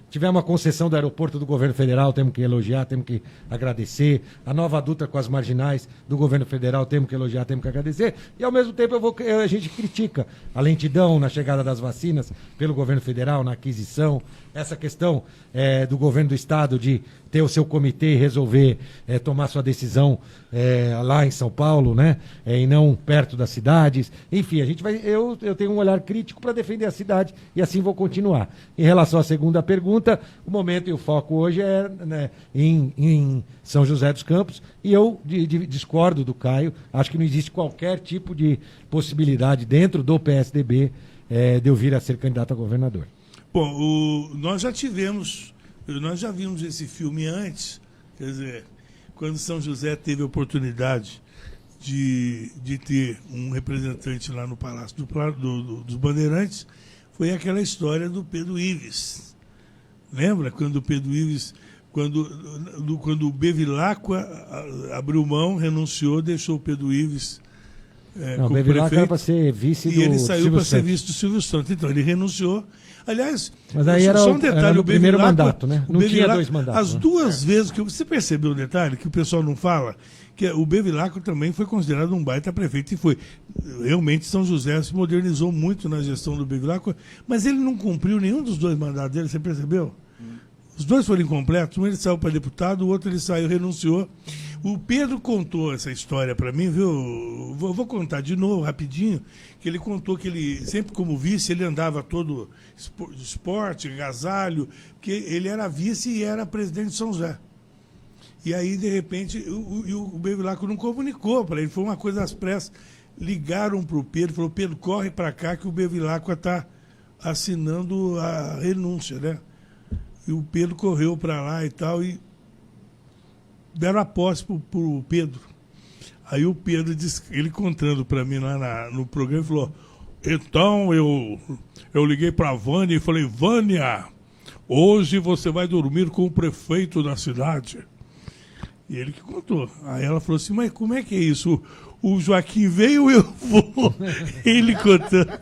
tivemos uma concessão do aeroporto do governo federal, temos que elogiar, temos que agradecer, a nova Dutra com as marginais do governo federal, temos que elogiar, temos que agradecer, e ao mesmo tempo a gente critica a lentidão na chegada das vacinas pelo governo federal, na aquisição, essa questão do governo do estado de ter o seu comitê e resolver tomar sua decisão lá em São Paulo, né? E não perto das cidades. Enfim, eu tenho um olhar crítico para defender a cidade e assim vou continuar. Em relação à segunda pergunta, o momento e o foco hoje é, né, em São José dos Campos, e eu discordo do Caio, acho que não existe qualquer tipo de possibilidade dentro do PSDB de eu vir a ser candidato a governador. Bom, nós já vimos esse filme antes, quer dizer, quando São José teve a oportunidade de ter um representante lá no Palácio dos Bandeirantes, foi aquela história do Pedro Ives. Lembra? Quando o Pedro Ives, quando o Bevilacqua abriu mão, renunciou, deixou o Pedro Ives como prefeito. Bevilacqua era para ser vice do Silvio Santos. E ele saiu para ser vice do Silvio Santos. Então, ele renunciou. Aliás, mas aí só um detalhe, era no primeiro mandato, né? Não tinha 2 mandatos. As 2 vezes que você percebeu o detalhe que o pessoal não fala, que o Bevilacqua também foi considerado um baita prefeito e foi. Realmente São José se modernizou muito na gestão do Bevilacqua, mas ele não cumpriu nenhum dos 2 mandatos dele, você percebeu? Os 2 foram incompletos, um ele saiu para deputado, o outro ele saiu, renunciou. O Pedro contou essa história para mim, viu? Vou contar de novo, rapidinho, que ele contou que ele, sempre como vice, ele andava todo esporte, agasalho, porque ele era vice e era presidente de São José. E aí, de repente, o Bevilacqua não comunicou para ele, foi uma coisa às pressas. Ligaram para o Pedro, falou, Pedro, corre para cá que o Bevilacqua está assinando a renúncia, né? E o Pedro correu para lá e tal, e deram a posse para o Pedro. Aí o Pedro disse, ele contando para mim lá no programa, falou, então eu liguei para a Vânia e falei, Vânia, hoje você vai dormir com o prefeito da cidade. E ele que contou. Aí ela falou assim, mas como é que é isso? O Joaquim veio, eu vou. Ele contando.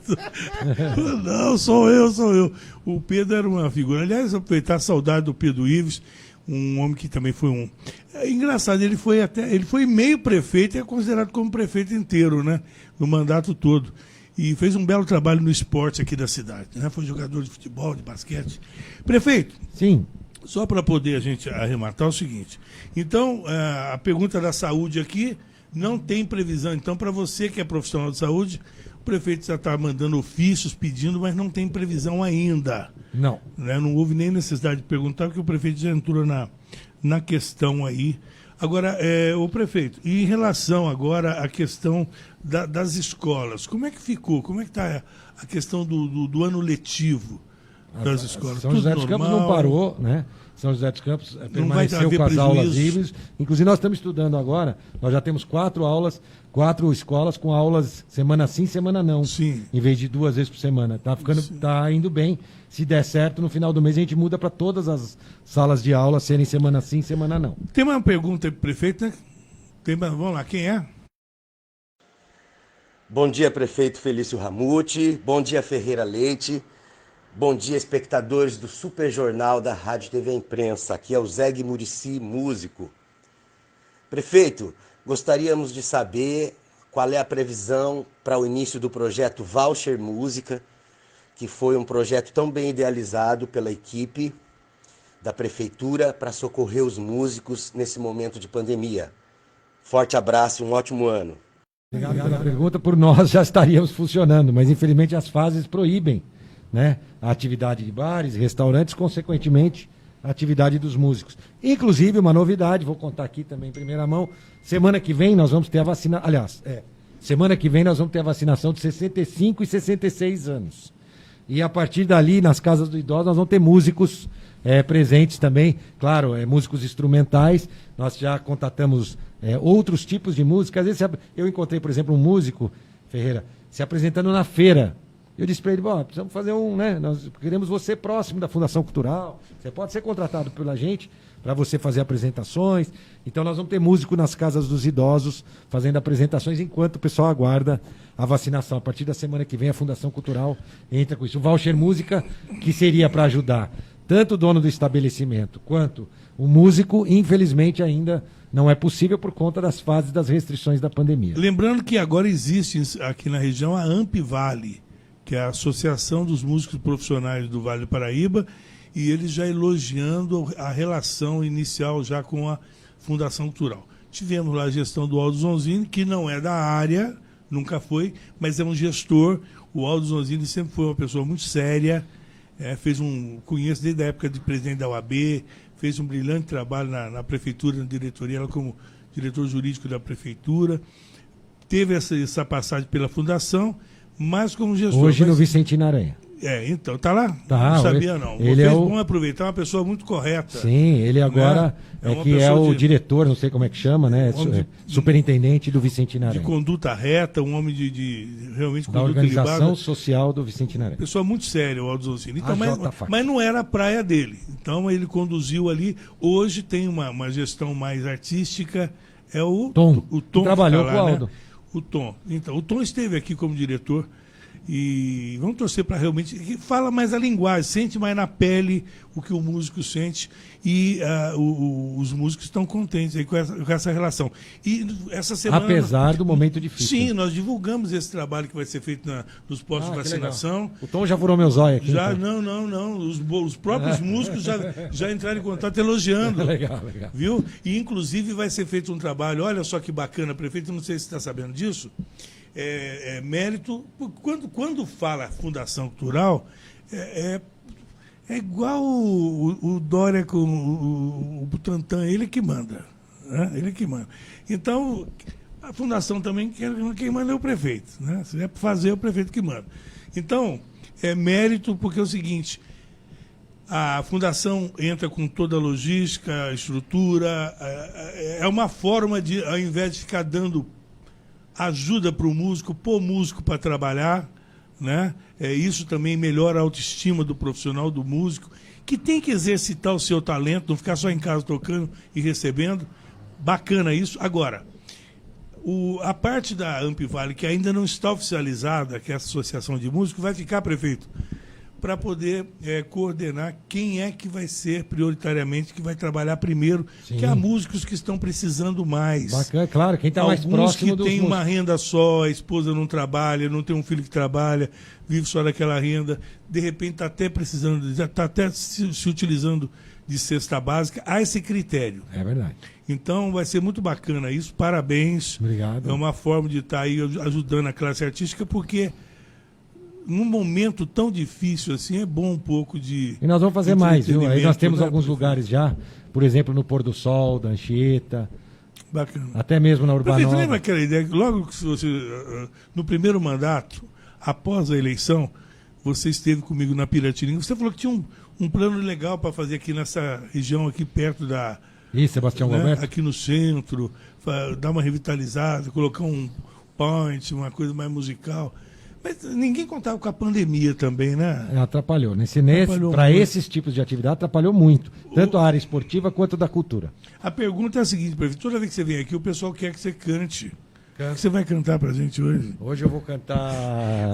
Não, sou eu. O Pedro era uma figura. Aliás, aproveitar a saudade do Pedro Ives, um homem que também foi um... É engraçado, ele foi meio prefeito e é considerado como prefeito inteiro, né? No mandato todo. E fez um belo trabalho no esporte aqui da cidade, né? Foi jogador de futebol, de basquete. Prefeito. Sim. Só para poder a gente arrematar o seguinte. Então, a pergunta da saúde aqui não tem previsão. Então, para você que é profissional de saúde, o prefeito já está mandando ofícios pedindo, mas não tem previsão ainda. Não. Né? Não houve nem necessidade de perguntar, porque o prefeito já entrou na questão aí. Agora, o prefeito, e em relação agora à questão das escolas, como é que ficou? Como é que está a questão do ano letivo das escolas? São José dos Campos não parou, né? São José dos Campos permaneceu com as aulas livres. Inclusive, nós estamos estudando agora, nós já temos 4 escolas com aulas semana sim, semana não. Sim. Em vez de 2 vezes por semana. Tá indo bem. Se der certo, no final do mês a gente muda para todas as salas de aula serem semana sim, semana não. Tem uma pergunta aí pro prefeito, né? Vamos lá, quem é? Bom dia, prefeito Felício Ramute. Bom dia, Ferreira Leite. Bom dia, espectadores do Super Jornal da Rádio TV Imprensa. Aqui é o Zeg Muricy, músico. Prefeito, gostaríamos de saber qual é a previsão para o início do projeto Voucher Música, que foi um projeto tão bem idealizado pela equipe da Prefeitura para socorrer os músicos nesse momento de pandemia. Forte abraço e um ótimo ano. Obrigado pela pergunta. Por nós já estaríamos funcionando, mas infelizmente as fases proíbem, né, a atividade de bares, restaurantes, consequentemente a atividade dos músicos. Inclusive, uma novidade, vou contar aqui também em primeira mão, semana que vem nós vamos ter a vacinação, semana que vem nós vamos ter a vacinação de 65 e 66 anos. E a partir dali, nas casas do idoso, nós vamos ter músicos presentes também, claro, músicos instrumentais, nós já contatamos outros tipos de música. Às vezes eu encontrei, por exemplo, um músico, Ferreira, se apresentando na feira. Eu disse para ele, precisamos fazer nós queremos você próximo da Fundação Cultural, você pode ser contratado pela gente para você fazer apresentações. Então nós vamos ter músico nas casas dos idosos fazendo apresentações enquanto o pessoal aguarda a vacinação. A partir da semana que vem a Fundação Cultural entra com isso. O Voucher Música, que seria para ajudar tanto o dono do estabelecimento quanto o músico, infelizmente ainda não é possível por conta das fases das restrições da pandemia. Lembrando que agora existe aqui na região a Ampvale, que é a Associação dos Músicos Profissionais do Vale do Paraíba, e eles já elogiando a relação inicial já com a Fundação Cultural. Tivemos lá a gestão do Aldo Zonzini, que não é da área, nunca foi, mas é um gestor. O Aldo Zonzini sempre foi uma pessoa muito séria, conheço desde a época de presidente da UAB, fez um brilhante trabalho na prefeitura, na diretoria, ela como diretor jurídico da prefeitura, teve essa passagem pela fundação, mas como gestor... Hoje no Vicentino Aranha. Então, tá lá? Tá, não sabia, não. Ele bom aproveitar, uma pessoa muito correta. Sim, ele agora o diretor, não sei como é que chama, né? Superintendente do Vicentino Aranha. De conduta reta, um homem de realmente da conduta organização libada. Social do Vicentino Aranha. Pessoa muito séria, o Aldo Zonzini. Então, mas não era a praia dele. Então ele conduziu ali. Hoje tem uma gestão mais artística. É o Tom. O Tom trabalhou com o Aldo. Né? O Tom. Então, o Tom esteve aqui como diretor. E vamos torcer para realmente... que fala mais a linguagem, sente mais na pele o que o músico sente, e os músicos estão contentes aí com essa relação. E essa semana... Apesar do momento difícil. Sim, nós divulgamos esse trabalho que vai ser feito nos postos de vacinação. O Tom já furou meus olhos aqui. Já, então. Não. Os próprios músicos já entraram em contato elogiando. Legal. Viu? E inclusive vai ser feito um trabalho, olha só que bacana, prefeito, não sei se você está sabendo disso, mérito, quando fala Fundação Cultural, é igual o Dória com o Butantan, ele que manda. Né? Ele que manda. Então, a fundação também, quem manda é o prefeito. Né? Se é para fazer, é o prefeito que manda. Então, é mérito, porque é o seguinte, a fundação entra com toda a logística, a estrutura, é uma forma de, ao invés de ficar dando ajuda para o músico, pôr músico para trabalhar, né? Isso também melhora a autoestima do profissional, do músico, que tem que exercitar o seu talento, não ficar só em casa tocando e recebendo. Bacana isso. Agora, a parte da Ampvale, que ainda não está oficializada, que é a Associação de Músicos, vai ficar, prefeito, para poder coordenar quem é que vai ser prioritariamente, que vai trabalhar primeiro, Sim. que há músicos que estão precisando mais. Bacana, claro, quem está mais próximo Alguns que têm uma renda só, a esposa não trabalha, não tem um filho que trabalha, vive só daquela renda, de repente está até precisando, já está até se utilizando de cesta básica, há esse critério. É verdade. Então vai ser muito bacana isso, parabéns. Obrigado. É uma forma de estar aí ajudando a classe artística, porque num momento tão difícil assim, é bom um pouco de... E nós vamos fazer mais, viu? Aí nós temos né, alguns lugares já, por exemplo, no Pôr do Sol, da Anchieta, bacana. até mesmo na Urbanova. Prefeito, lembra aquela ideia que logo que você, no primeiro mandato, após a eleição, você esteve comigo na Piratininga, você falou que tinha um plano legal para fazer aqui nessa região, aqui perto da... Isso, Sebastião Roberto. Aqui no centro, dar uma revitalizada, colocar um point, uma coisa mais musical. Mas ninguém contava com a pandemia também, né? Atrapalhou. Atrapalhou Para muito. esses tipos de atividade, atrapalhou muito. Tanto a área esportiva quanto da cultura. A pergunta é a seguinte, prefeito. Toda vez que você vem aqui, o pessoal quer que você cante. O que você vai cantar pra gente hoje? Hoje eu vou cantar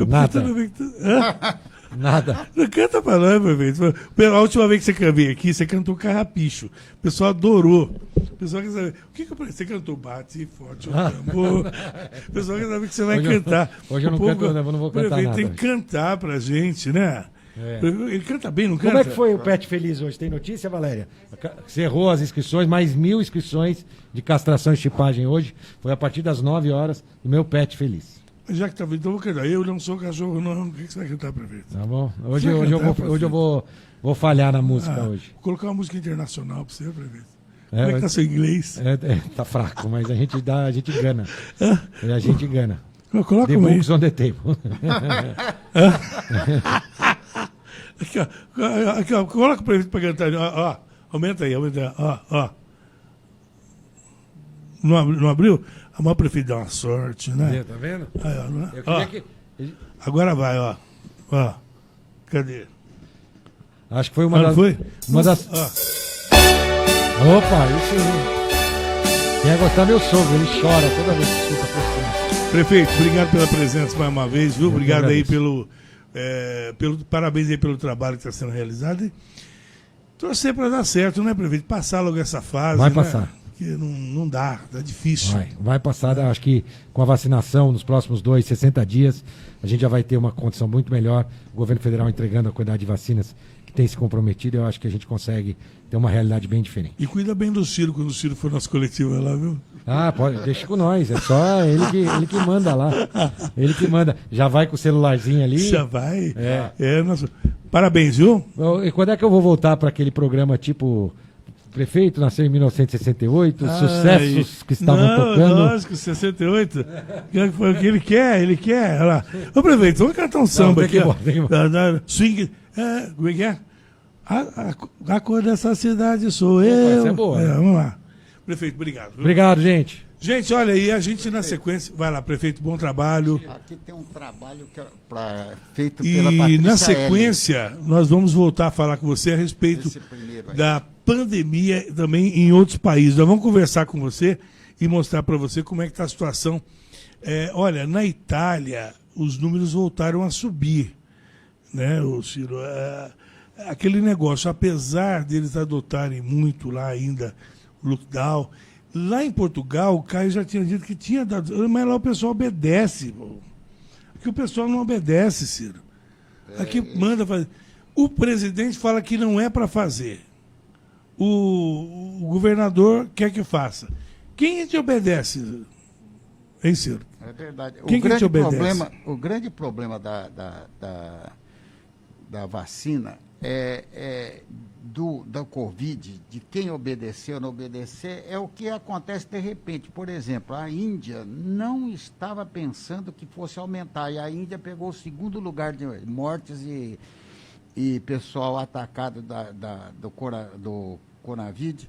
nada. Nada. Não canta pra nós, prefeito. A última vez que você veio aqui, você cantou Carrapicho. O pessoal adorou. O pessoal quer saber. O que você cantou? Bate forte o tambor. O pessoal quer saber que você vai cantar. Hoje eu não canto, não vou cantar prefeito nada. Tem que cantar pra gente, né? É. Ele canta bem, não canta? Como é que foi o Pet Feliz hoje? Tem notícia, Valéria? Cerrou as inscrições, mais 1.000 inscrições de castração e chipagem hoje. Foi a partir das 9 horas do meu Pet Feliz. Já que tá vendo, então eu vou cantar. Eu não sou cachorro, não. O que você vai cantar, prefeito? Tá bom. Hoje eu vou falhar na música hoje. Vou colocar uma música internacional pra você, prefeito. É, Como é que tá seu inglês? Tá fraco, mas a gente gana. A gente gana. Coloca The uma aí. books on the table. Aqui, ó. Coloca o prefeito pra cantar. Ó, aumenta aí. Ó. Não abriu? A maior prefeito dá uma sorte, né? Tá vendo? Aí, ó, Eu queria que... Agora vai, ó. Cadê? Acho que foi uma das... Foi? Uma das... Opa, isso... Quem ia gostar meu sogro, ele chora toda vez que escuta a profissão. Prefeito, obrigado pela presença mais uma vez, viu? Obrigado aí pelo parabéns aí pelo trabalho que está sendo realizado. E torcer para dar certo, né, prefeito? Passar logo essa fase. Vai né? passar. Porque não dá, tá difícil. Vai passar, acho que com a vacinação nos próximos 60 dias, a gente já vai ter uma condição muito melhor. O governo federal entregando a quantidade de vacinas que tem se comprometido, eu acho que a gente consegue ter uma realidade bem diferente. E cuida bem do Ciro quando o Ciro for nas coletivas lá, viu? Pode, deixa com nós, é só ele que manda lá. Ele que manda. Já vai com o celularzinho ali. Já vai? Parabéns, viu? E quando é que eu vou voltar para aquele programa tipo... Prefeito nasceu em 1968, sucessos que estavam tocando. Lógico, 68. Foi o que ele quer. Olha lá. Ô, prefeito, vamos cantar um samba aqui. Swing. Como é que é? A cor dessa cidade sou eu. Essa é boa. Vamos lá. Prefeito, obrigado. Obrigado, gente. Gente, olha aí, a gente na sequência. Vai lá, prefeito, bom trabalho. Aqui tem um trabalho feito pela Patrícia E na sequência, nós vamos voltar a falar com você a respeito da pandemia também em outros países. Nós vamos conversar com você e mostrar para você como é que está a situação. Olha, na Itália, os números voltaram a subir, né, Ciro? Aquele negócio, apesar deles adotarem muito lá ainda o lockdown, lá em Portugal, o Caio já tinha dito que tinha dado, mas lá o pessoal obedece. Aqui o pessoal não obedece, Ciro. Aqui manda fazer. O presidente fala que não é para fazer. O governador quer que faça. Quem te obedece? Hein, Ciro? É verdade. Quem O grande problema da vacina da Covid, de quem obedeceu ou não obedecer, é o que acontece de repente. Por exemplo, a Índia não estava pensando que fosse aumentar, e a Índia pegou o segundo lugar de mortes e pessoal atacado do Coronavírus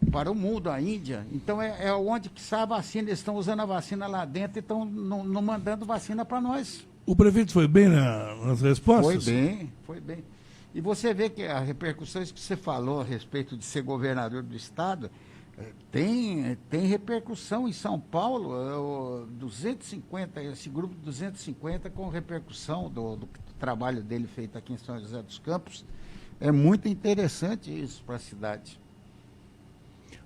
para o mundo, a Índia. Então é onde que sai a vacina, eles estão usando a vacina lá dentro e estão não mandando vacina para nós. O prefeito foi bem nas respostas? Foi bem. E você vê que as repercussões que você falou a respeito de ser governador do estado, tem repercussão em São Paulo, 250, esse grupo 250 com repercussão do trabalho dele feito aqui em São José dos Campos. É muito interessante isso para a cidade.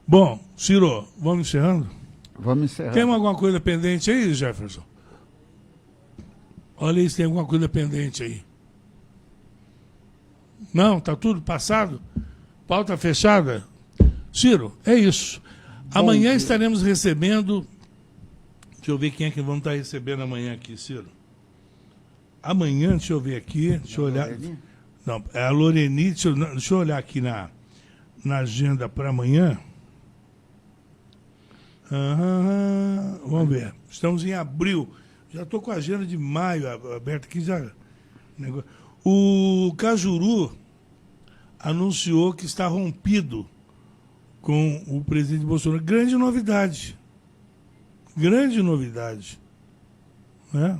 Bom, Ciro, vamos encerrando? Vamos encerrando. Tem alguma coisa pendente aí, Jefferson? Olha aí se tem alguma coisa pendente aí. Não, tá tudo passado? Pauta fechada? Ciro, é isso. Amanhã estaremos recebendo... Deixa eu ver quem é que vamos estar recebendo amanhã aqui, Ciro. Amanhã, deixa eu ver aqui, deixa eu olhar... Não, é a Loreni, deixa eu olhar aqui na agenda para amanhã. Vamos ver. Estamos em abril. Já estou com a agenda de maio aberta aqui. O Cajuru anunciou que está rompido com o presidente Bolsonaro. Grande novidade. Grande novidade. Né?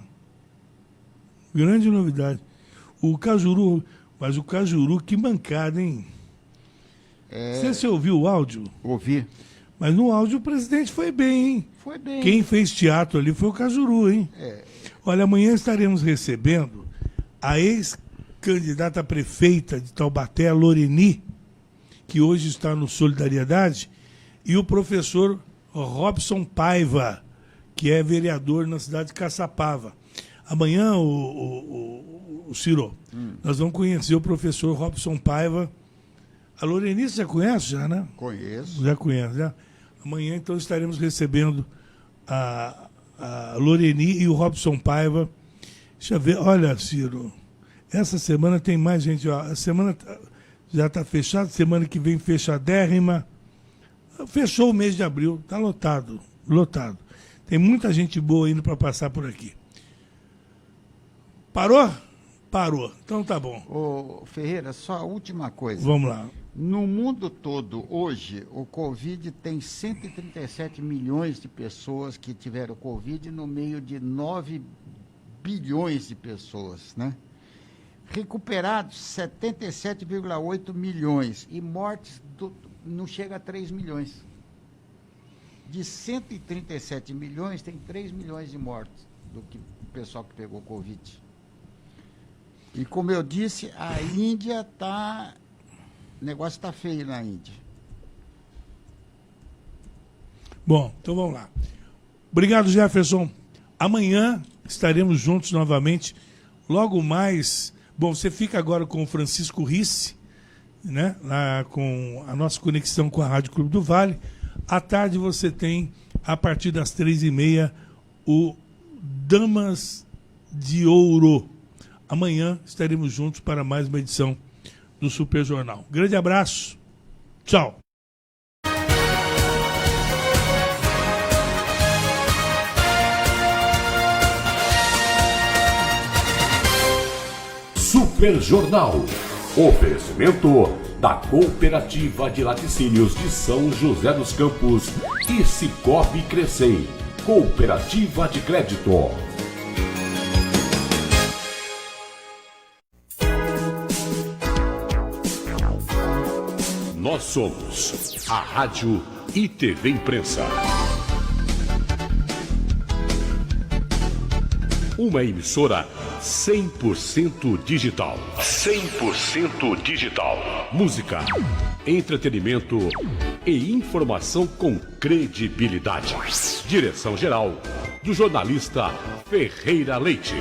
Grande novidade. O Cajuru... Mas o Cajuru, que mancada, hein? Você ouviu o áudio? Ouvi. Mas no áudio o presidente foi bem, hein? Foi bem. Quem fez teatro ali foi o Cajuru, hein? Olha, amanhã estaremos recebendo a ex-candidata a prefeita de Taubaté, a Loreni, que hoje está no Solidariedade, e o professor Robson Paiva, que é vereador na cidade de Caçapava. Amanhã, o Ciro, nós vamos conhecer o professor Robson Paiva. A Loreni, você já conhece, né? Conheço. Já conhece, né? Amanhã, então, estaremos recebendo a Loreni e o Robson Paiva. Deixa eu ver. Olha, Ciro, essa semana tem mais gente. Ó, a semana já está fechada, semana que vem fechadérrima. Fechou o mês de abril, está lotado, lotado. Tem muita gente boa indo para passar por aqui. Parou? Parou. Então tá bom. Ô, Ferreira, só a última coisa. Vamos lá. No mundo todo, hoje, o Covid tem 137 milhões de pessoas que tiveram Covid no meio de 9 bilhões de pessoas, né? Recuperados, 77,8 milhões. E mortes não chega a 3 milhões. De 137 milhões, tem 3 milhões de mortes do pessoal que pegou Covid. E como eu disse, a Índia está... O negócio está feio na Índia. Bom, então vamos lá. Obrigado, Jefferson. Amanhã estaremos juntos novamente. Logo mais... Bom, você fica agora com o Francisco Risse, né? Lá com a nossa conexão com a Rádio Clube do Vale. À tarde você tem, a partir das 3h30, o Damas de Ouro. Amanhã estaremos juntos para mais uma edição do Super Jornal. Grande abraço. Tchau. Super Jornal. Oferecimento da Cooperativa de Laticínios de São José dos Campos e Cicobi Crescei. Cooperativa de Crédito. Nós somos a Rádio e TV Imprensa. Uma emissora 100% digital. 100% digital. Música, entretenimento e informação com credibilidade. Direção-geral do jornalista Ferreira Leite.